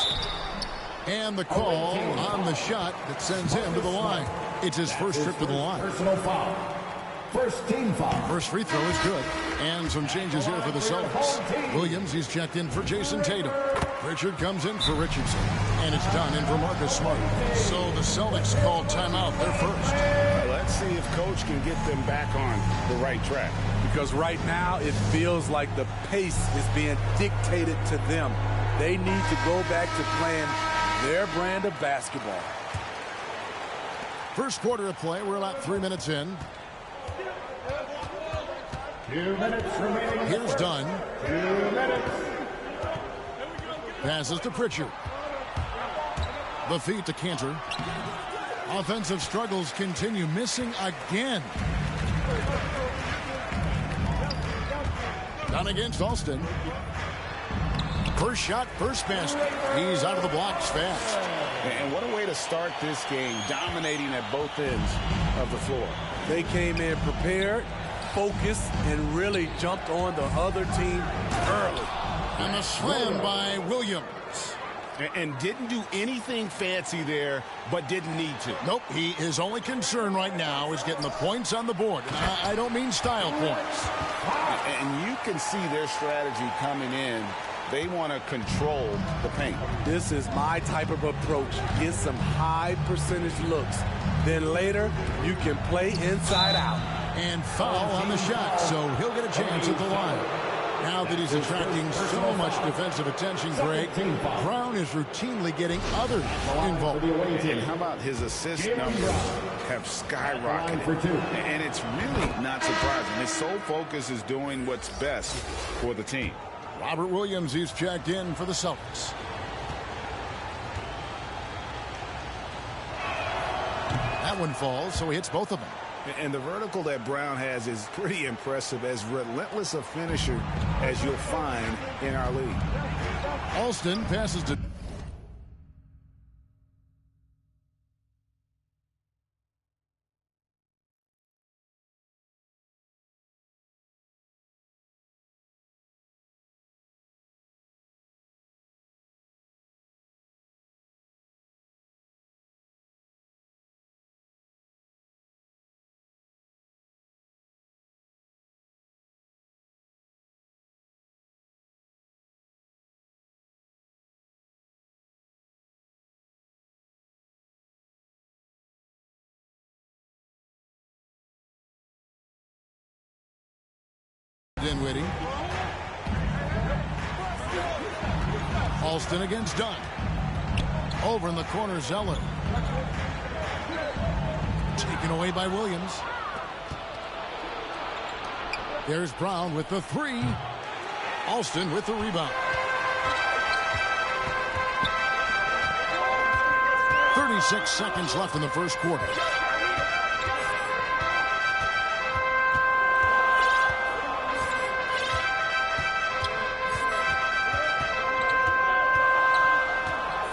[SPEAKER 10] And the call on the shot that sends him to the line. It's his first trip to the line.
[SPEAKER 5] Personal foul. First team foul.
[SPEAKER 10] First free throw is good. And some changes here for the Celtics. Williams, he's checked in for Jason Tatum. Richard comes in for Richardson. And it's done in for Marcus Smart. So the Celtics called timeout. They're first.
[SPEAKER 11] Let's see if Coach can get them back on the right track.
[SPEAKER 15] Because right now it feels like the pace is being dictated to them. They need to go back to playing their brand of basketball.
[SPEAKER 10] First quarter of play. We're about 3 minutes in.
[SPEAKER 5] 2 minutes remaining.
[SPEAKER 10] Here's Dunn.
[SPEAKER 5] 2 minutes.
[SPEAKER 10] Passes to Pritchard. The feed to Cantor. Offensive struggles continue. Missing again. Dunn against Alston. First shot, first basket. He's out of the blocks fast.
[SPEAKER 11] And what a way to start this game, dominating at both ends of the floor.
[SPEAKER 15] They came in prepared, focused, and really jumped on the other team early.
[SPEAKER 10] And a slam by Williams.
[SPEAKER 11] And didn't do anything fancy there, but didn't need to.
[SPEAKER 10] Nope, his only concern right now is getting the points on the board. And I don't mean style points.
[SPEAKER 11] And you can see their strategy coming in. They want to control the paint.
[SPEAKER 15] This is my type of approach. Get some high percentage looks. Then later, you can play inside out.
[SPEAKER 10] And foul on the shot, so he'll get a chance at the line. Now that he's attracting so much defensive attention, Greg, Brown is routinely getting others involved.
[SPEAKER 11] And how about his assist numbers have skyrocketed? And it's really not surprising. His sole focus is doing what's best for the team.
[SPEAKER 10] Robert Williams, he's checked in for the Celtics. That one falls, so he hits both of them.
[SPEAKER 11] And the vertical that Brown has is pretty impressive, as relentless a finisher as you'll find in our league.
[SPEAKER 10] Alston passes to... Dinwiddie. Alston against Dunn. Over in the corner, Zeller. Taken away by Williams. There's Brown with the three. Alston with the rebound. 36 seconds left in the first quarter.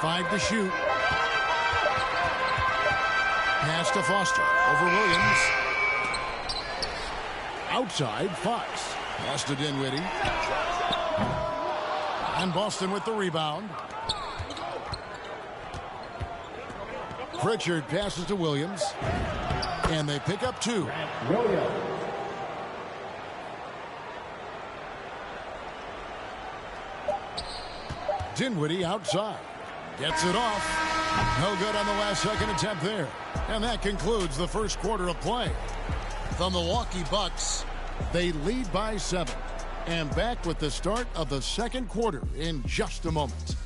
[SPEAKER 10] Five to shoot. Pass to Foster. Over Williams. Outside, Fox. Pass to Dinwiddie. And Boston with the rebound. Pritchard passes to Williams. And they pick up two. Dinwiddie outside. Gets it off. No good on the last second attempt there. And that concludes the first quarter of play. The Milwaukee Bucks, they lead by 7. And back with the start of the second quarter in just a moment.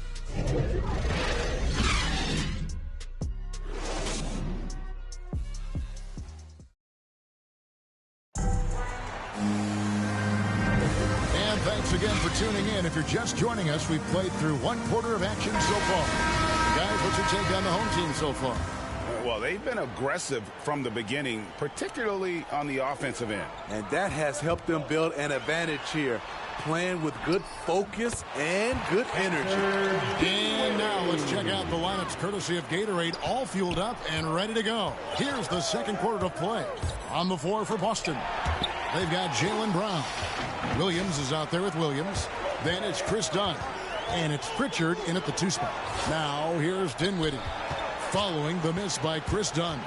[SPEAKER 10] Again for tuning in. If you're just joining us, we've played through one quarter of action so far. Guys, what's your take on the home team so far?
[SPEAKER 11] Well, they've been aggressive from the beginning, particularly on the offensive end.
[SPEAKER 15] And that has helped them build an advantage here, playing with good focus and good energy.
[SPEAKER 10] And now let's check out the lineups courtesy of Gatorade, all fueled up and ready to go. Here's the second quarter of play. On the floor for Boston, they've got Jaylen Brown. Williams is out there with Williams. Then it's Chris Dunn. And it's Pritchard in at the 2 spot. Now here's Dinwiddie. Following the miss by Chris Dunn.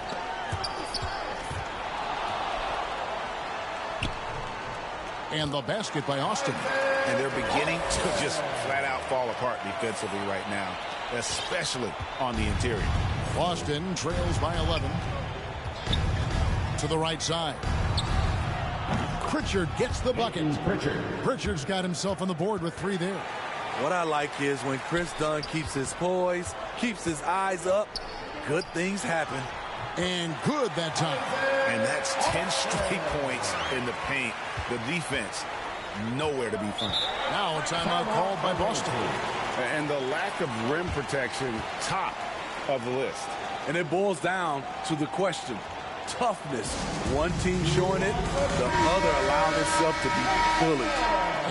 [SPEAKER 10] And the basket by Austin.
[SPEAKER 11] And they're beginning to just flat out fall apart defensively right now, especially on the interior.
[SPEAKER 10] Boston trails by 11. To the right side. Pritchard gets the bucket. Pritchard's got himself on the board with 3 there.
[SPEAKER 15] What I like is when Chris Dunn keeps his poise, keeps his eyes up, good things happen.
[SPEAKER 10] And good that time.
[SPEAKER 11] And that's 10 straight points in the paint. The defense, nowhere to be found.
[SPEAKER 10] Now a timeout called by Boston.
[SPEAKER 11] And the lack of rim protection, top of the list.
[SPEAKER 15] And it boils down to the question. Toughness. One team showing it, the other allowing itself to be bullied.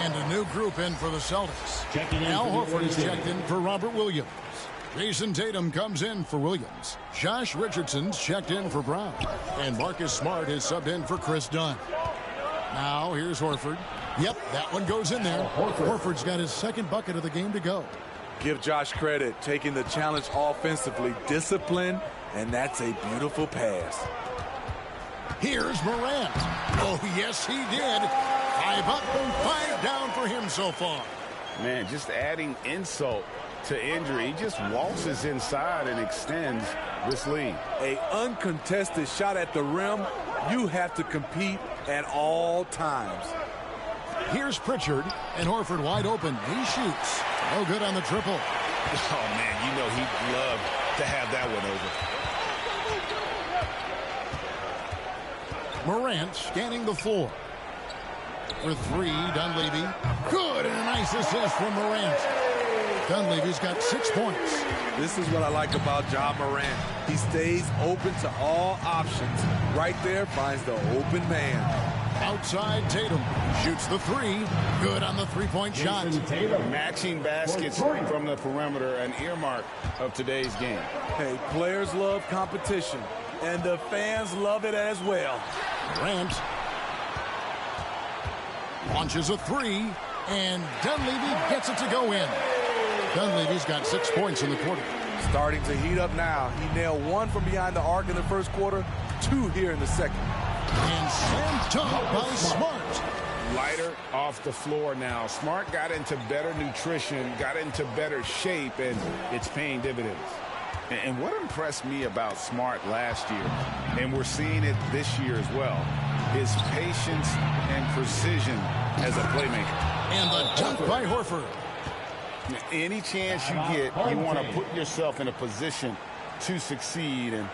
[SPEAKER 10] And a new group in for the Celtics. Al Horford is checked in for Robert Williams. Jason Tatum comes in for Williams. Josh Richardson's checked in for Brown. And Marcus Smart is subbed in for Chris Dunn. Now here's Horford. Yep, that one goes in there. Horford's got his second bucket of the game to go.
[SPEAKER 15] Give Josh credit, taking the challenge offensively. Discipline, and that's a beautiful pass.
[SPEAKER 10] Here's Morant. Oh, yes, he did. 5 up and 5 down for him so far.
[SPEAKER 13] Man, just adding insult to injury. He just waltzes inside and extends this lead.
[SPEAKER 15] A uncontested shot at the rim. You have to compete at all times.
[SPEAKER 10] Here's Pritchard, and Horford wide open. He shoots. No good on the triple.
[SPEAKER 13] Oh, man, you know he'd love to have that one over.
[SPEAKER 10] Morant scanning the floor. For 3, Dunleavy. Good, and a nice assist from Morant. Dunleavy's got 6 points.
[SPEAKER 15] This is what I like about Ja Morant. He stays open to all options. Right there finds the open man.
[SPEAKER 10] Outside Tatum. Shoots the 3. Good on the three-point shot.
[SPEAKER 13] Matching baskets from the perimeter, an earmark of today's game.
[SPEAKER 15] Hey, players love competition, and the fans love it as well.
[SPEAKER 10] Morant launches a 3, and Dunleavy gets it to go in. Dunleavy's got 6 points in the quarter.
[SPEAKER 15] Starting to heat up now. He nailed 1 from behind the arc in the first quarter, 2 here in the second.
[SPEAKER 10] And slammed dunk by Smart.
[SPEAKER 13] Lighter off the floor now. Smart got into better nutrition, got into better shape, and it's paying dividends. And what impressed me about Smart last year, and we're seeing it this year as well, his patience and precision as a playmaker.
[SPEAKER 10] And the dunk by Horford.
[SPEAKER 13] Any chance you get, you want to put yourself in a position to succeed, and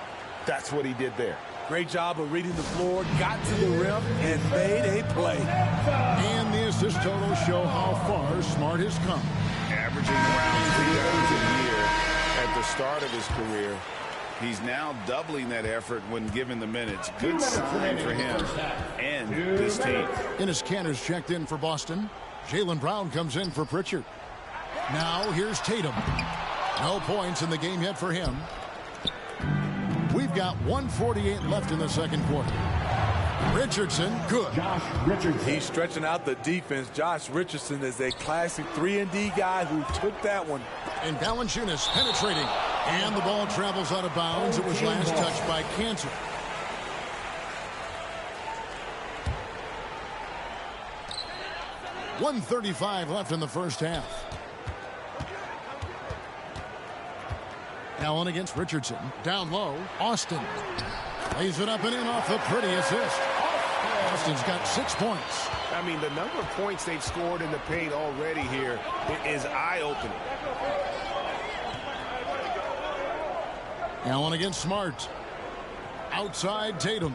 [SPEAKER 13] that's what he did there.
[SPEAKER 15] Great job of reading the floor, got to the rim, and made a play.
[SPEAKER 10] And the assist totals show how far Smart has come.
[SPEAKER 13] Averaging around 3 goals a year at the start of his career. He's now doubling that effort when given the minutes. Good sign for him and this team.
[SPEAKER 10] Enes Kanter's checked in for Boston. Jaylen Brown comes in for Pritchard. Now here's Tatum. No points in the game yet for him. We've got 1:48 left in the second quarter. Richardson, good.
[SPEAKER 15] Josh Richardson. He's stretching out the defense. Josh Richardson is a classic 3-and-D guy who took that one.
[SPEAKER 10] And Valanciunas penetrating. And the ball travels out of bounds. It was last touched by Kanter. .135 left in the first half. Allen against Richardson. Down low, Austin. Lays it up and in off the pretty assist. Austin's got 6 points.
[SPEAKER 13] I mean, the number of points they've scored in the paint already here is eye-opening.
[SPEAKER 10] Allen against Smart. Outside Tatum.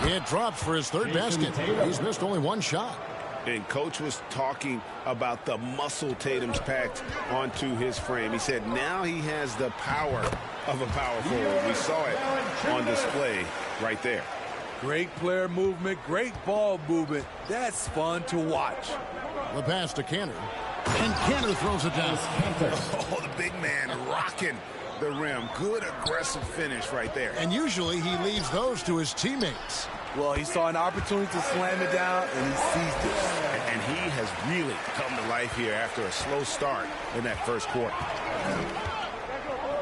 [SPEAKER 10] It drops for his third basket. He's missed only 1 shot.
[SPEAKER 13] And Coach was talking about the muscle Tatum's packed onto his frame. He said now he has the power of a power forward. We saw it on display right there.
[SPEAKER 15] Great player movement, great ball movement. That's fun to watch.
[SPEAKER 10] The pass to Kanter. And Kanter throws it down.
[SPEAKER 13] Oh, the big man rocking the rim. Good aggressive finish right there.
[SPEAKER 10] And usually he leaves those to his teammates.
[SPEAKER 15] Well, he saw an opportunity to slam it down, and he seized it.
[SPEAKER 13] And he has really come to life here after a slow start in that first quarter.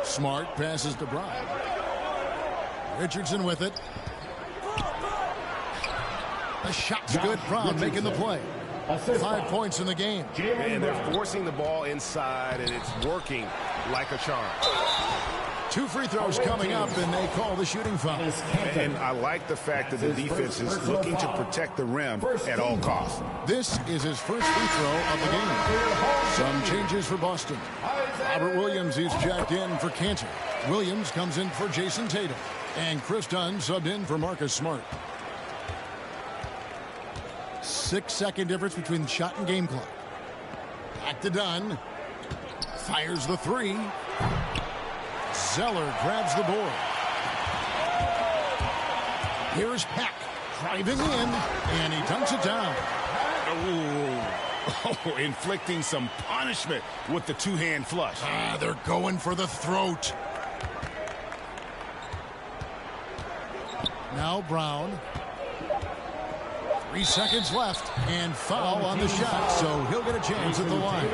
[SPEAKER 10] Smart passes to Brown. Richardson with it. The shot's good. Brown making the play. 5 points in the game.
[SPEAKER 13] And they're forcing the ball inside, and it's working like a charm.
[SPEAKER 10] 2 free throws coming up, and they call the shooting foul.
[SPEAKER 13] And I like the fact that the defense is looking to protect the rim at all costs.
[SPEAKER 10] This is his first free throw of the game. Some changes for Boston. Robert Williams is checked in for Kanter. Williams comes in for Jason Tatum. And Chris Dunn subbed in for Marcus Smart. 6-second difference between the shot and game clock. Back to Dunn. Fires the 3. Zeller grabs the board. Here's Peck driving in, and he dunks it down.
[SPEAKER 13] Ooh,
[SPEAKER 11] Oh, inflicting some punishment with the two-hand flush.
[SPEAKER 10] They're going for the throat. Now Brown. 3 seconds left, and foul on the shot, so he'll get a chance at the line.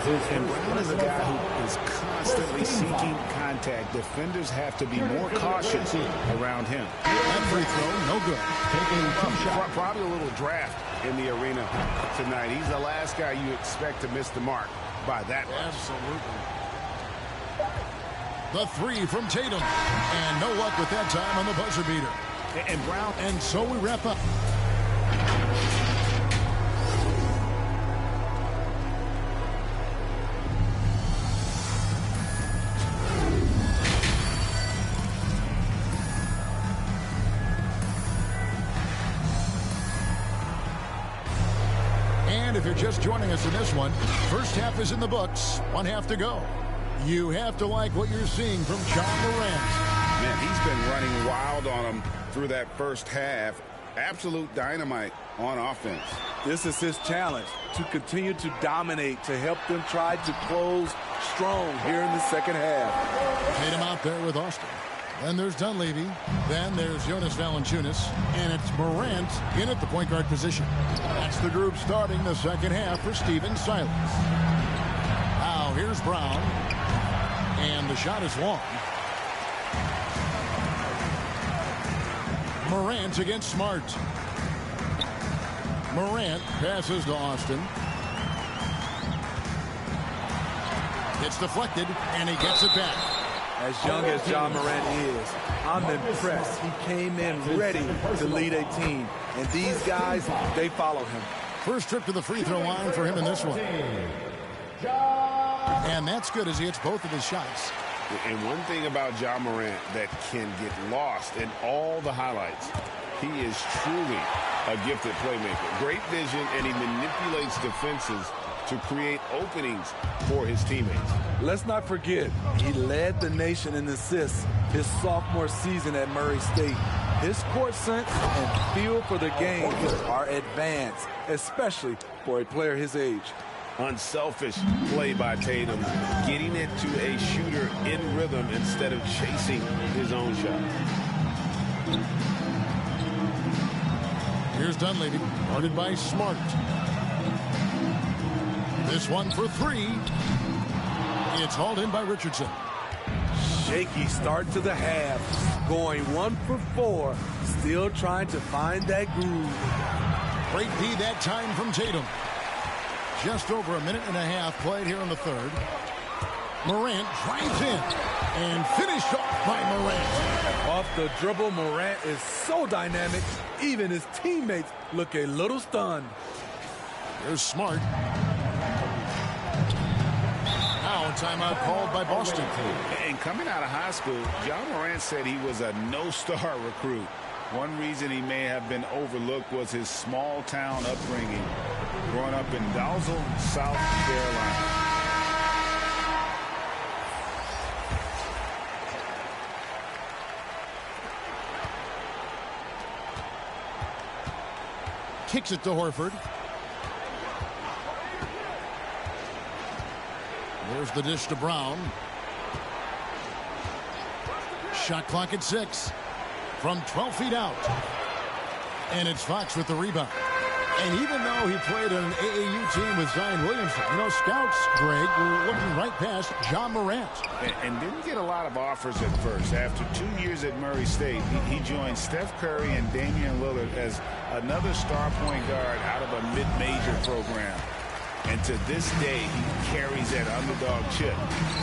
[SPEAKER 11] And Brown is a guy who is constantly seeking contact. Defenders have to be more cautious around him.
[SPEAKER 10] That free throw, no good.
[SPEAKER 11] Probably a little draft in the arena tonight. He's the last guy you expect to miss the mark by that much.
[SPEAKER 10] Absolutely. The three from Tatum. And no luck with that time on the buzzer beater.
[SPEAKER 11] And Brown.
[SPEAKER 10] And so we wrap up. And if you're just joining us in this one, first half is in the books, 1 half to go. You have to like what you're seeing from Ja Morant.
[SPEAKER 11] Man, he's been running wild on him through that first half. Absolute dynamite on offense.
[SPEAKER 15] This is his challenge, to continue to dominate, to help them try to close strong here in the second half.
[SPEAKER 10] Tatum out there with Austin. Then there's Dunleavy. Then there's Jonas Valanciunas. And it's Morant in at the point guard position. That's the group starting the second half for Stephen Silas. Now here's Brown. And the shot is long. Morant against Smart. Morant passes to Austin. It's deflected, and he gets it back.
[SPEAKER 15] As young as Ja Morant is, I'm impressed. He came in ready to lead a team. And these guys, they follow him.
[SPEAKER 10] First trip to the free throw line for him in this one. And that's good as he hits both of his shots.
[SPEAKER 11] And one thing about Ja Morant that can get lost in all the highlights, he is truly a gifted playmaker. Great vision, and he manipulates defenses to create openings for his teammates.
[SPEAKER 15] Let's not forget, he led the nation in assists his sophomore season at Murray State. His court sense and feel for the game are advanced, especially for a player his age.
[SPEAKER 11] Unselfish play by Tatum, getting it to a shooter in rhythm instead of chasing his own shot.
[SPEAKER 10] Here's Dunleavy, guarded by Smart. This one for three. It's hauled in by Richardson.
[SPEAKER 15] Shaky start to the half, going 1 for 4, still trying to find that groove.
[SPEAKER 10] Great D that time from Tatum. Just over a minute and a half played here in the third. Morant drives in and finished off by Morant.
[SPEAKER 15] Off the dribble, Morant is so dynamic, even his teammates look a little stunned.
[SPEAKER 10] Here's Smart. Now a timeout called by Boston.
[SPEAKER 11] And coming out of high school, Ja Morant said he was a no-star recruit. One reason he may have been overlooked was his small-town upbringing, growing up in Dalzell, South Carolina.
[SPEAKER 10] Kicks it to Horford. There's the dish to Brown. Shot clock at 6. From 12 feet out. And it's Fox with the rebound. And even though he played on an AAU team with Zion Williamson, you know, scouts, Greg, were looking right past Ja Morant.
[SPEAKER 11] And didn't get a lot of offers at first. After 2 years at Murray State, he joined Steph Curry and Damian Lillard as another star point guard out of a mid-major program. And to this day, he carries that underdog chip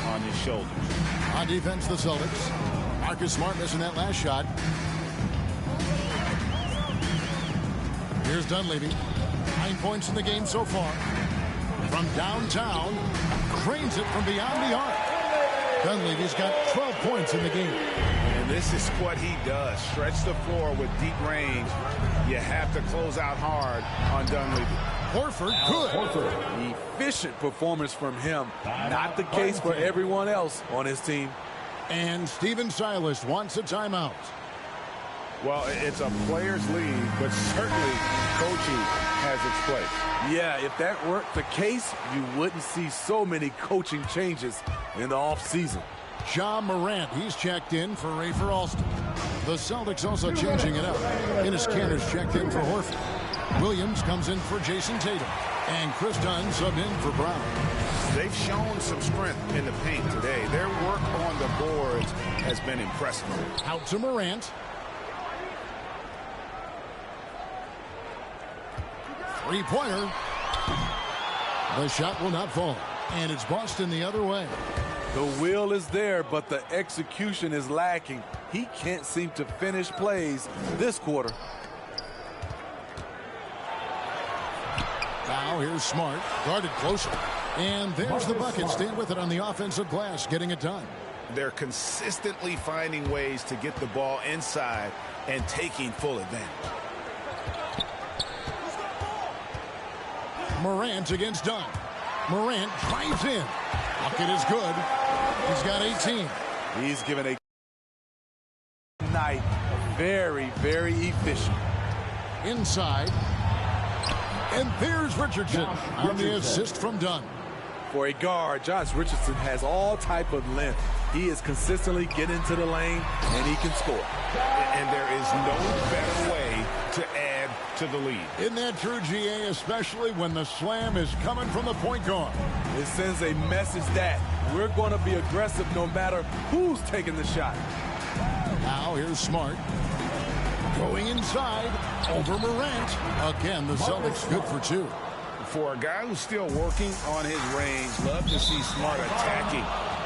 [SPEAKER 11] on his shoulders.
[SPEAKER 10] On defense, the Celtics. Marcus Smart missing that last shot. Here's Dunleavy. 9 points in the game so far. From downtown, cranes it from beyond the arc. Dunleavy's got 12 points in the game.
[SPEAKER 11] And this is what he does. Stretch the floor with deep range. You have to close out hard on Dunleavy.
[SPEAKER 10] Horford, good.
[SPEAKER 15] Efficient performance from him. Not the case for everyone else on his team.
[SPEAKER 10] And Stephen Silas wants a timeout.
[SPEAKER 13] Well, it's a players' league, but certainly coaching has its place.
[SPEAKER 15] Yeah, if that weren't the case, you wouldn't see so many coaching changes in the offseason.
[SPEAKER 10] Ja Morant, he's checked in for Rafer Alston. The Celtics also changing it up. Enes Kanter's checked in for Horford. Williams comes in for Jason Tatum. And Chris Dunn subbed in for Brown.
[SPEAKER 11] They've shown some strength in the paint today. Their work on the boards has been impressive.
[SPEAKER 10] Out to Morant. Three-pointer. The shot will not fall. And it's Boston the other way.
[SPEAKER 15] The will is there, but the execution is lacking. He can't seem to finish plays this quarter.
[SPEAKER 10] Now here's Smart, guarded closer. And there's the bucket. Staying with it on the offensive glass, getting it done.
[SPEAKER 11] They're consistently finding ways to get the ball inside and taking full advantage.
[SPEAKER 10] Morant against Dunn. Morant drives in. Bucket is good. He's got 18.
[SPEAKER 15] He's given a night. Very, very efficient.
[SPEAKER 10] Inside. And there's Richardson on the assist from Dunn.
[SPEAKER 15] For a guard, Josh Richardson has all type of length. He is consistently getting to the lane, and he can score.
[SPEAKER 11] And there is no better way to add to the lead.
[SPEAKER 10] Isn't that true, GA, especially when the slam is coming from the point guard?
[SPEAKER 15] It sends a message that we're going to be aggressive no matter who's taking the shot.
[SPEAKER 10] Now here's Smart. Going inside over Morant. Again, the Celtics good for two.
[SPEAKER 11] For a guy who's still working on his range, love to see Smart attacking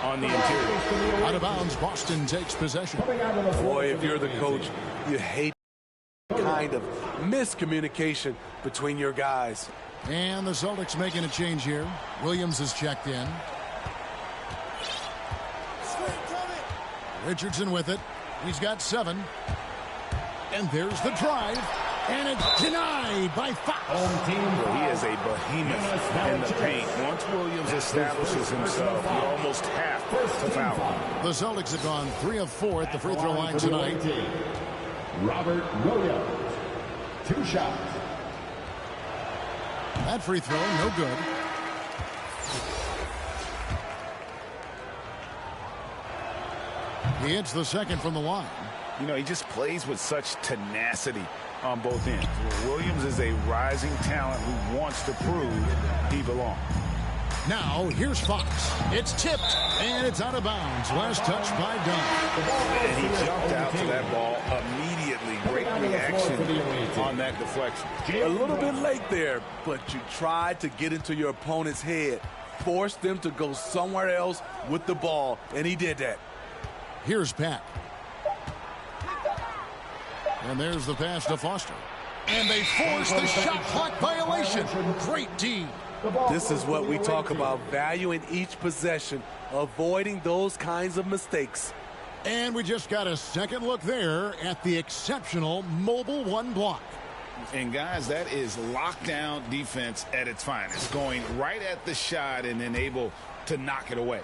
[SPEAKER 11] on the interior.
[SPEAKER 10] Out of bounds, Boston takes possession.
[SPEAKER 15] Boy, if you're the coach, you hate kind of miscommunication between your guys.
[SPEAKER 10] And the Celtics making a change here. Williams is checked in. Richardson with it. He's got 7. And there's the drive. And it's denied by Fox.
[SPEAKER 11] Well, he is a behemoth in the paint. Once Williams establishes himself, you almost have to foul him.
[SPEAKER 10] The Celtics have gone 3 of 4 at the free throw line tonight.
[SPEAKER 5] Robert Williams. 2 shots.
[SPEAKER 10] That free throw, no good. He hits the second from the line.
[SPEAKER 11] You know, he just plays with such tenacity on both ends. Williams is a rising talent who wants to prove he belongs.
[SPEAKER 10] Now, here's Fox. It's tipped, and it's out of bounds. Last touch by Dunn.
[SPEAKER 11] And he jumped out to that ball immediately. Great reaction on that deflection.
[SPEAKER 15] A little bit late there, but you tried to get into your opponent's head. Force them to go somewhere else with the ball, and he did that.
[SPEAKER 10] Here's Pat. And there's the pass to Foster. And they force the shot clock violation. Great D.
[SPEAKER 15] This is what we talk about, valuing each possession, avoiding those kinds of mistakes.
[SPEAKER 10] And we just got a second look there at the exceptional mobile 1 block.
[SPEAKER 11] And guys, that is lockdown defense at its finest. Going right at the shot and then able to knock it away.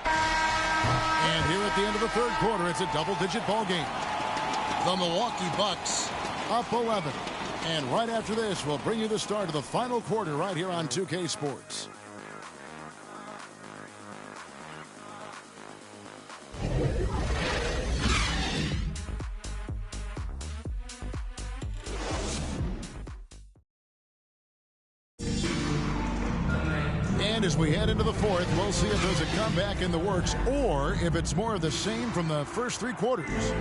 [SPEAKER 10] And here at the end of the third quarter, it's a double-digit ball game. The Milwaukee Bucks up 11. And right after this, we'll bring you the start of the final quarter right here on 2K Sports. And as we head into the fourth, we'll see if there's a comeback in the works or if it's more of the same from the first 3 quarters.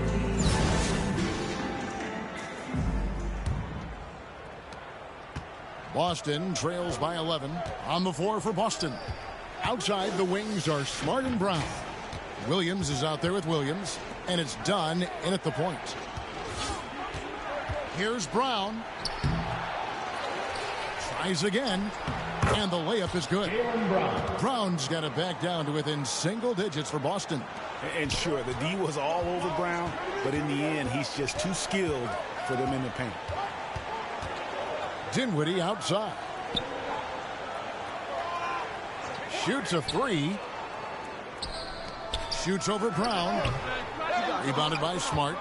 [SPEAKER 10] Boston trails by 11 on the floor for Boston. Outside, the wings are Smart and Brown. Williams is out there with Williams, and it's Dunn in at the point. Here's Brown. Tries again, and the layup is good. Brown's got it back down to within single digits for Boston.
[SPEAKER 11] And sure, the D was all over Brown, but in the end, he's just too skilled for them in the paint.
[SPEAKER 10] Dinwiddie outside. Shoots a 3. Shoots over Brown. Rebounded by Smart.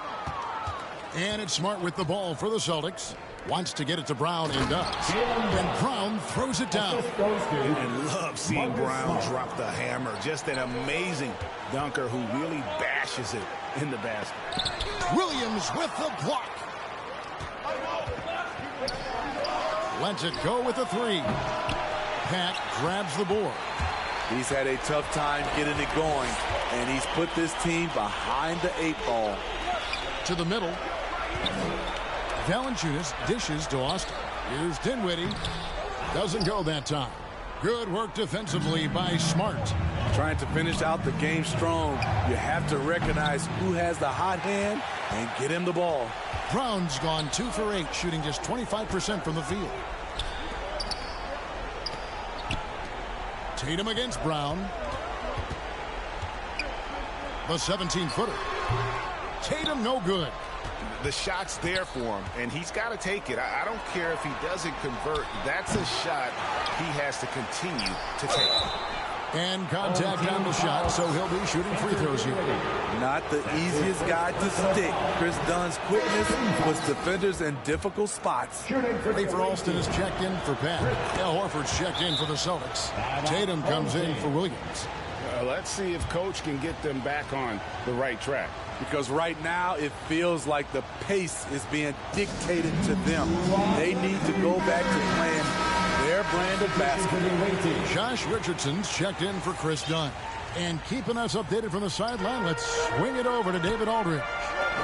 [SPEAKER 10] And it's Smart with the ball for the Celtics. Wants to get it to Brown and does. And Brown throws it down.
[SPEAKER 11] And love seeing Brown drop the hammer. Just an amazing dunker who really bashes it in the basket.
[SPEAKER 10] Williams with the block. Lets it go with the three. Pat grabs the board.
[SPEAKER 15] He's had a tough time getting it going, and he's put this team behind the 8 ball.
[SPEAKER 10] To the middle. Valanciunas dishes to Austin. Here's Dinwiddie. Doesn't go that time. Good work defensively by Smart.
[SPEAKER 15] Trying to finish out the game strong. You have to recognize who has the hot hand and get him the ball.
[SPEAKER 10] Brown's gone 2 for 8, shooting just 25% from the field. Tatum against Brown. The 17-footer. Tatum no good.
[SPEAKER 11] The shot's there for him, and he's got to take it. I don't care if he doesn't convert. That's a shot he has to continue to take.
[SPEAKER 10] And contact on the shot, so he'll be shooting free throws here.
[SPEAKER 15] Not the easiest guy to stick. Chris Dunn's quickness puts defenders in difficult spots.
[SPEAKER 10] Rafer Alston is checked in for Pat. Al Horford's checked in for the Celtics. Tatum comes in for Williams.
[SPEAKER 11] Let's see if Coach can get them back on the right track.
[SPEAKER 15] Because right now it feels like the pace is being dictated to them. They need to go back to playing their brand of basketball.
[SPEAKER 10] Josh Richardson's checked in for Chris Dunn. And keeping us updated from the sideline, let's swing it over to David Aldridge.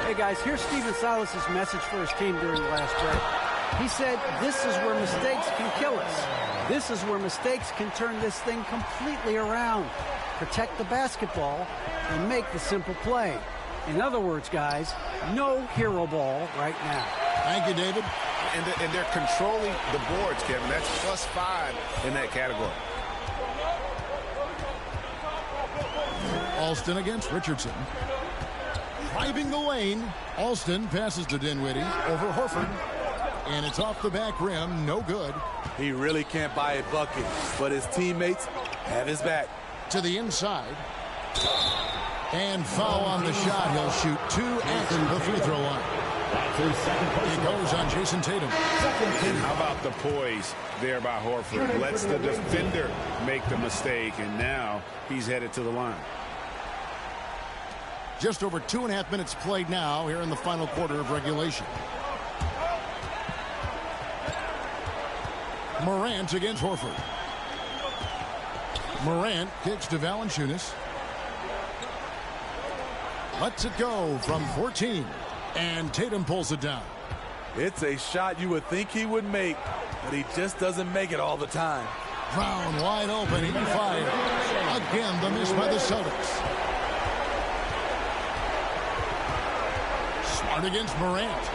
[SPEAKER 14] Hey guys, here's Stephen Silas's message for his team during the last break. He said, "This is where mistakes can kill us. This is where mistakes can turn this thing completely around. Protect the basketball and make the simple play." In other words, guys, no hero ball right now.
[SPEAKER 10] Thank you, David.
[SPEAKER 11] And they're controlling the boards, Kevin. That's +5 in that category.
[SPEAKER 10] Alston against Richardson. Driving the lane. Alston passes to Dinwiddie over Horford. And it's off the back rim. No good.
[SPEAKER 15] He really can't buy a bucket, but his teammates have his back.
[SPEAKER 10] To the inside. And foul on the shot. He'll shoot 2 at the free throw line. It goes on Jason Tatum.
[SPEAKER 11] And how about the poise there by Horford? Lets the defender make the mistake, and now he's headed to the line.
[SPEAKER 10] Just over 2.5 minutes played now here in the final quarter of regulation. Morant against Horford. Morant kicks to Valanciunas. Lets it go from 14. And Tatum pulls it down.
[SPEAKER 15] It's a shot you would think he would make, but he just doesn't make it all the time.
[SPEAKER 10] Brown wide open. He fired. Again, the miss by the Celtics. Smart against Morant.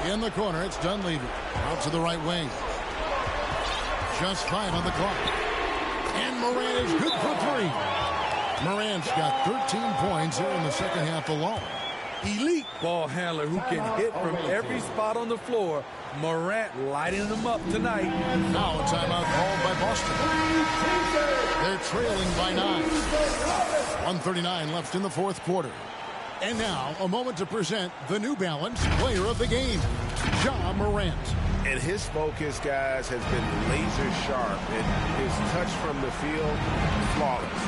[SPEAKER 10] In the corner, it's Dunleavy. Out to the right wing. Just 5 on the clock. And Morant is good for 3. Morant's got 13 points here in the second half alone.
[SPEAKER 15] Elite ball handler who can hit from every spot on the floor. Morant lighting them up tonight.
[SPEAKER 10] Now a timeout called by Boston. They're trailing by 9. 1:39 left in the fourth quarter. And now a moment to present the New Balance Player of the Game, Ja Morant.
[SPEAKER 11] And his focus, guys, has been laser sharp. And his touch from the field, flawless.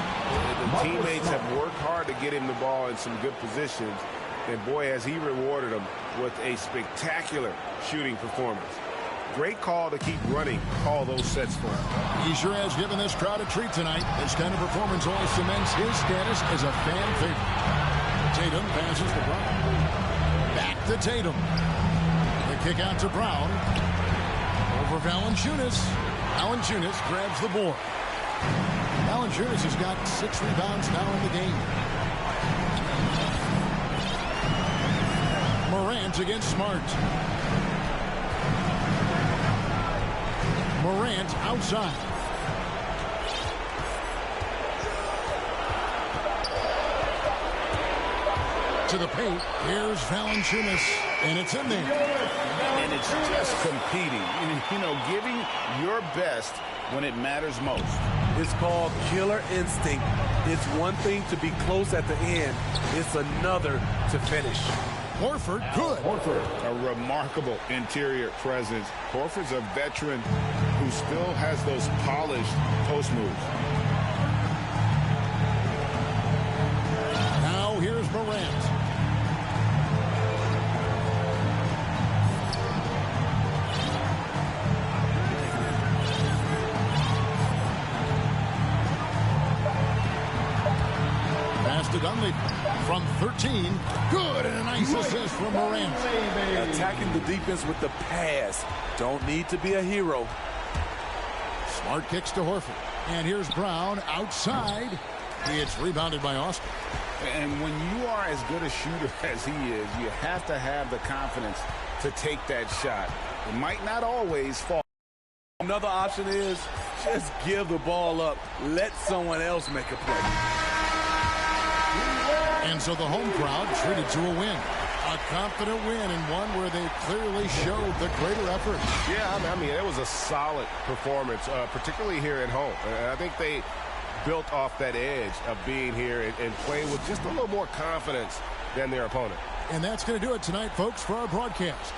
[SPEAKER 11] The teammates have worked hard to get him the ball in some good positions. And boy, has he rewarded them with a spectacular shooting performance. Great call to keep running all those sets for him.
[SPEAKER 10] He sure has given this crowd a treat tonight. This kind of performance only cements his status as a fan favorite. Tatum passes to Brown. Back to Tatum. The kick out to Brown. Over Valanciunas. Valanciunas grabs the board. Valanciunas has got 6 rebounds now in the game. Morant against Smart. Morant outside. To the paint. Here's Valanciunas. And it's in there.
[SPEAKER 11] And it's just competing. You know, giving your best when it matters most.
[SPEAKER 15] It's called killer instinct. It's one thing to be close at the end. It's another to finish.
[SPEAKER 10] Horford, good.
[SPEAKER 11] Horford, a remarkable interior presence. Horford's a veteran who still has those polished post moves.
[SPEAKER 10] Now here's Morant. Pass to Dunleavy from 13. Good, and a nice assist from Morant.
[SPEAKER 15] Attacking the defense with the pass. Don't need to be a hero.
[SPEAKER 10] Smart kicks to Horford. And here's Brown outside. It's rebounded by Austin.
[SPEAKER 11] And when you are as good a shooter as he is, you have to have the confidence to take that shot. It might not always fall.
[SPEAKER 15] Another option is just give the ball up. Let someone else make a play.
[SPEAKER 10] And so the home crowd treated to a win. A confident win, and one where they clearly showed the greater effort.
[SPEAKER 1] Yeah, I mean, it was a solid performance, particularly here at home. I think they built off that edge of being here and playing with just a little more confidence than their opponent.
[SPEAKER 10] And that's going to do it tonight, folks, for our broadcast.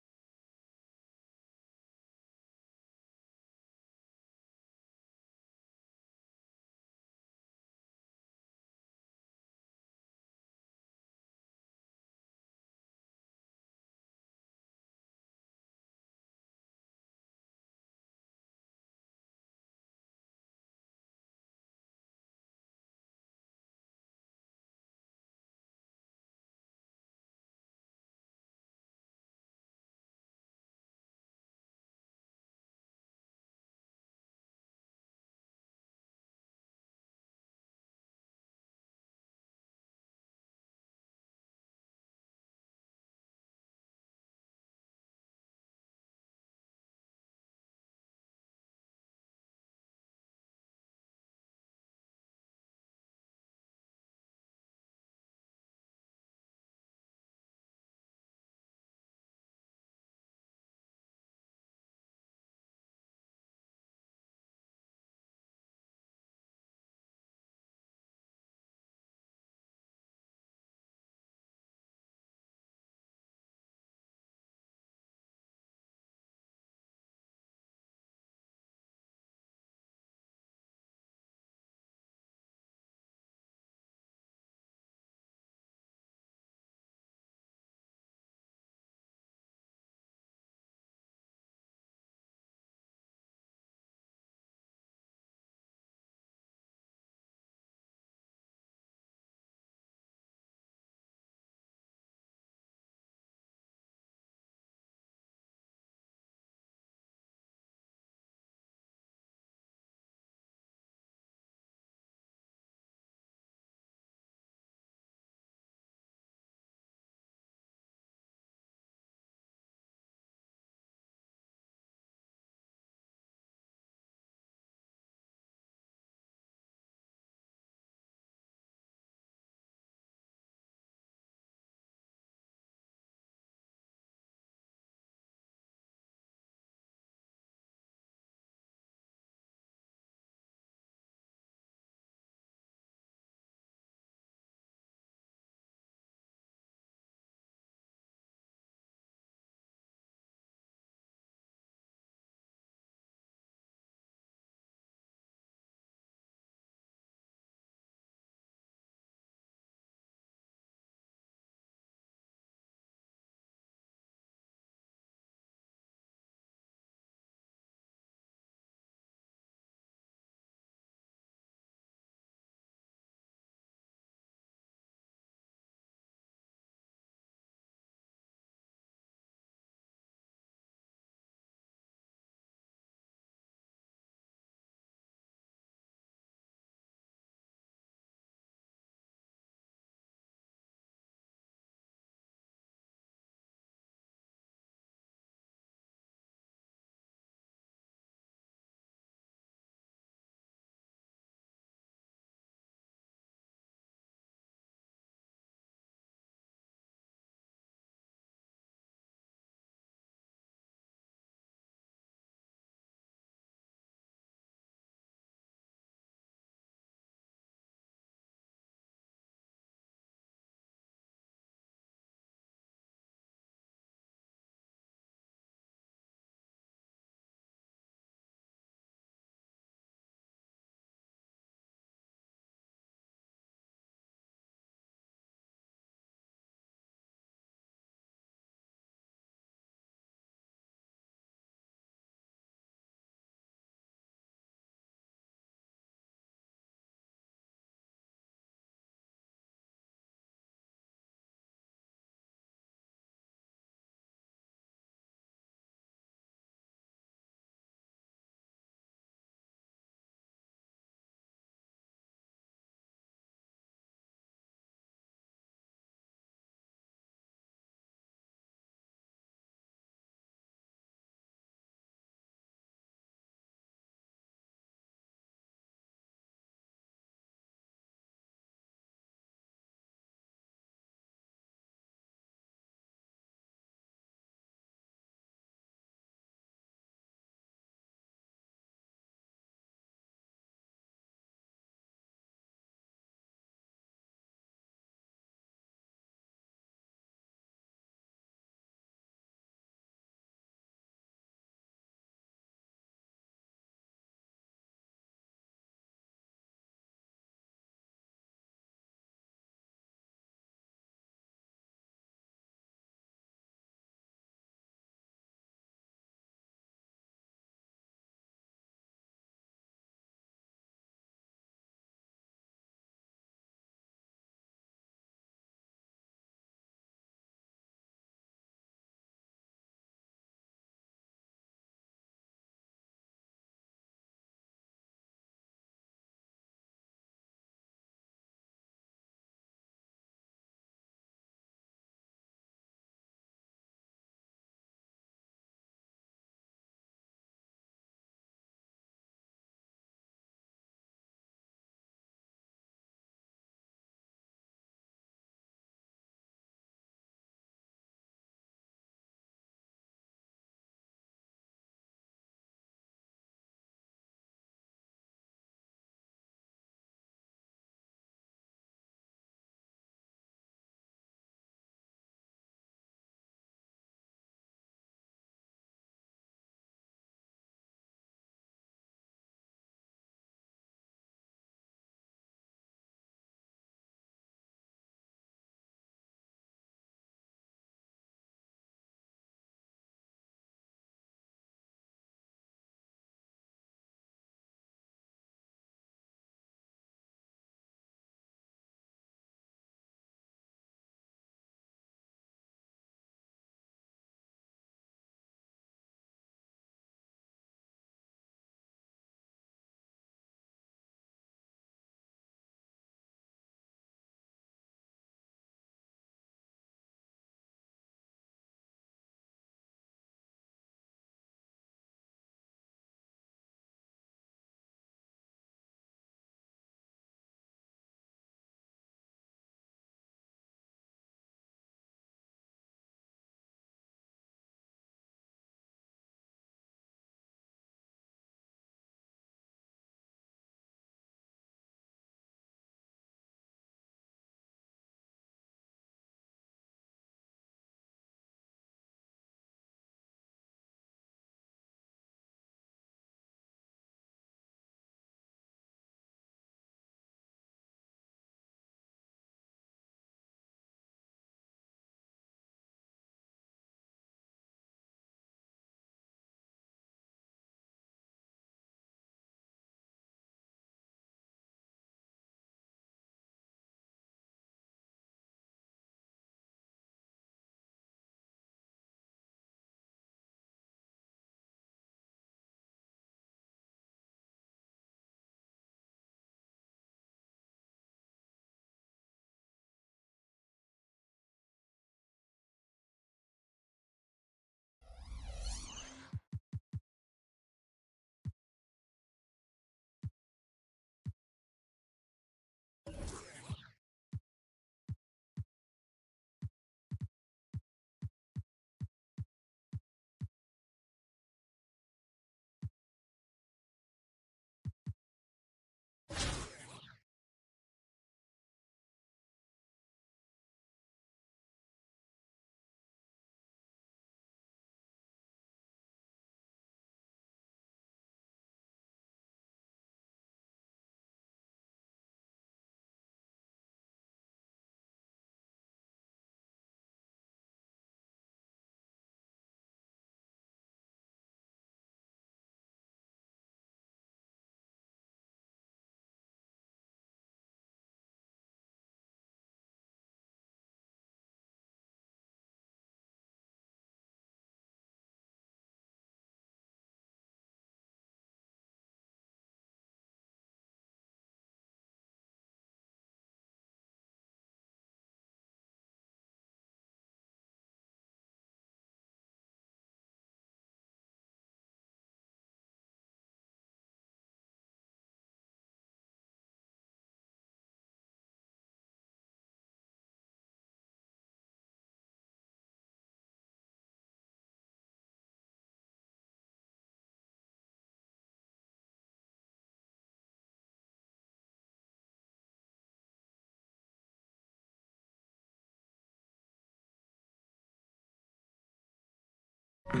[SPEAKER 5] On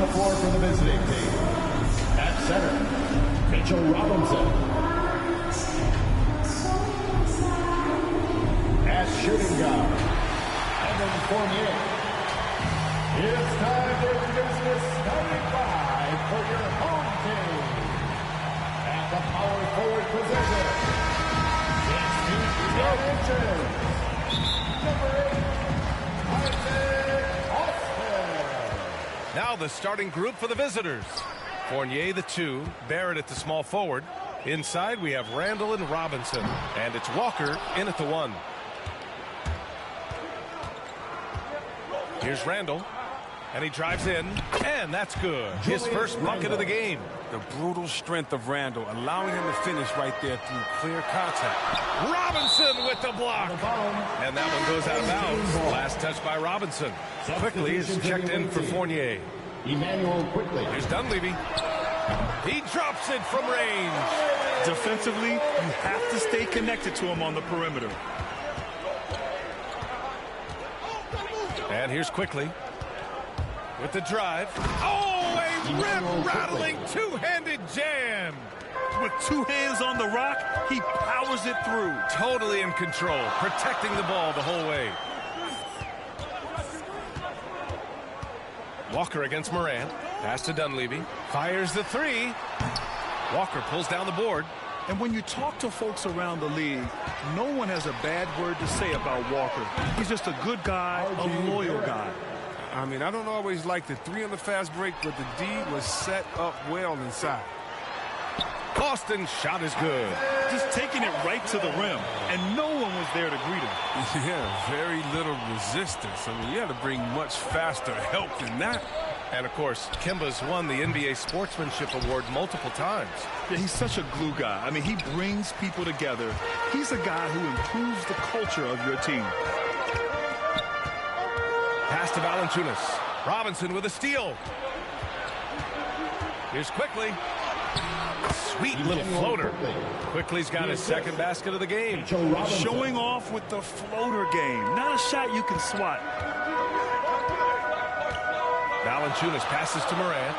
[SPEAKER 5] the floor for the visiting team. At center, Mitchell Robinson. As shooting guard, Evan Fournier. It's time to introduce the starting five for your home team. At the power forward position, 6 feet 10 inches. Number 8, Isaac Austin.
[SPEAKER 1] Now the starting group for the visitors. Fournier the 2, Barrett at the small forward. Inside we have Randall and Robinson. And it's Walker in at the 1. Here's Randall. And he drives in, and that's good. His first bucket of the game.
[SPEAKER 16] The brutal strength of Randall, allowing him to finish right there through clear contact.
[SPEAKER 1] Robinson with the block. And that one goes out of bounds. Last touch by Robinson. Quickly is checked in for Fournier.
[SPEAKER 5] Emmanuel Quickly.
[SPEAKER 1] Here's Dunleavy. He drops it from range.
[SPEAKER 3] Defensively, you have to stay connected to him on the perimeter.
[SPEAKER 1] And here's Quickly. With the drive. Oh, a rip-rattling two-handed jam.
[SPEAKER 3] With 2 hands on the rock, he powers it through.
[SPEAKER 1] Totally in control, protecting the ball the whole way. Walker against Morant. Pass to Dunleavy. Fires the 3. Walker pulls down the board.
[SPEAKER 3] And when you talk to folks around the league, no one has a bad word to say about Walker. He's just a good guy, a loyal guy.
[SPEAKER 16] I mean, I don't always like the 3 on the fast break, but the D was set up well inside.
[SPEAKER 1] Austin's shot is good.
[SPEAKER 3] Just taking it right to the rim, and no one was there to greet him.
[SPEAKER 16] Yeah, very little resistance. I mean, you had to bring much faster help than that.
[SPEAKER 1] And, of course, Kemba's won the NBA Sportsmanship Award multiple times.
[SPEAKER 3] Yeah, he's such a glue guy. I mean, he brings people together. He's a guy who improves the culture of your team.
[SPEAKER 1] Pass to Valanciunas. Robinson with a steal. Here's Quickly. Sweet little floater. Quickly's got his second basket of the game.
[SPEAKER 3] Showing off with the floater game. Not a shot you can swat.
[SPEAKER 1] Valanciunas passes to Morant.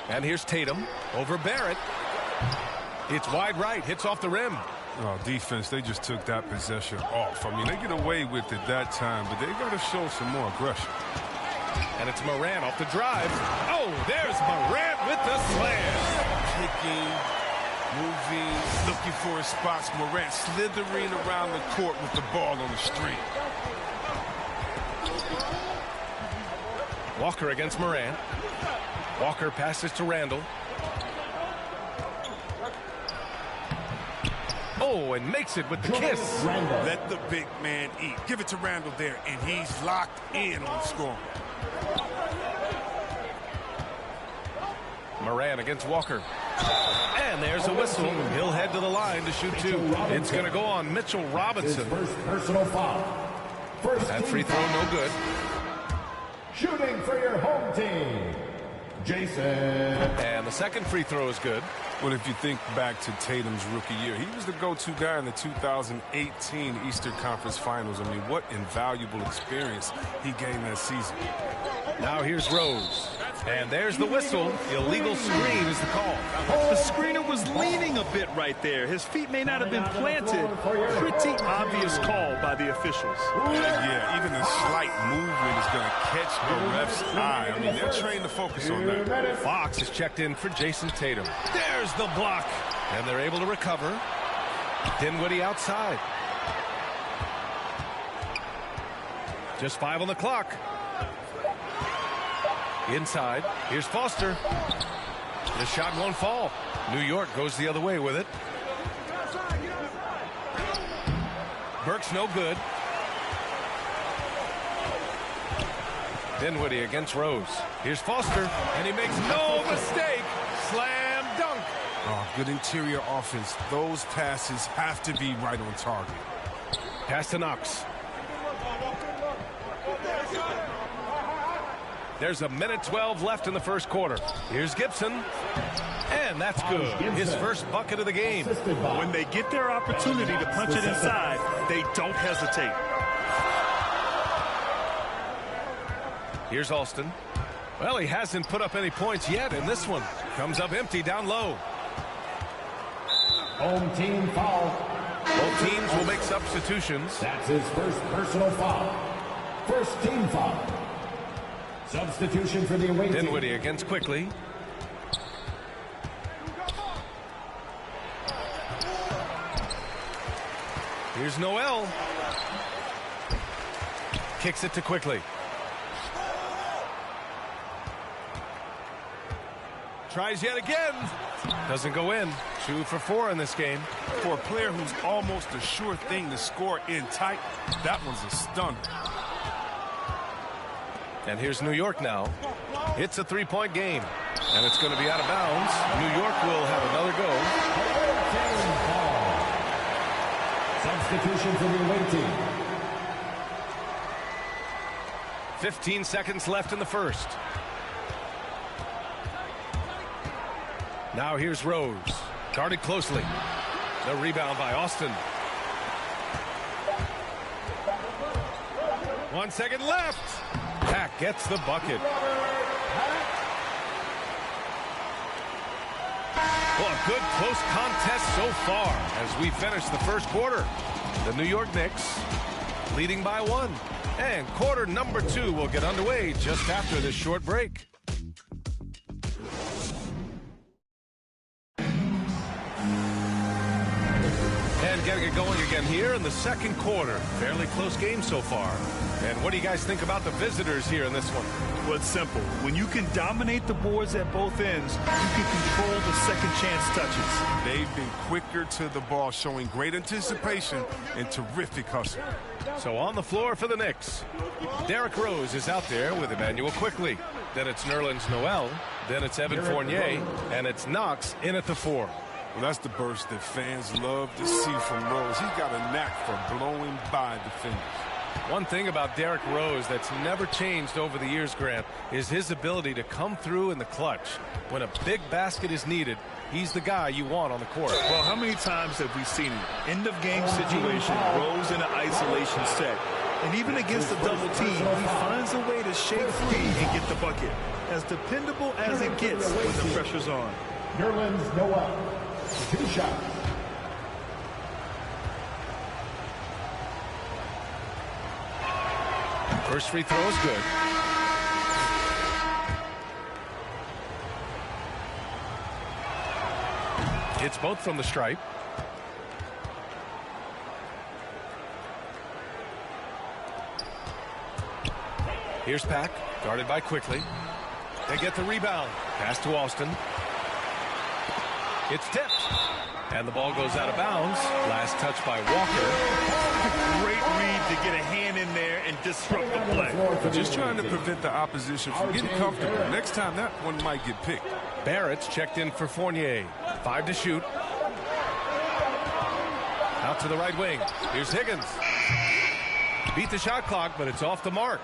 [SPEAKER 1] And here's Tatum over Barrett. It's wide right, hits off the rim.
[SPEAKER 16] Oh, defense, they just took that possession off. I mean, they get away with it that time, but they got to show some more aggression.
[SPEAKER 1] And it's Morant off the drive. Oh, there's Morant with the slam.
[SPEAKER 16] Kicking, moving, looking for his spots. Morant slithering around the court with the ball on the string.
[SPEAKER 1] Walker against Morant. Walker passes to Randall. Oh, and makes it with the kiss.
[SPEAKER 16] Let the big man eat. Give it to Randall there, and he's locked in on scoring.
[SPEAKER 1] Morant against Walker. And there's a whistle. He'll head to the line to shoot 2. It's going to go on Mitchell Robinson.
[SPEAKER 5] First personal foul.
[SPEAKER 1] That free throw no good.
[SPEAKER 5] Shooting for your home team, Jason.
[SPEAKER 1] And the second free throw is good.
[SPEAKER 16] Well, if you think back to Tatum's rookie year, he was the go-to guy in the 2018 Eastern Conference Finals. I mean, what invaluable experience he gained that season.
[SPEAKER 1] Now here's Rose. And there's the whistle. Illegal screen is the call.
[SPEAKER 3] The screener was leaning a bit right there. His feet may not have been planted. Pretty obvious call by the officials.
[SPEAKER 16] Yeah, even a slight movement is going to catch the ref's eye. I mean, they're trained to focus on that.
[SPEAKER 1] Fox is checked in for Jason Tatum. There's the block. And they're able to recover. Dinwiddie outside. Just 5 on the clock. Inside. Here's Foster. The shot won't fall. New York goes the other way with it. Burke's no good. Dinwiddie against Rose. Here's Foster. And he makes no mistake. Slam dunk.
[SPEAKER 16] Oh, good interior offense. Those passes have to be right on target.
[SPEAKER 1] Pass to Knox. There's a minute 12 left in the first quarter. Here's Gibson. And that's good. His first bucket of the game.
[SPEAKER 3] When they get their opportunity to punch it inside, they don't hesitate.
[SPEAKER 1] Here's Alston. Well, he hasn't put up any points yet in this one. Comes up empty down low.
[SPEAKER 5] Home team foul.
[SPEAKER 1] Both teams will make substitutions.
[SPEAKER 5] That's his first personal foul. First team foul. Substitution for the away team.
[SPEAKER 1] Dinwiddie against Quickly. Here's Noel. Kicks it to Quickly. Tries yet again. Doesn't go in. 2 for 4 in this game.
[SPEAKER 16] For a player who's almost a sure thing to score in tight, that one's a stunner.
[SPEAKER 1] And here's New York now. It's a 3-point game. And it's going to be out of bounds. New York will have another go.
[SPEAKER 5] Substitution for the away team.
[SPEAKER 1] 15 seconds left in the first. Now here's Rose. Guarded closely. The rebound by Austin. 1 second left. Pack gets the bucket. Well, a good close contest so far as we finish the first quarter. The New York Knicks leading by 1. And quarter number 2 will get underway just after this short break. And getting it going again here in the second quarter. Fairly close game so far. And what do you guys think about the visitors here in this one?
[SPEAKER 3] Well, it's simple. When you can dominate the boards at both ends, you can control the second chance touches.
[SPEAKER 16] They've been quicker to the ball, showing great anticipation and terrific hustle.
[SPEAKER 1] So on the floor for the Knicks, Derrick Rose is out there with Emmanuel Quickly. Then it's Nerlens Noel. Then it's Evan Fournier. And it's Knox in at the 4.
[SPEAKER 16] Well, that's the burst that fans love to see from Rose. He's got a knack for blowing by defenders.
[SPEAKER 1] One thing about Derrick Rose that's never changed over the years, Grant, is his ability to come through in the clutch. When a big basket is needed, he's the guy you want on the court.
[SPEAKER 3] Well, how many times have we seen an end-of-game situation, Rose in an isolation set, and even against a double team, he finds a way to shake free and get the bucket. As dependable as it gets when the pressure's on.
[SPEAKER 5] Nerlens Noel. 2 shots.
[SPEAKER 1] First free throw is good. It's both from the stripe. Here's Pack, guarded by Quickly. They get the rebound. Pass to Alston. It's tipped. And the ball goes out of bounds. Last touch by Walker.
[SPEAKER 3] Great read to get a hand in there and disrupt the play.
[SPEAKER 16] Just trying to prevent the opposition from getting comfortable. Next time, that one might get picked.
[SPEAKER 1] Barrett's checked in for Fournier. 5 to shoot. Out to the right wing. Here's Higgins. Beat the shot clock, but it's off the mark.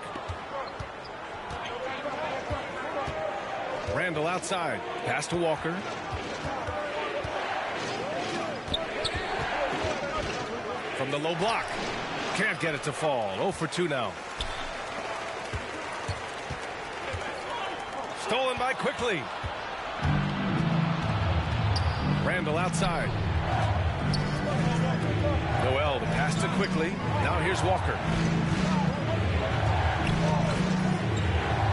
[SPEAKER 1] Randall outside. Pass to Walker. From the low block. Can't get it to fall. 0 for 2 now. Stolen by Quickly. Randall outside. Noel, the pass to Quickly. Now here's Walker.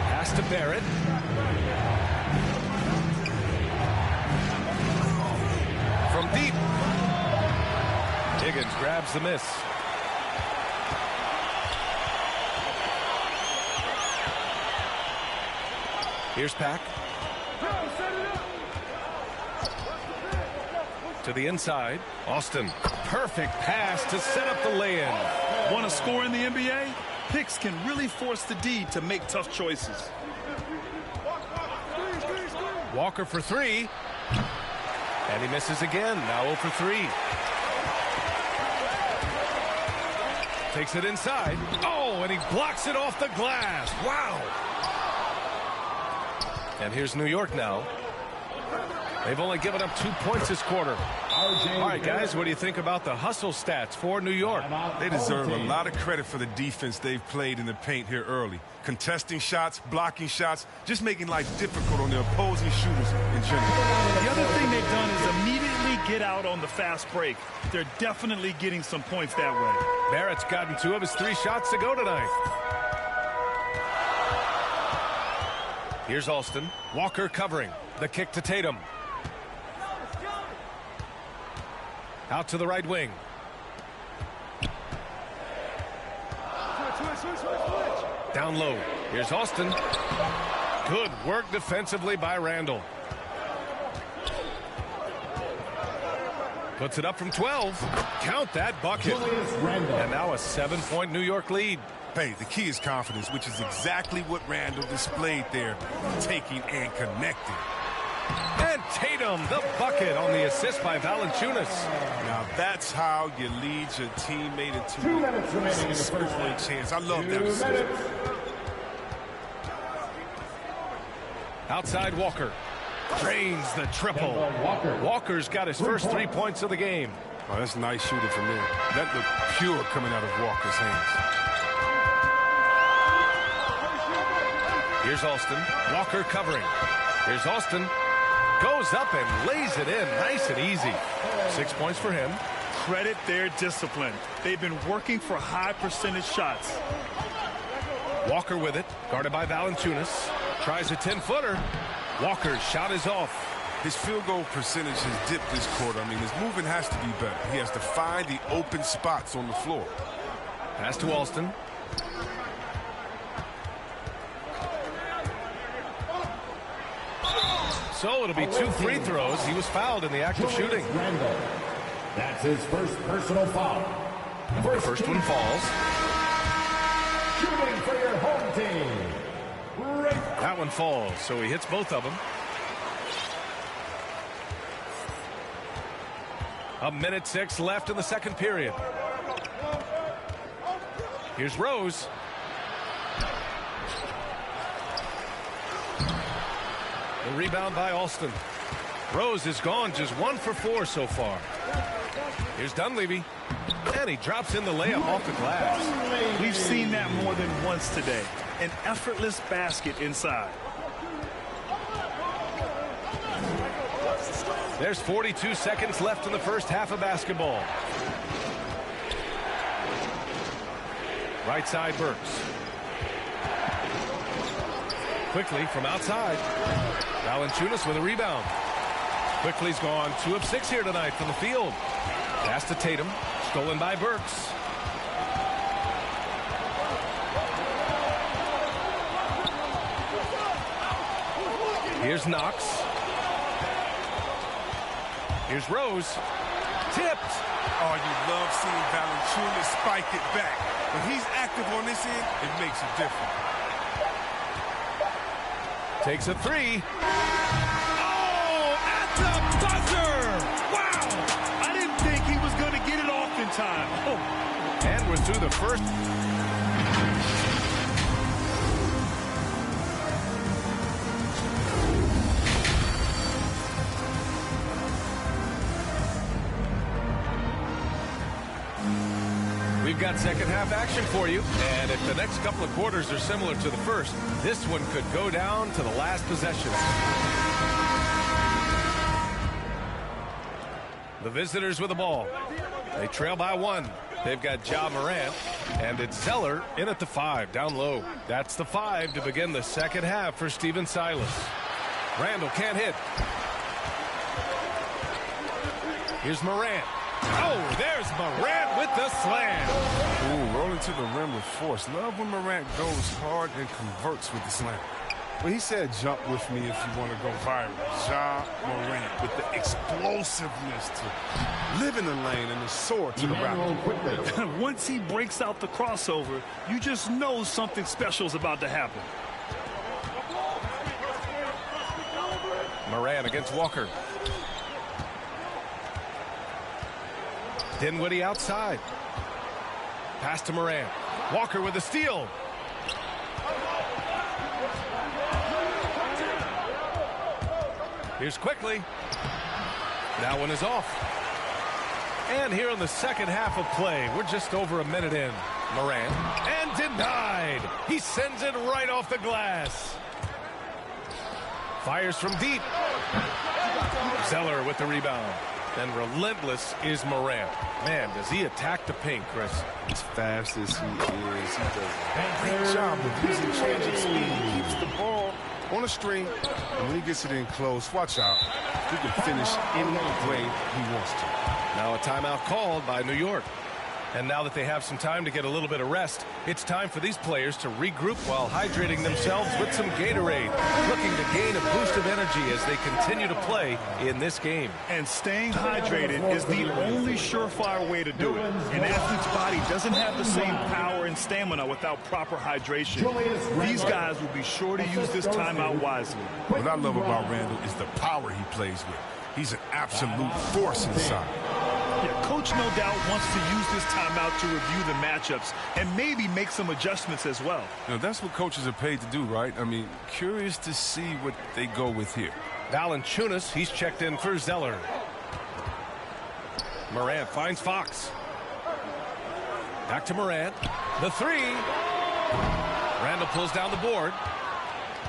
[SPEAKER 1] Pass to Barrett. From deep. Higgins grabs the miss. Here's Pack. To the inside. Austin. Perfect pass to set up the lay-in.
[SPEAKER 3] Want to score in the NBA? Picks can really force the D to make tough choices.
[SPEAKER 1] Walker for 3. And he misses again. Now 0 for 3. Takes it inside. Oh, and he blocks it off the glass. Wow. And here's New York now. They've only given up 2 points this quarter. All right, guys, what do you think about the hustle stats for New York?
[SPEAKER 16] They deserve a lot of credit for the defense they've played in the paint here early. Contesting shots, blocking shots, just making life difficult on the opposing shooters in general.
[SPEAKER 3] The other thing they've done is immediately get out on the fast break. They're definitely getting some points that way.
[SPEAKER 1] Barrett's gotten 2 of his 3 shots to go tonight. Here's Alston. Walker covering. The kick to Tatum. Out to the right wing. Down low. Here's Alston. Good work defensively by Randall. Puts it up from 12. Count that bucket. And now a 7-point New York lead.
[SPEAKER 16] Hey, the key is confidence, which is exactly what Randall displayed there, taking and connecting.
[SPEAKER 1] And Tatum, the bucket on the assist by Valanciunas.
[SPEAKER 16] Now that's how you lead your teammate into a scoring chance. I love that assist.
[SPEAKER 1] Outside Walker. Drains the triple. Walker's got his first 3 points of the game.
[SPEAKER 16] Oh, that's nice shooting from there. That looked pure coming out of Walker's hands.
[SPEAKER 1] Here's Alston. Walker covering. Here's Alston. Goes up and lays it in nice and easy. 6 points for him.
[SPEAKER 3] Credit their discipline. They've been working for high percentage shots.
[SPEAKER 1] Walker with it. Guarded by Valanciunas. Tries a 10-footer. Walker's shot is off.
[SPEAKER 16] His field goal percentage has dipped this quarter. I mean, his movement has to be better. He has to find the open spots on the floor.
[SPEAKER 1] Pass to Alston. So it'll be 2 free throws. He was fouled in the act of shooting.
[SPEAKER 5] That's his first personal foul.
[SPEAKER 1] First one falls.
[SPEAKER 5] Shooting for your home team.
[SPEAKER 1] That one falls, so he hits both of them. A minute 6 left in the second period. Here's Rose. The rebound by Alston. Rose is gone, just 1 for 4 so far. Here's Dunleavy. And he drops in the layup off the glass.
[SPEAKER 3] We've seen that more than once today. An effortless basket inside.
[SPEAKER 1] There's 42 seconds left in the first half of basketball. Right side Burks. Quickly from outside. Valanciunas with a rebound. Quickly's gone 2 of 6 here tonight from the field. Pass to Tatum. Stolen by Burks. Here's Knox. Here's Rose. Tipped.
[SPEAKER 16] Oh, you love seeing Valanciunas spike it back. When he's active on this end, it makes a difference.
[SPEAKER 1] Takes a 3. Oh, at the buzzer!
[SPEAKER 3] Wow! I didn't think he was going to get it off in time.
[SPEAKER 1] Oh. And we're through the first. We've got second half action for you, and if the next couple of quarters are similar to the first, this one could go down to the last possession. The visitors with the ball. They trail by 1. They've got Ja Morant, and it's Zeller in at the 5, down low. That's the 5 to begin the second half for Stephen Silas. Randall can't hit. Here's Morant. Oh, there's Morant with the slam.
[SPEAKER 16] Ooh, rolling to the rim with force. Love when Morant goes hard and converts with the slam. Well, he said jump with me if you want to go viral. Ja Morant with the explosiveness to live in the lane and the soar to the rack.
[SPEAKER 3] Once he breaks out the crossover, you just know something special is about to happen.
[SPEAKER 1] Morant against Walker. Dinwiddie outside. Pass to Morant. Walker with a steal. Here's quickly. That one is off. And here in the second half of play, we're just over a minute in. Morant, and denied. He sends it right off the glass. Fires from deep. Zeller with the rebound. And relentless is Morant. Man, does he attack the paint, Chris?
[SPEAKER 16] As fast as he is, he does a great job of using changing speed. He keeps the ball on a string, and when he gets it in close, watch out. He can finish any way he wants to.
[SPEAKER 1] Now a timeout called by New York. And now that they have some time to get a little bit of rest, it's time for these players to regroup while hydrating themselves with some Gatorade, looking to gain a boost of energy as they continue to play in this game.
[SPEAKER 3] And staying hydrated is the only surefire way to do it. An athlete's body doesn't have the same power and stamina without proper hydration. These guys will be sure to use this timeout wisely.
[SPEAKER 16] What I love about Randall is the power he plays with. He's an absolute force inside.
[SPEAKER 3] Yeah, Coach no doubt wants to use this timeout to review the matchups and maybe make some adjustments as well.
[SPEAKER 16] You know, that's what coaches are paid to do, right? I mean, curious to see what they go with here.
[SPEAKER 1] Valanciunas, he's checked in for Zeller. Morant finds Fox. Back to Morant. The three. Randall pulls down the board.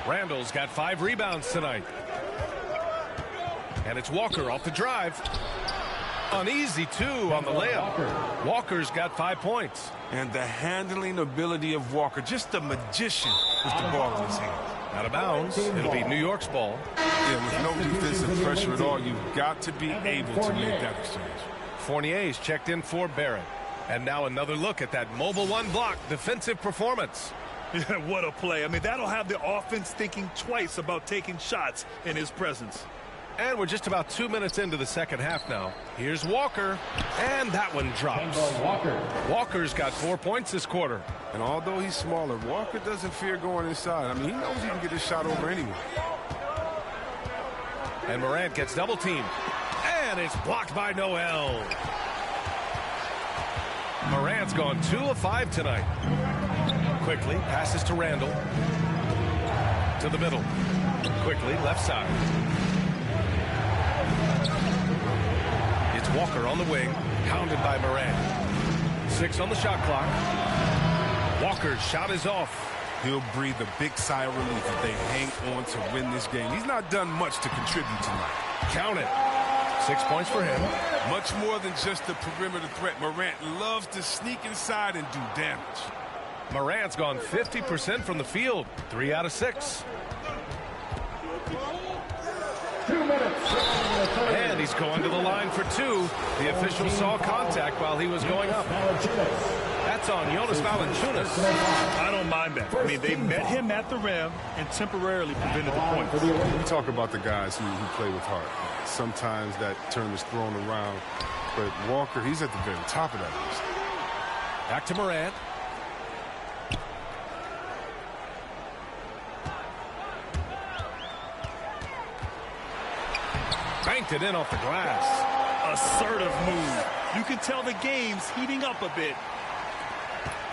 [SPEAKER 1] Randall's got 5 rebounds tonight. And it's Walker off the drive. Uneasy, too, on the layup. Walker's got 5 points.
[SPEAKER 16] And the handling ability of Walker, just a magician with the ball in his hands.
[SPEAKER 1] Out of bounds. It'll be New York's ball.
[SPEAKER 16] Yeah, with no defensive pressure at all, you've got to be able to make that exchange.
[SPEAKER 1] Fournier's checked in for Barrett. And now another look at that mobile one block defensive performance.
[SPEAKER 3] Yeah, what a play. I mean, that'll have the offense thinking twice about taking shots in his presence.
[SPEAKER 1] And we're just about 2 minutes into the second half now. Here's Walker, and that one drops. Walker's got 4 points this quarter.
[SPEAKER 16] And although he's smaller, Walker doesn't fear going inside. I mean, he knows he can get his shot over anyway.
[SPEAKER 1] And Morant gets double teamed. And it's blocked by Noel. Morant's gone 2 of 5 tonight. Quickly passes to Randall. To the middle. Quickly left side. It's Walker on the wing, hounded by Morant. 6 on the shot clock. Walker's shot is off.
[SPEAKER 16] He'll breathe a big sigh of relief if they hang on to win this game. He's not done much to contribute tonight.
[SPEAKER 1] Count it. 6 points for him.
[SPEAKER 16] Much more than just a perimeter threat. Morant loves to sneak inside and do damage.
[SPEAKER 1] Morant's gone 50% from the field. 3 out of 6.
[SPEAKER 5] 2 minutes.
[SPEAKER 1] And he's going to the line for 2. The official saw contact while he was going up. That's on Jonas Valanciunas.
[SPEAKER 3] I don't mind that. I mean, they met him at the rim and temporarily prevented the point.
[SPEAKER 16] We talk about the guys who play with heart. Sometimes that term is thrown around, but Walker, he's at the very top of that list.
[SPEAKER 1] Back to Morant. Banked it in off the glass.
[SPEAKER 3] Assertive move. You can tell the game's heating up a bit.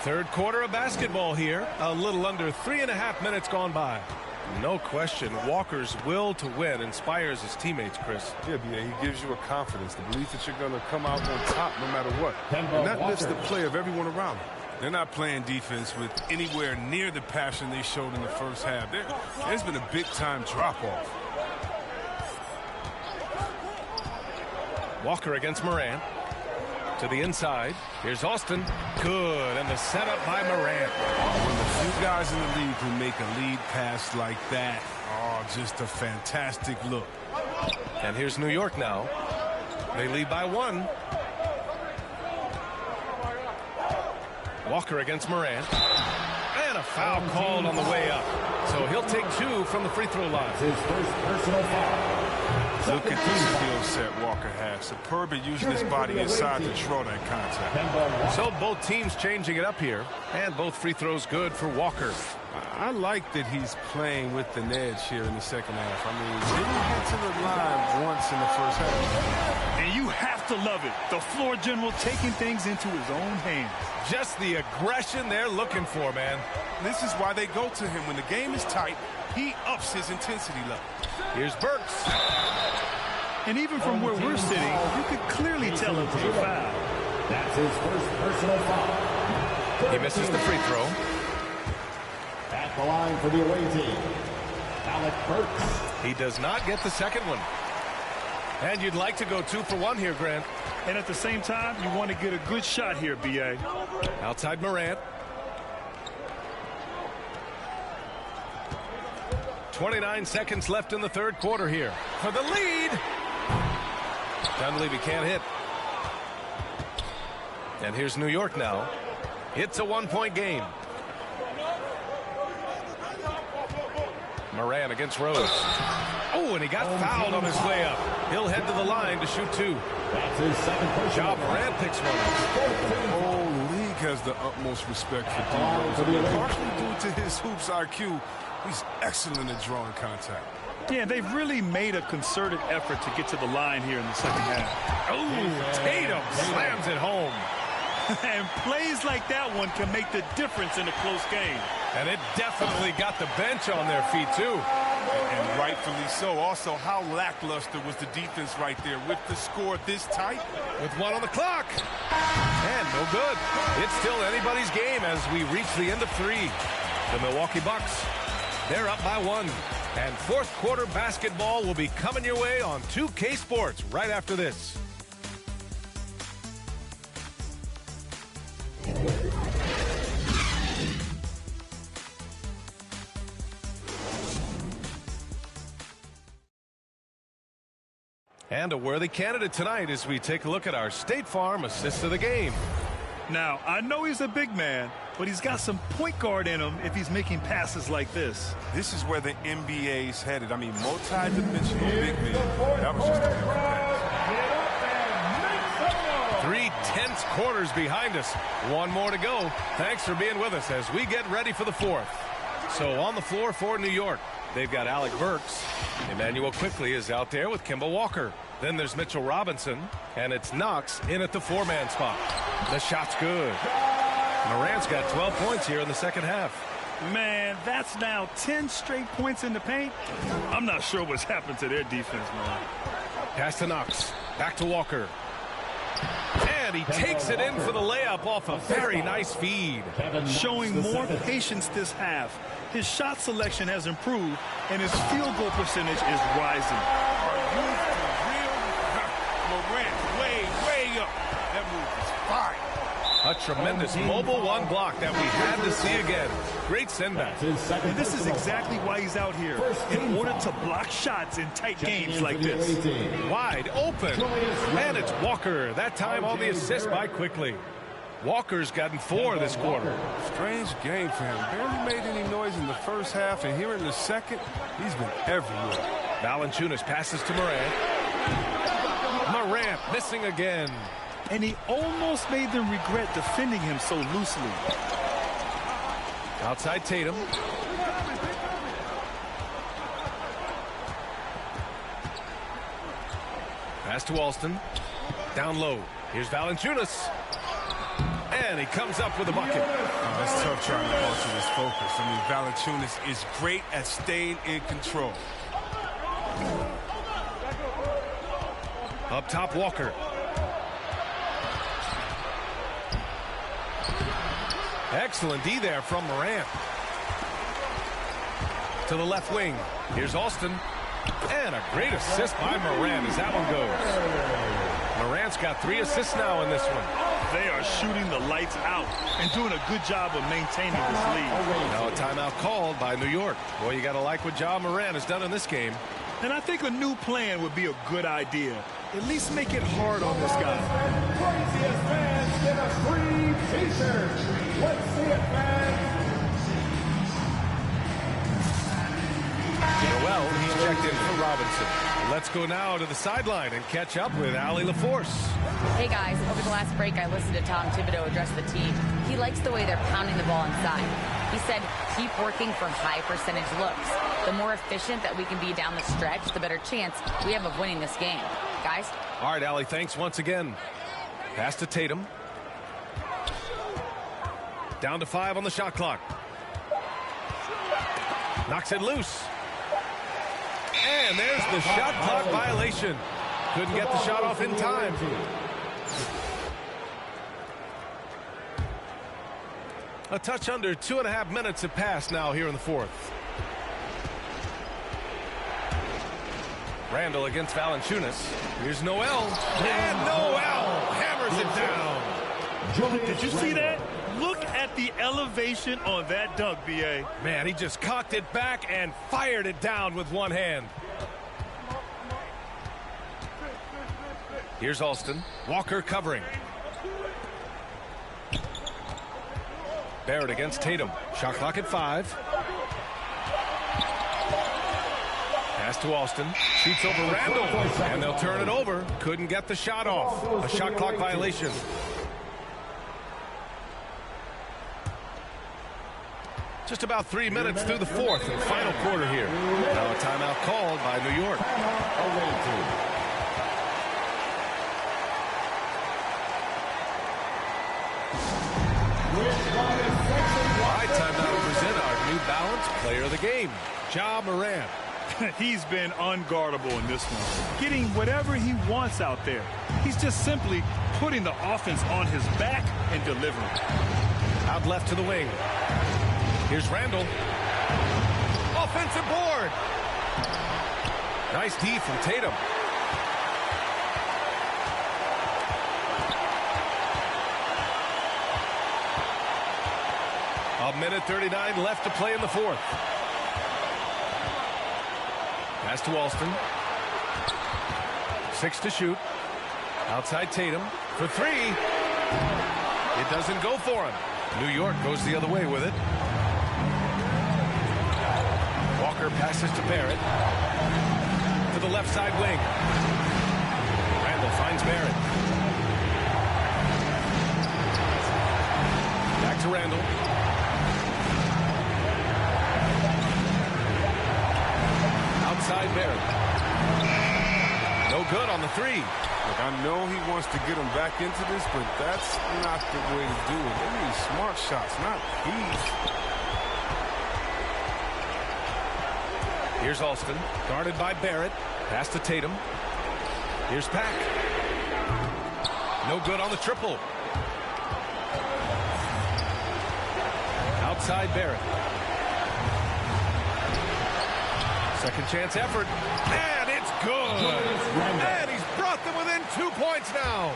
[SPEAKER 1] Third quarter of basketball here. A little under 3.5 minutes gone by. No question, Walker's will to win inspires his teammates, Chris.
[SPEAKER 16] Yeah, he gives you a confidence, the belief that you're going to come out on top no matter what. And that lifts the play of everyone around him. They're not playing defense with anywhere near the passion they showed in the first half. There's been a big-time drop-off.
[SPEAKER 1] Walker against Morant. To the inside. Here's Austin. Good. And the setup by Morant.
[SPEAKER 16] One of the few guys in the league who make a lead pass like that. Oh, just a fantastic look.
[SPEAKER 1] And here's New York now. They lead by 1. Walker against Morant. And a foul called on the way up. So he'll take 2 from the free throw line.
[SPEAKER 5] His first personal foul.
[SPEAKER 16] Look at this skill set Walker has. Superb at using his body inside to draw that contact.
[SPEAKER 1] So both teams changing it up here. And both free throws good for Walker.
[SPEAKER 16] I like that he's playing with an edge here in the second half. I mean, he didn't get to the line once in the first half.
[SPEAKER 3] And you have to love it. The floor general taking things into his own hands.
[SPEAKER 1] Just the aggression they're looking for, man.
[SPEAKER 16] This is why they go to him. When the game is tight, he ups his intensity level.
[SPEAKER 1] Here's Burks.
[SPEAKER 3] And even from where we're sitting, you could clearly tell it was a foul.
[SPEAKER 5] That's his first personal foul.
[SPEAKER 1] He misses the free throw.
[SPEAKER 5] At the line for the away team, Alec Burks.
[SPEAKER 1] He does not get the second one. And you'd like to go 2 for 1 here, Grant.
[SPEAKER 3] And at the same time, you want to get a good shot here, B.A.
[SPEAKER 1] Outside Morant. 29 seconds left in the third quarter here. For the lead. Dunleavy can't hit. And here's New York now. It's a 1-point game. Moran against Rose. Oh, and he got fouled on his way up. He'll head to the line to shoot 2.
[SPEAKER 5] That's his second person.
[SPEAKER 1] Ja Morant picks one
[SPEAKER 16] The whole league has the utmost respect for D-Rose. Partially due to his hoops IQ, he's excellent at drawing contact.
[SPEAKER 3] Yeah, they've really made a concerted effort to get to the line here in the second half.
[SPEAKER 1] Oh, Tatum slams it home.
[SPEAKER 3] And plays like that one can make the difference in a close game.
[SPEAKER 1] And it definitely got the bench on their feet, too.
[SPEAKER 16] And rightfully so. Also, how lackluster was the defense right there with the score this tight?
[SPEAKER 1] With 1 on the clock. And no good. It's still anybody's game as we reach the end of 3. The Milwaukee Bucks, they're up by 1. And fourth quarter basketball will be coming your way on 2K Sports right after this. And a worthy candidate tonight as we take a look at our State Farm assist of the game.
[SPEAKER 3] Now, I know he's a big man, but he's got some point guard in him if he's making passes like this.
[SPEAKER 16] This is where the NBA's headed. I mean, multi-dimensional big men. That was just a beautiful pass.
[SPEAKER 1] 3/10 quarters behind us. 1 more to go. Thanks for being with us as we get ready for the 4th. So on the floor for New York, they've got Alec Burks. Emmanuel Quickley is out there with Kemba Walker. Then there's Mitchell Robinson, and it's Knox in at the 4-man spot. The shot's good. Morant's got 12 points here in the second half.
[SPEAKER 3] Man, that's now 10 straight points in the paint. I'm not sure what's happened to their defense, man.
[SPEAKER 1] Pass to Knox. Back to Walker. And he takes it in for the layup off a very nice feed.
[SPEAKER 3] Showing more patience this half. His shot selection has improved, and his field goal percentage is rising.
[SPEAKER 16] Morant, way up. That move is fire.
[SPEAKER 1] A tremendous mobile 1 block that we had to see again. Great sendback.
[SPEAKER 3] And this is exactly why he's out here, in order to block shots in tight games like this.
[SPEAKER 1] Wide open. And it's Walker. That time on the assist by Quickley. Walker's gotten 4 this quarter.
[SPEAKER 16] Strange game for him. Barely made any noise in the first half, and here in the second, he's been everywhere.
[SPEAKER 1] Valanciunas passes to Morant. Morant missing again.
[SPEAKER 3] And he almost made them regret defending him so loosely.
[SPEAKER 1] Outside Tatum. Pass to Alston. Down low. Here's Valanciunas. And he comes up with a bucket.
[SPEAKER 16] Oh, it's tough trying to alter his focus. I mean, Valanciunas is great at staying in control.
[SPEAKER 1] Up top, Walker. Excellent D there from Morant. To the left wing. Here's Alston. And a great assist by Morant as that one goes. Morant's got 3 assists now in this one.
[SPEAKER 3] They are shooting the lights out and doing a good job of maintaining this lead.
[SPEAKER 1] Now a timeout called by New York. Boy, you got to like what Ja Morant has done in this game.
[SPEAKER 3] And I think a new plan would be a good idea. At least make it hard on this guy.
[SPEAKER 5] Craziest fans get a free t-shirt. Let's see it, fans.
[SPEAKER 1] Well, he's checked in for Robinson. Let's go now to the sideline and catch up with Allie LaForce.
[SPEAKER 2] Hey guys, over the last break I listened to Tom Thibodeau address the team. He likes the way they're pounding the ball inside. He said, keep working for high percentage looks. The more efficient that we can be down the stretch, the better chance we have of winning this game. Guys?
[SPEAKER 1] All right, Allie, thanks once again. Pass to Tatum. Down to 5 on the shot clock. Knocks it loose. And there's the shot clock violation. Couldn't get the shot off in time. A touch under 2.5 minutes have passed now here in the fourth. Randall against Valanciunas. Here's Noel. And Noel hammers it down.
[SPEAKER 3] Did you see that? Look at the elevation on that dunk, B.A.
[SPEAKER 1] Man, he just cocked it back and fired it down with one hand. Here's Alston. Walker covering. Barrett against Tatum. Shot clock at 5. Pass to Alston. Shoots over Randall. And they'll turn it over. Couldn't get the shot off. A shot clock violation. Just about 3 minutes through the fourth and final quarter here. Now a timeout called by New York. All right, time now to present our New Balance Player of the Game, Ja Morant.
[SPEAKER 3] He's been unguardable in this one, getting whatever he wants out there. He's just simply putting the offense on his back and delivering.
[SPEAKER 1] Out left to the wing. Here's Randall. Offensive board. Nice D from Tatum. A minute 39 left to play in the fourth. Pass to Alston. 6 to shoot. Outside Tatum for 3. It doesn't go for him. New York goes the other way with it. Walker passes to Barrett. To the left side wing. Randall finds Barrett. Back to Randall. Outside Barrett. No good on the 3.
[SPEAKER 16] Look, I know he wants to get him back into this, but that's not the way to do it. They need smart shots, not these.
[SPEAKER 1] Here's Alston, guarded by Barrett. Pass to Tatum. Here's Pack. No good on the triple. Outside Barrett. Second chance effort. And it's good. And he's brought them within 2 points now.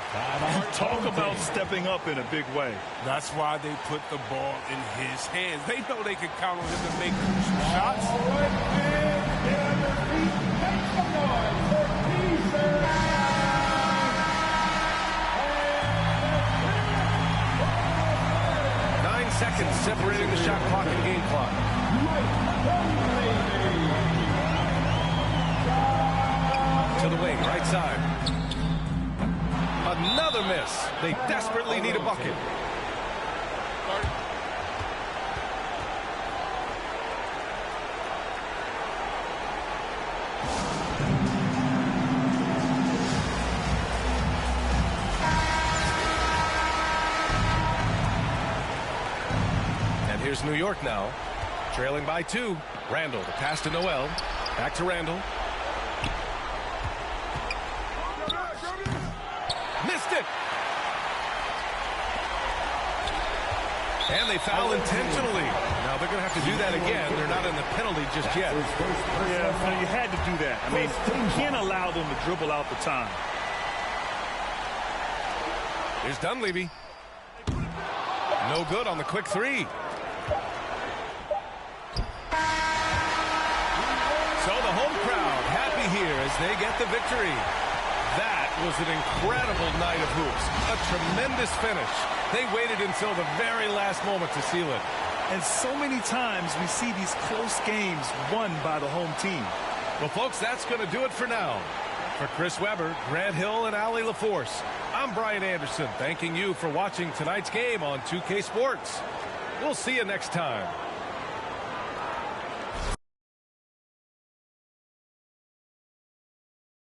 [SPEAKER 3] Talk about stepping up in a big way.
[SPEAKER 16] That's why they put the ball in his hands. They know they can count on him to make shots.
[SPEAKER 1] Seconds separating the shot clock and game clock. To the wing, right side. Another miss. They desperately need a bucket. Here's New York now, trailing by 2. Randall, the pass to Noel. Back to Randall. Missed it. And they foul intentionally. Now they're going to have to do that again. They're not in the penalty just yet.
[SPEAKER 3] Yeah, you had to do that. I mean, you can't allow them to dribble out the time.
[SPEAKER 1] Here's Dunleavy. No good on the quick 3. So the home crowd happy here as they get the victory. That was an incredible night of hoops. A tremendous finish. They waited until the very last moment to seal it.
[SPEAKER 3] And so many times we see these close games won by the home team.
[SPEAKER 1] Well, folks, that's going to do it for now. For Chris Webber, Grant Hill, and Allie LaForce, I'm Brian Anderson, thanking you for watching tonight's game on 2K Sports. We'll see you next time.